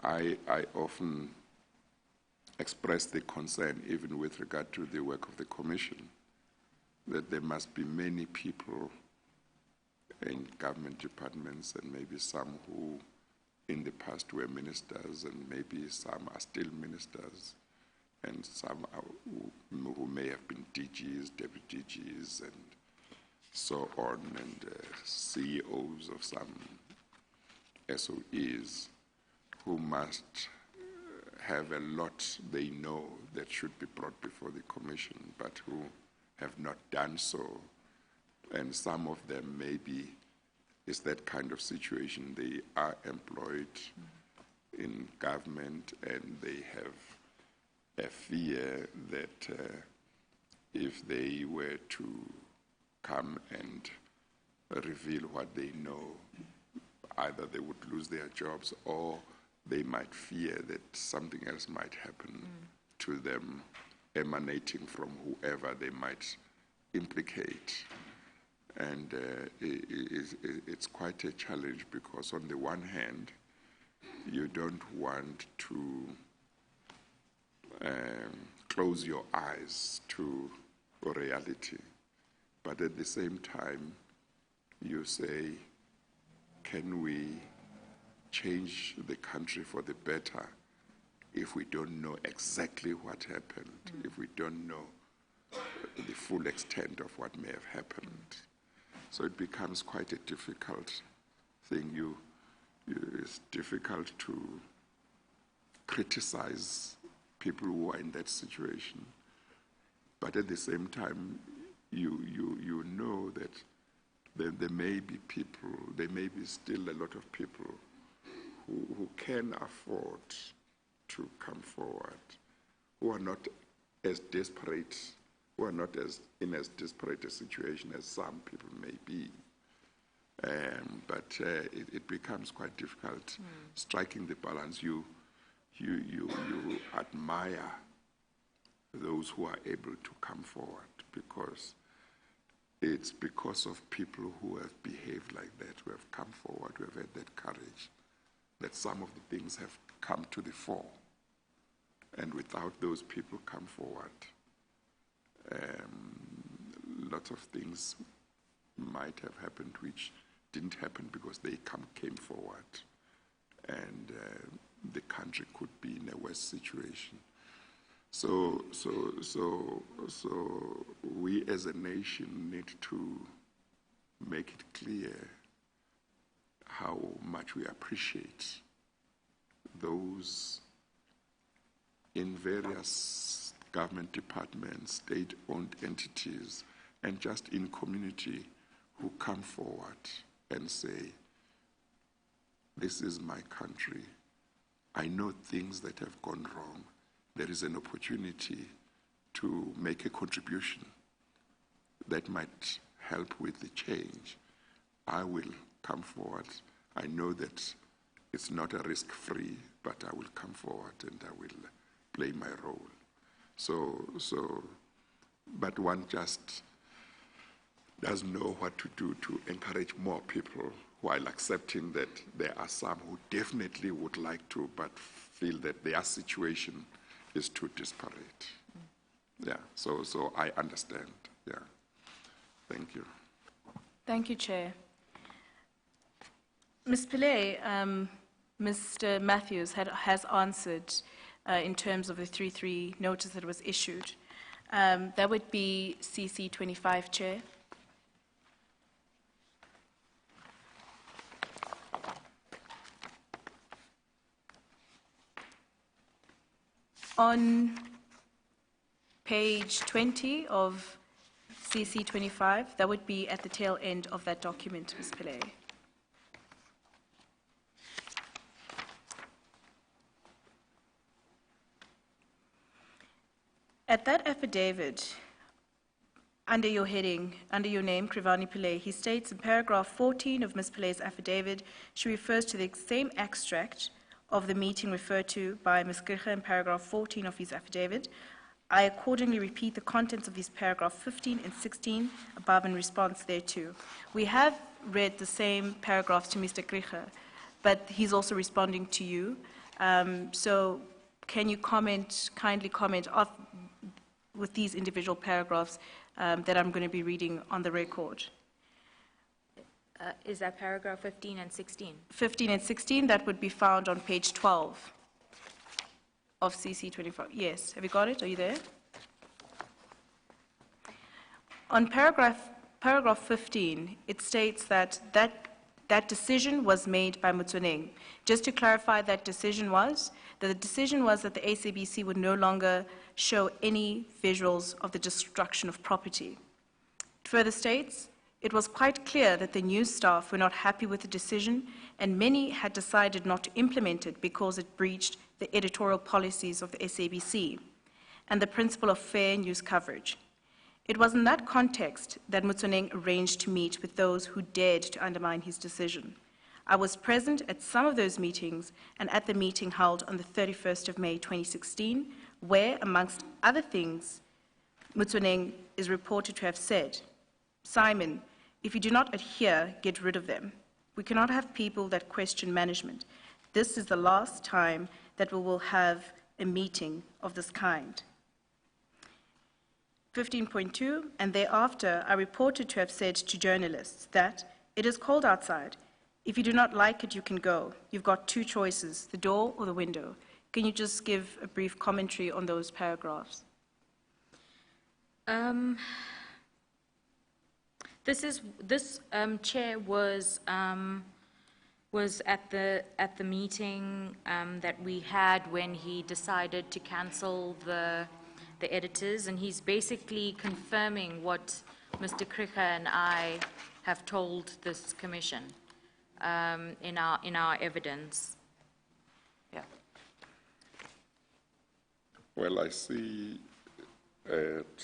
A: I often express the concern, even with regard to the work of the Commission, that there must be many people in government departments, and maybe some who in the past were ministers, and maybe some are still ministers, and some who may have been DGs, deputy DGs, and so on, and CEOs of some SOEs who must have a lot they know that should be brought before the Commission, but who have not done so. And some of them maybe is that kind of situation. They are employed in government and they have a fear that if they were to come and reveal what they know, either they would lose their jobs or they might fear that something else might happen to them emanating from whoever they might implicate. And it's quite a challenge because on the one hand, you don't want to close your eyes to reality, but at the same time, you say, can we change the country for the better if we don't know exactly what happened, if we don't know the full extent of what may have happened? So it becomes quite a difficult thing. It's difficult to criticize people who are in that situation, but at the same time, you know that there may be people, there may be still a lot of people who can afford to come forward, who are not as desperate, who are not in as desperate a situation as some people may be. But it becomes quite difficult striking the balance. You admire those who are able to come forward because it's because of people who have behaved like that, who have come forward, who have had that courage, that some of the things have come to the fore. And without those people come forward, lots of things might have happened which didn't happen because they came forward, and the country could be in a worse situation. So we as a nation need to make it clear how much we appreciate those in various government departments, state-owned entities, and just in community who come forward and say, this is my country. I know things that have gone wrong. There is an opportunity to make a contribution that might help with the change. I will come forward. I know that it's not a risk-free, but I will come forward and I will play my role. But one just doesn't know what to do to encourage more people, while accepting that there are some who definitely would like to, but feel that their situation is too disparate. Yeah, so I understand, yeah. Thank you.
B: Thank you, Chair. Ms. Pillay, Mr. Matthews has answered in terms of the 3-3 notice that was issued. That would be CC 25, Chair. On page 20 of CC 25, that would be at the tail end of that document, Ms. Pillay. At that affidavit, under your heading, under your name, Krivani Pillay, he states in paragraph 14 of Ms. Pillay's affidavit, she refers to the same extract of the meeting referred to by Ms. Gricha in paragraph 14 of his affidavit. I accordingly repeat the contents of these paragraph 15 and 16 above in response thereto. We have read the same paragraphs to Mr. Gricha, but he's also responding to you. So can you kindly comment with these individual paragraphs that I'm going to be reading on the record?
D: Is that paragraph 15 and 16?
B: 15 and 16, that would be found on page 12 of CC 25. Yes, have you got it? Are you there? On paragraph 15, it states that decision was made by Motsoeneng. Just to clarify, that the decision was that the SABC would no longer show any visuals of the destruction of property. It further states, it was quite clear that the new staff were not happy with the decision, and many had decided not to implement it because it breached the editorial policies of the SABC and the principle of fair news coverage. It was in that context that Motsoeneng arranged to meet with those who dared to undermine his decision. I was present at some of those meetings and at the meeting held on the 31st of May 2016, where, amongst other things, Motsoeneng is reported to have said, Simon, If you do not adhere, get rid of them. We cannot have people that question management. This is the last time that we will have a meeting of this kind. 15.2, and thereafter I reported to have said to journalists that it is cold outside. If you do not like it, you can go. You've got two choices, the door or the window. Can you just give a brief commentary on those paragraphs?
D: This chair was at the meeting that we had when he decided to cancel the editors, and he's basically confirming what Mr. Krika and I have told this commission in our evidence. Yeah.
A: Well, I see at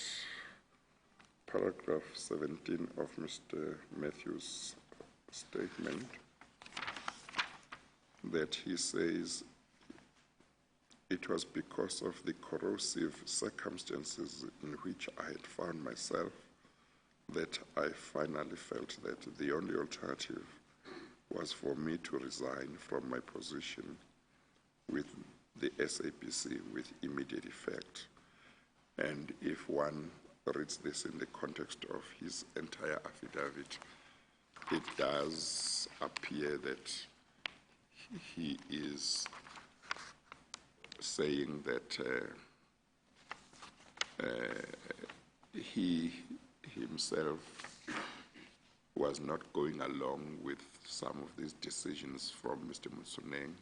A: paragraph 17 of Mr. Matthews' statement that he says it was because of the corrosive circumstances in which I had found myself that I finally felt that the only alternative was for me to resign from my position with the SABC with immediate effect. And if one reads this in the context of his entire affidavit, it does appear that he is saying that he himself was not going along with some of these decisions from Mr. Motsoeneng,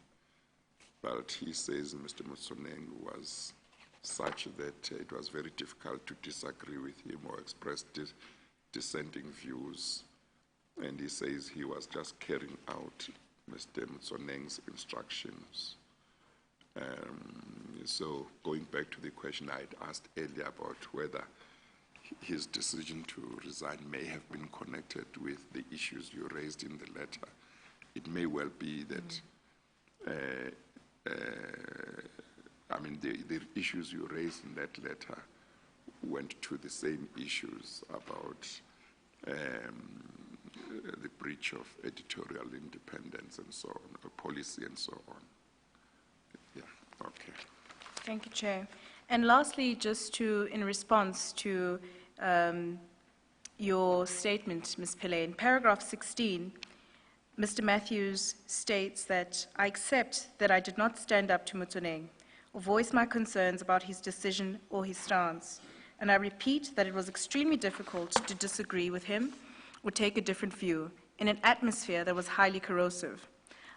A: but he says Mr. Motsoeneng was such that it was very difficult to disagree with him or express dissenting views, and he says he was just carrying out Mr. Motsoeneng's instructions. So going back to the question I'd asked earlier about whether his decision to resign may have been connected with the issues you raised in the letter, it may well be that I mean, the issues you raised in that letter went to the same issues about the breach of editorial independence and so on, policy and so on. Yeah, okay.
B: Thank you, Chair. And lastly, just in response to your statement, Ms. Pillay, in paragraph 16, Mr. Matthews states that I accept that I did not stand up to Motsoeneng or voice my concerns about his decision or his stance. And I repeat that it was extremely difficult to disagree with him or take a different view in an atmosphere that was highly corrosive.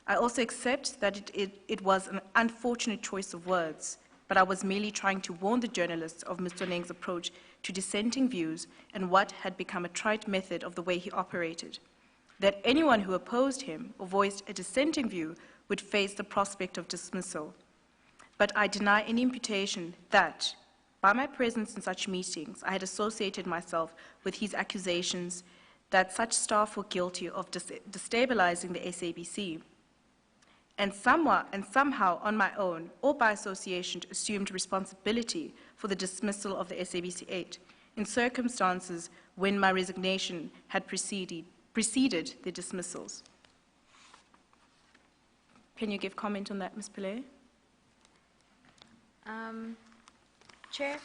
B: I also accept that it was an unfortunate choice of words, but I was merely trying to warn the journalists of Motsoeneng's approach to dissenting views and what had become a trite method of the way he operated. That anyone who opposed him or voiced a dissenting view would face the prospect of dismissal. But I deny any imputation that, by my presence in such meetings, I had associated myself with his accusations that such staff were guilty of destabilizing the SABC, and somehow on my own, or by association, assumed responsibility for the dismissal of the SABC 8 in circumstances when my resignation had preceded the dismissals. Can you give comment on that, Ms. Pillay?
D: Chair,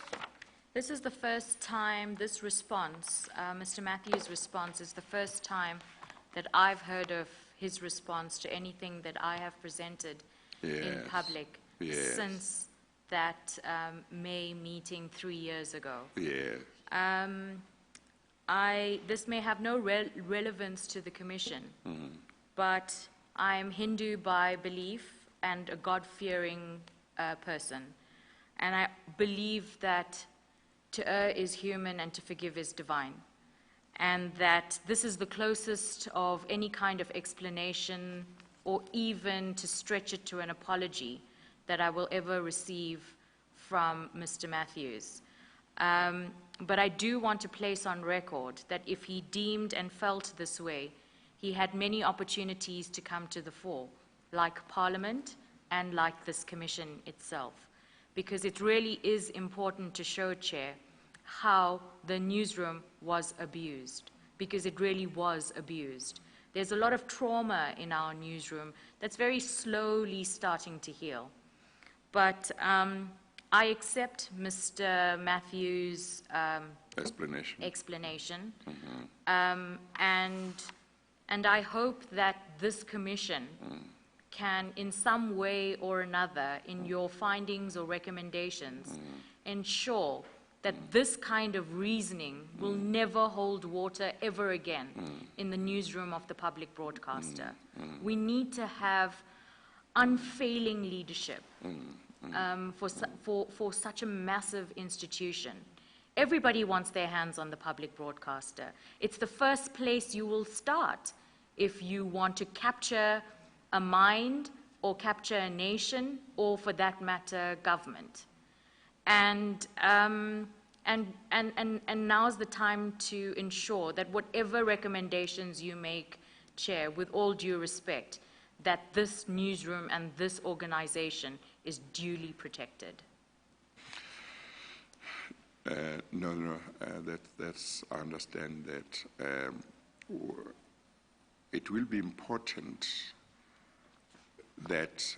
D: this is the first time this response, Mr. Matthews' response, is the first time that I've heard of his response to anything that I have presented in public since that May meeting 3 years ago. This may have no relevance to the Commission, but I'm Hindu by belief and a God-fearing person. And I believe that to err is human and to forgive is divine. And that this is the closest of any kind of explanation or even to stretch it to an apology that I will ever receive from Mr. Matthews. But I do want to place on record that if he deemed and felt this way, he had many opportunities to come to the fore, like Parliament and like this Commission itself. Because it really is important to show, Chair, how the newsroom was abused. because it really was abused. There's a lot of trauma in our newsroom that's very slowly starting to heal. But I accept Mr. Matthews' explanation. And I hope that this commission can, in some way or another, in your findings or recommendations, ensure that this kind of reasoning will never hold water ever again in the newsroom of the public broadcaster. We need to have unfailing leadership for such a massive institution. Everybody wants their hands on the public broadcaster. It's the first place you will start if you want to capture a mind or capture a nation, or for that matter, government. And now's the time to ensure that whatever recommendations you make, Chair, with all due respect, that this newsroom and this organization is duly protected.
A: That's, I understand that it will be important that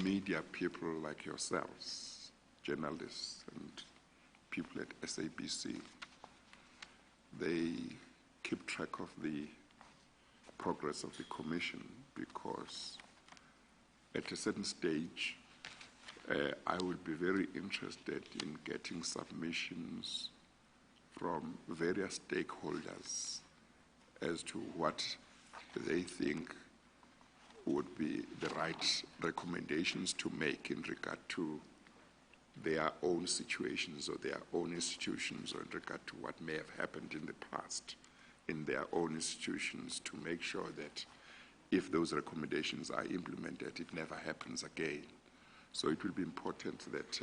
A: media people like yourselves, journalists and people at SABC, they keep track of the progress of the commission, because at a certain stage, I would be very interested in getting submissions from various stakeholders as to what they think would be the right recommendations to make in regard to their own situations or their own institutions, or in regard to what may have happened in the past in their own institutions, to make sure that if those recommendations are implemented, it never happens again. So it will be important that,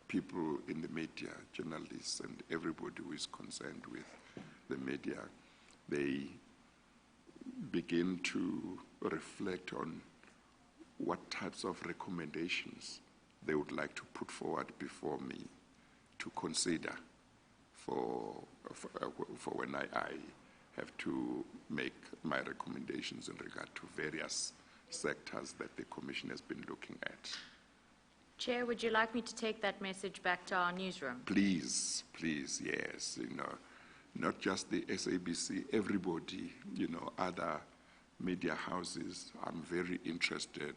A: people in the media, journalists and everybody who is concerned with the media, they begin to reflect on what types of recommendations they would like to put forward before me to consider for when I have to make my recommendations in regard to various sectors that the Commission has been looking at.
D: Chair, would you like me to take that message back to our newsroom?
A: Please, yes. Not just the SABC, everybody, other media houses. I'm very interested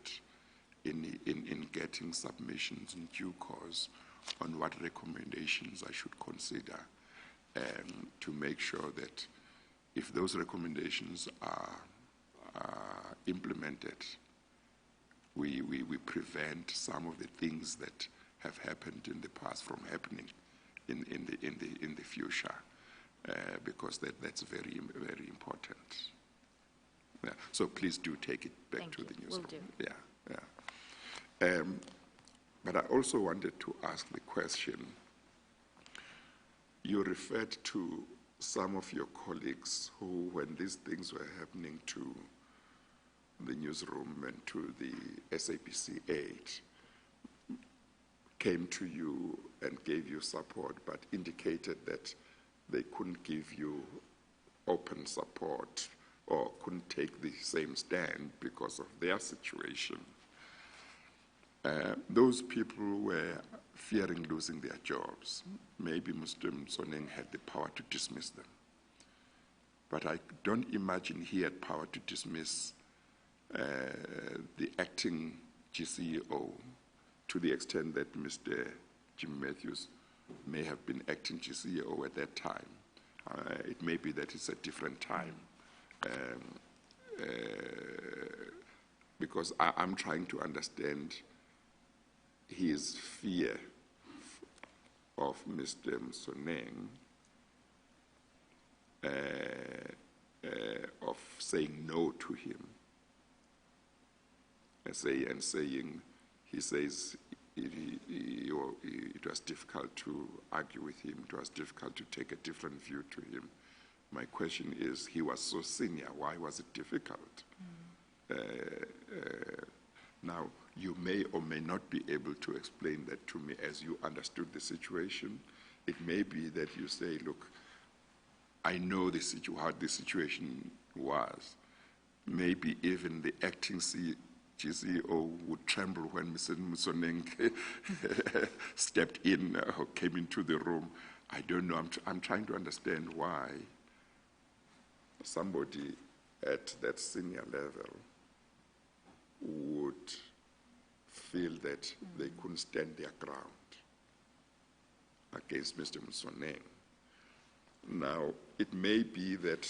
A: in getting submissions in due course on what recommendations I should consider, to make sure that if those recommendations are implemented, we prevent some of the things that have happened in the past from happening in the future, because that's very, very important. Yeah. So please do take it back to the newsroom.
D: Will do.
A: Yeah. But I also wanted to ask the question. You referred to some of your colleagues who, when these things were happening to the newsroom and to the SABC 8, came to you and gave you support, but indicated that they couldn't give you open support or couldn't take the same stand because of their situation. Those people were fearing losing their jobs. Maybe Mr. Motsoeneng had the power to dismiss them. But I don't imagine he had power to dismiss the acting GCEO, to the extent that Mr. Jim Matthews may have been acting GCEO at that time. It may be that it's a different time. Because I'm trying to understand his fear of Mr. Motsoeneng of saying no to him, and saying, he says it was difficult to argue with him, it was difficult to take a different view to him. My question is, he was so senior, why was it difficult? Now, You may or may not be able to explain that to me as you understood the situation. It may be that you say, look, I know how the situation was. Maybe even the acting GCEO would tremble when Mr. Motsoeneng stepped in or came into the room. I don't know. I'm trying to understand why somebody at that senior level would feel that they couldn't stand their ground against Mr. Motsoeneng. Now, it may be that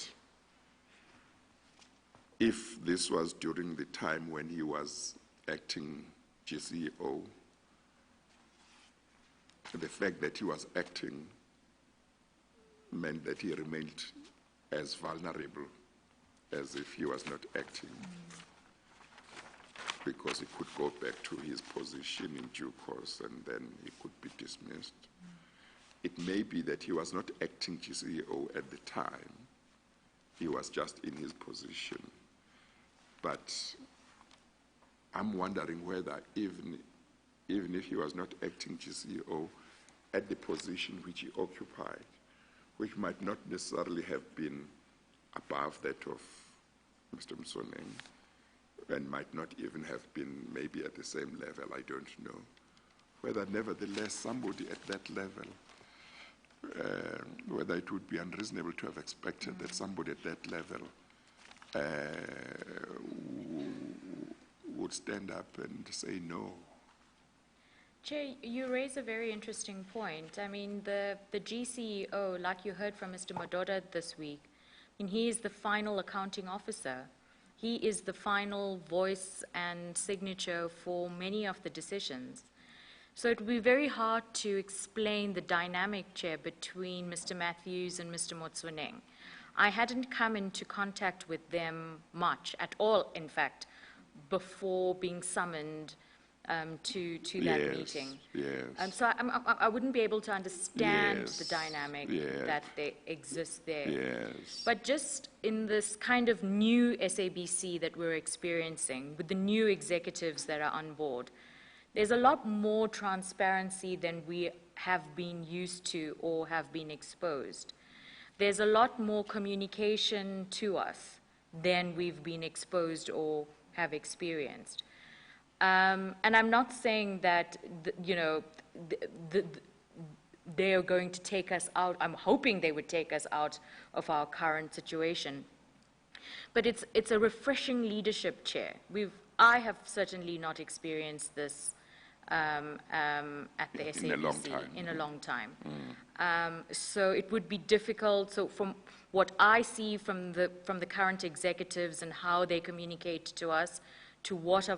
A: if this was during the time when he was acting GCEO, the fact that he was acting meant that he remained as vulnerable as if he was not acting, because he could go back to his position in due course and then he could be dismissed. It may be that he was not acting GCEO at the time, he was just in his position. But I'm wondering whether even if he was not acting GCEO at the position which he occupied, which might not necessarily have been above that of Mr. Motsoeneng, and might not even have been maybe at the same level, I don't know, whether nevertheless somebody at that level, whether it would be unreasonable to have expected that somebody at that level would stand up and say no.
D: Chair, you raise a very interesting point. I mean, the GCEO, like you heard from Mr. Madoda this week, he is the final accounting officer. He is the final voice and signature for many of the decisions. So it would be very hard to explain the dynamic, Chair, between Mr. Matthews and Mr. Motsoeneng. I hadn't come into contact with them much at all, in fact, before being summoned to that meeting.
A: Yes.
D: So I wouldn't be able to understand the dynamic that exists there.
A: Yes.
D: But just in this kind of new SABC that we're experiencing, with the new executives that are on board, there's a lot more transparency than we have been used to or have been exposed. There's a lot more communication to us than we've been exposed or have experienced. And I'm not saying that, they are going to take us out. I'm hoping they would take us out of our current situation. But it's a refreshing leadership, Chair. I have certainly not experienced this at the SABC in a long time. So it would be difficult. So from what I see from the current executives and how they communicate to us, to what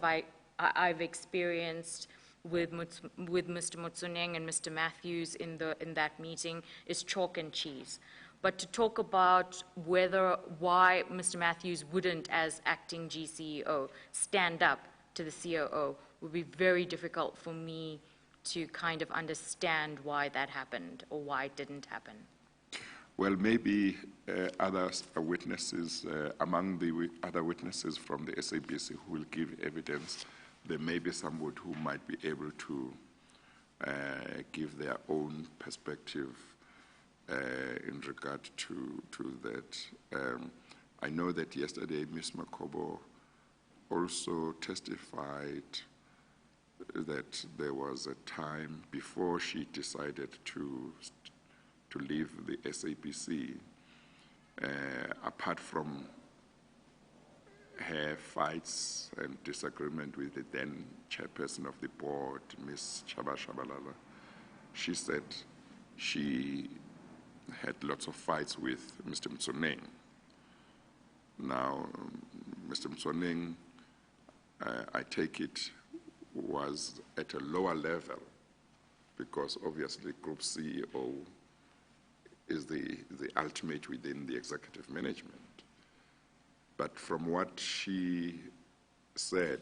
D: I've experienced with Mr. Motsoeneng and Mr. Matthews in that meeting is chalk and cheese. But to talk about why Mr. Matthews wouldn't, as acting GCEO, stand up to the COO would be very difficult for me to kind of understand why that happened or why it didn't happen.
A: Well, maybe other witnesses, among the other witnesses from the SABC who will give evidence, there may be somebody who might be able to give their own perspective in regard to that. I know that yesterday Ms. Makobo also testified that there was a time before she decided to leave the SABC, apart from her fights and disagreement with the then chairperson of the board, Ms. Chaba Shabalala. She said she had lots of fights with Mr. Motsoeneng. Now, Mr. Motsoeneng, I take it, was at a lower level because obviously Group CEO is the ultimate within the executive management. But from what she said,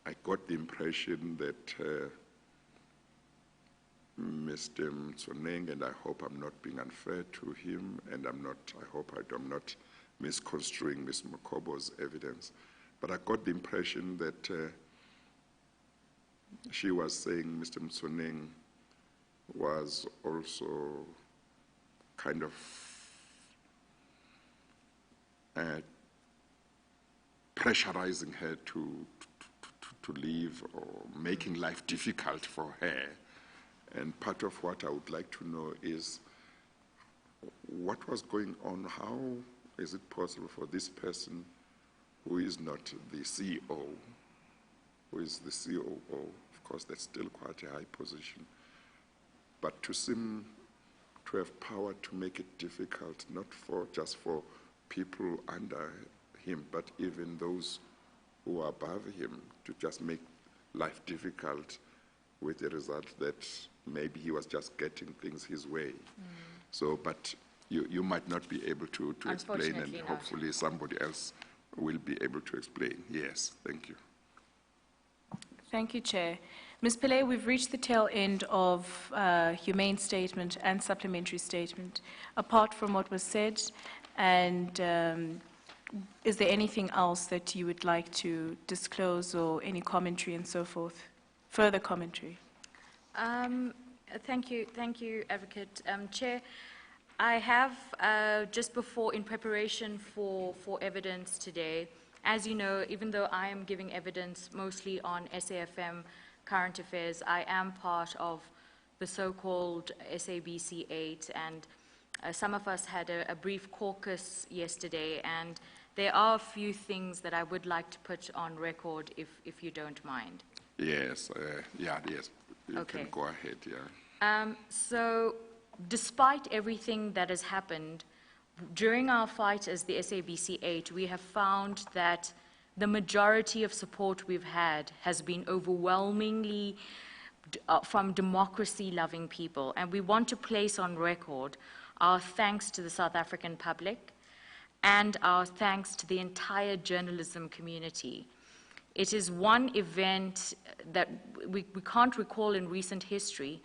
A: I got the impression that Mr. Motsoeneng, and I hope I'm not being unfair to him, and I hope I'm not misconstruing Ms. Makobo's evidence, but I got the impression that she was saying Mr. Motsoeneng was also kind of pressurizing her to leave or making life difficult for her. And part of what I would like to know is what was going on. How is it possible for this person who is not the CEO, who is the COO, of course that's still quite a high position, but to seem to have power to make it difficult, not just for people under him, but even those who are above him, to just make life difficult, with the result that maybe he was just getting things his way. So, but you might not be able to explain, and
D: Unfortunately
A: hopefully somebody else will be able to explain. Yes, thank you.
B: Thank you, Chair. Ms. Pillay, we've reached the tail end of your main statement and supplementary statement. Apart from what was said, and is there anything else that you would like to disclose, or any commentary and so forth? Further commentary?
D: Thank you, Advocate. Chair, I have, just before, in preparation for evidence today, as you know, even though I am giving evidence mostly on SAFM current affairs, I am part of the so-called SABC 8, and some of us had a brief caucus yesterday, and there are a few things that I would like to put on record, if you don't mind.
A: Yes, yes, you
D: Okay.
A: can go ahead, yeah.
D: So, despite everything that has happened, during our fight as the SABC 8, we have found that the majority of support we've had has been overwhelmingly from democracy-loving people. And we want to place on record our thanks to the South African public and our thanks to the entire journalism community. It is one event that we can't recall in recent history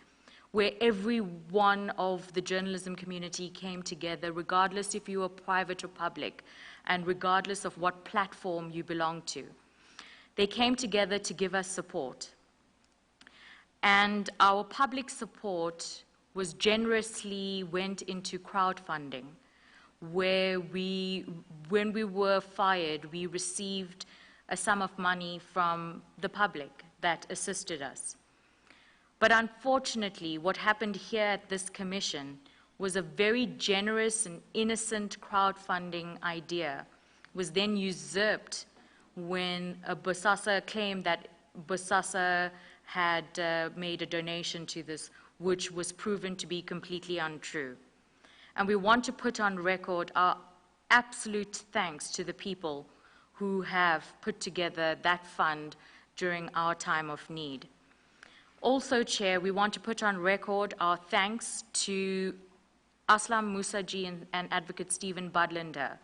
D: where every one of the journalism community came together, regardless if you were private or public, and regardless of what platform you belong to. They came together to give us support. And our public support was generously went into crowdfunding, where when we were fired, we received a sum of money from the public that assisted us. But unfortunately, what happened here at this commission was a very generous and innocent crowdfunding idea was then usurped when Bosasa claimed that Bosasa had made a donation to this, which was proven to be completely untrue. And we want to put on record our absolute thanks to the people who have put together that fund during our time of need. Also, Chair, we want to put on record our thanks to Aslam Musaji and Advocate Stephen Budlander,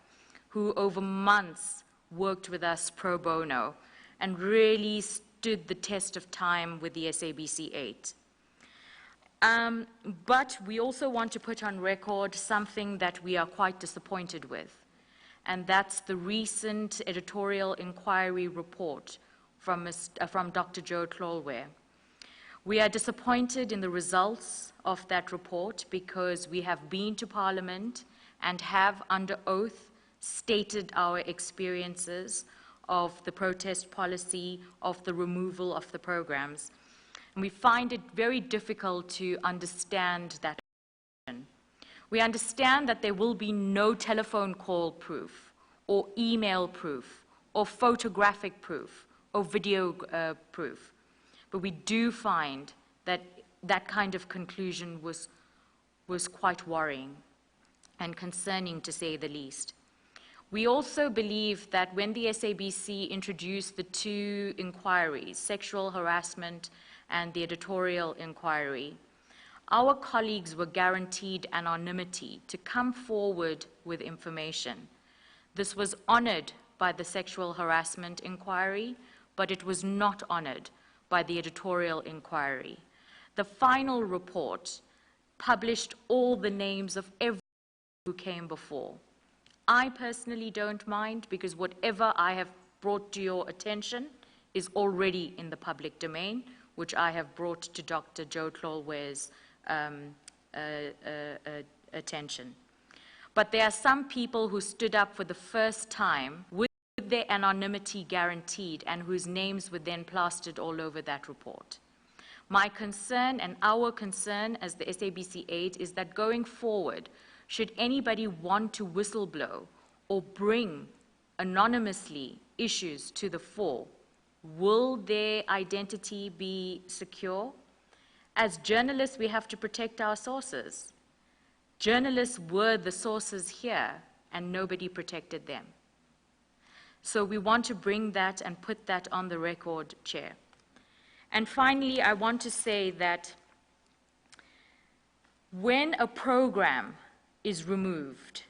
D: who over months worked with us pro bono and really stood the test of time with the SABC 8. But we also want to put on record something that we are quite disappointed with, and that's the recent editorial inquiry report from Dr. Joe Tlolwe. We are disappointed in the results of that report because we have been to Parliament and have under oath stated our experiences of the protest policy, of the removal of the programs. And we find it very difficult to understand that. We understand that there will be no telephone call proof, or email proof, or photographic proof, or video proof. But we do find that that kind of conclusion was quite worrying and concerning, to say the least. We also believe that when the SABC introduced the two inquiries, sexual harassment and the editorial inquiry, our colleagues were guaranteed anonymity to come forward with information. This was honored by the sexual harassment inquiry, but it was not honored by the editorial inquiry. The final report published all the names of everyone who came before. I personally don't mind, because whatever I have brought to your attention is already in the public domain, which I have brought to Dr. Joe Tlolwe's attention. But there are some people who stood up for the first time with their anonymity guaranteed and whose names were then plastered all over that report. My concern and our concern as the SABC 8 is that going forward, should anybody want to whistleblow or bring anonymously issues to the fore, will their identity be secure? As journalists, we have to protect our sources. Journalists were the sources here, and nobody protected them. So we want to bring that and put that on the record, Chair. And finally, I want to say that when a program is removed,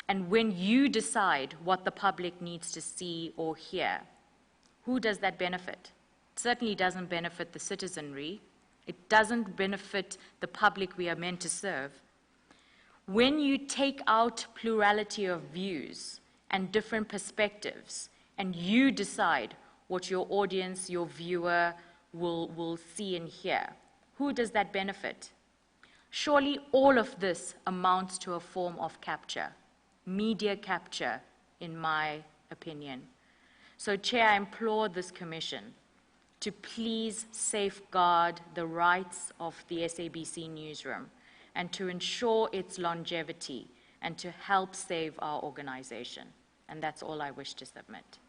D: and when you decide what the public needs to see or hear, who does that benefit? It certainly doesn't benefit the citizenry. It doesn't benefit the public we are meant to serve. When you take out plurality of views and different perspectives, and you decide what your audience, your viewer will see and hear, who does that benefit? Surely all of this amounts to a form of capture, media capture, in my opinion. So, Chair, I implore this commission to please safeguard the rights of the SABC newsroom and to ensure its longevity and to help save our organization. And that's all I wish to submit.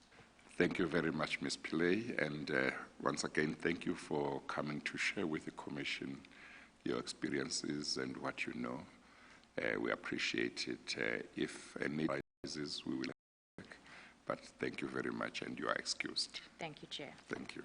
A: Thank you very much, Ms. Pillay, and once again, thank you for coming to share with the Commission your experiences and what you know. We appreciate it. If any arises, we will work, but thank you very much, and you are excused.
D: Thank you, Chair.
A: Thank you.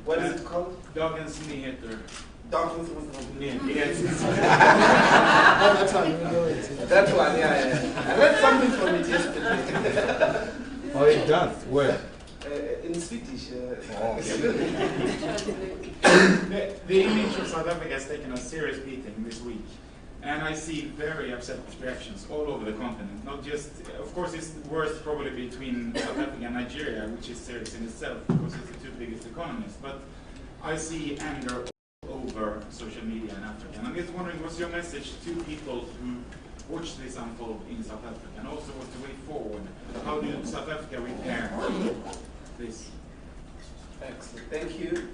E: What is it called?
F: Dagens Nyheter.
E: Dagens
F: Yes.
E: That's one. That one, yeah. I read something from it yesterday.
F: Oh, it does? Where?
E: In Swedish.
F: The image of South Africa has taken a serious beating this week. And I see very upset reactions all over the continent, not just, of course it's worst probably between South Africa and Nigeria, which is serious in itself because it's the two biggest economies, but I see anger all over social media in Africa. And I'm just wondering, what's your message to people who watch this unfold in South Africa, and also what's the way forward? How do South Africa repair this?
E: Excellent. Thank you.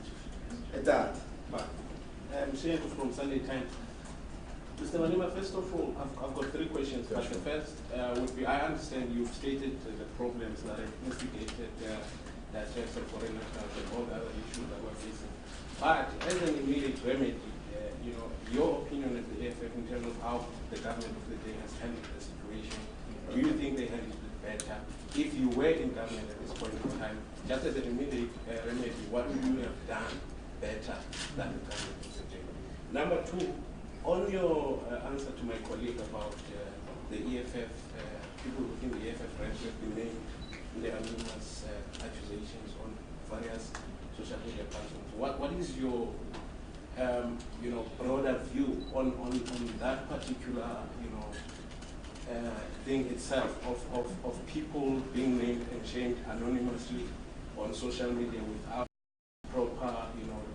E: Edat.
G: I'm Shane from Sunday Times. Mr. Malema, first of all, I've got three questions. But the first would be, I understand you've stated the problems that have instigated the attacks of foreign nationals and all the other issues that we're facing. But as an immediate remedy, your opinion as the AFF in terms of how the government of the day has handled the situation, do you think they handled it better? If you were in government at this point in time, just as an immediate remedy, what would you have done better than the government of the day? Number two, on your answer to my colleague about the EFF, people within the EFF ranks have been named in the anonymous accusations on various social media platforms. What is your broader view on that particular thing itself of people being named and shamed anonymously on social media without proper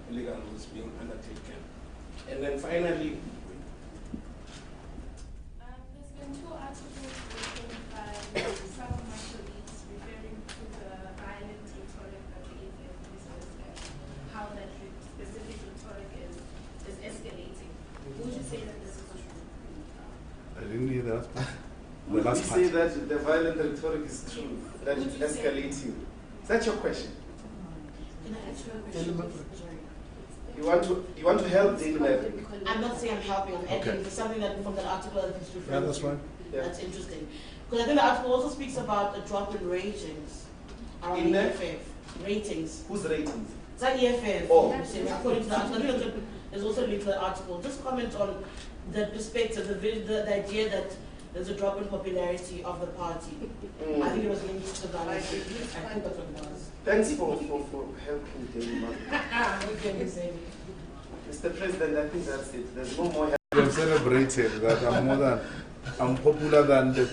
G: legal rules being undertaken? And then finally,
H: there's been two articles written by some of my colleagues referring to the violent rhetoric that the AFF uses and how that specific rhetoric is escalating. Would you say that this is true?
F: I didn't hear that part.
E: Would you say that the violent rhetoric is true, that it's escalating? Is that your question?
I: Can I ask you a question?
E: You want to help the United?
I: I'm not saying I'm helping, I'm adding something that from that article that is referring
F: that's
I: to.
F: right.
E: Yeah.
I: That's interesting. Because I think the article also speaks about a drop in ratings around
E: In
I: the
E: the-
I: EFF. Ratings.
E: Whose ratings?
I: It's like EFF.
E: Oh.
I: According to the article. There's also a link to the article. Just comment on the perspective, the idea that there's a drop in popularity of the party. I think it was linked to the balance. I think that's what it was.
E: Thanks for helping Daily
I: What can you say?
E: Mr. President, I think that's it. There's no more help.
F: I'm celebrated that I'm popular than the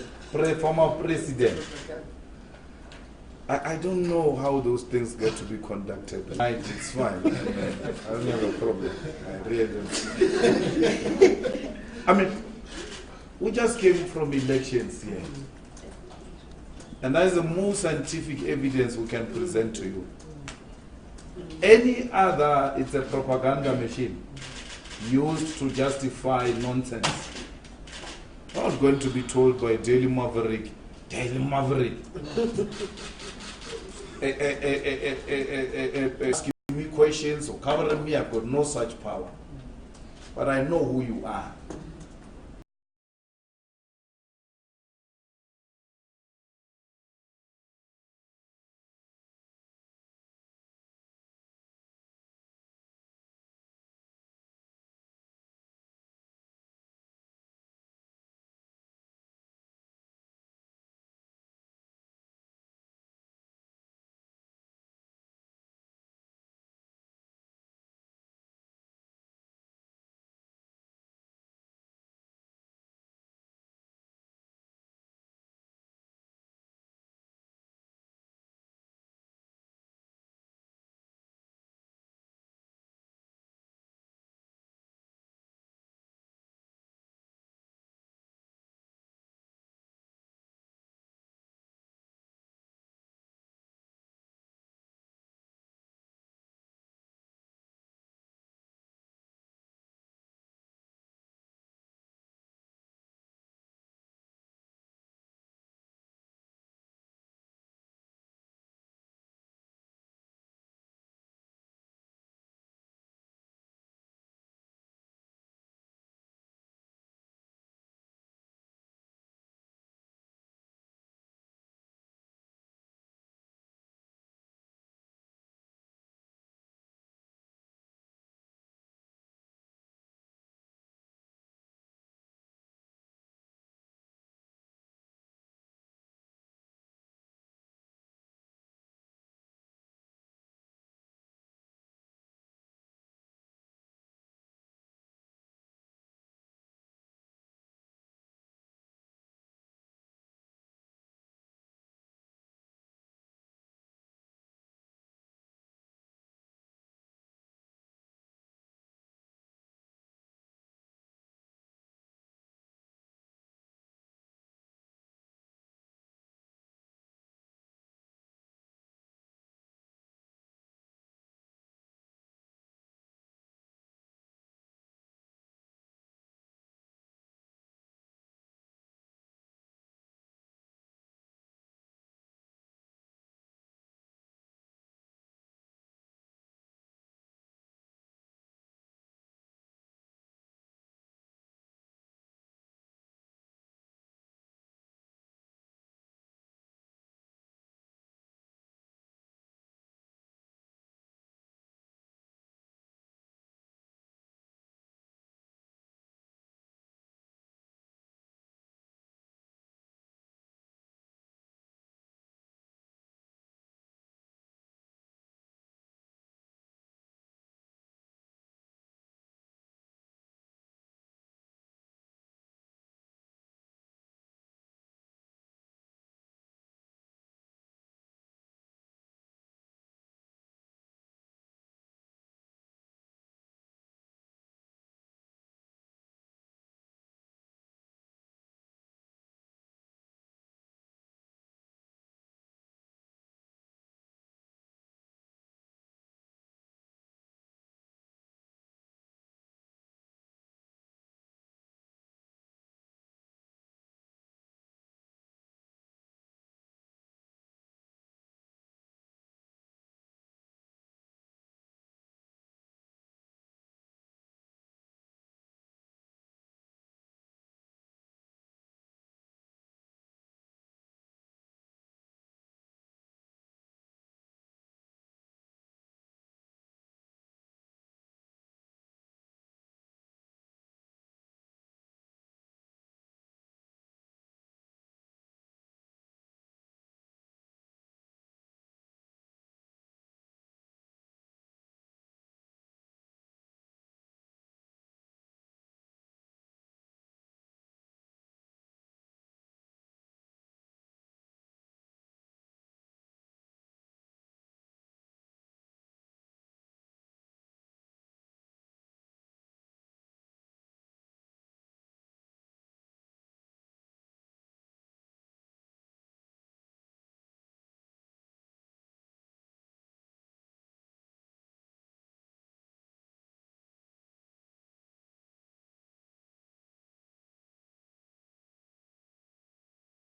F: former president. I don't know how those things get to be conducted. It's fine. I don't have a problem. I really don't. I mean, we just came from elections here. And that is the most scientific evidence we can present to you. Any other, it's a propaganda machine used to justify nonsense. I'm not going to be told by Daily Maverick, asking me questions or covering me. I've got no such power. But I know who you are.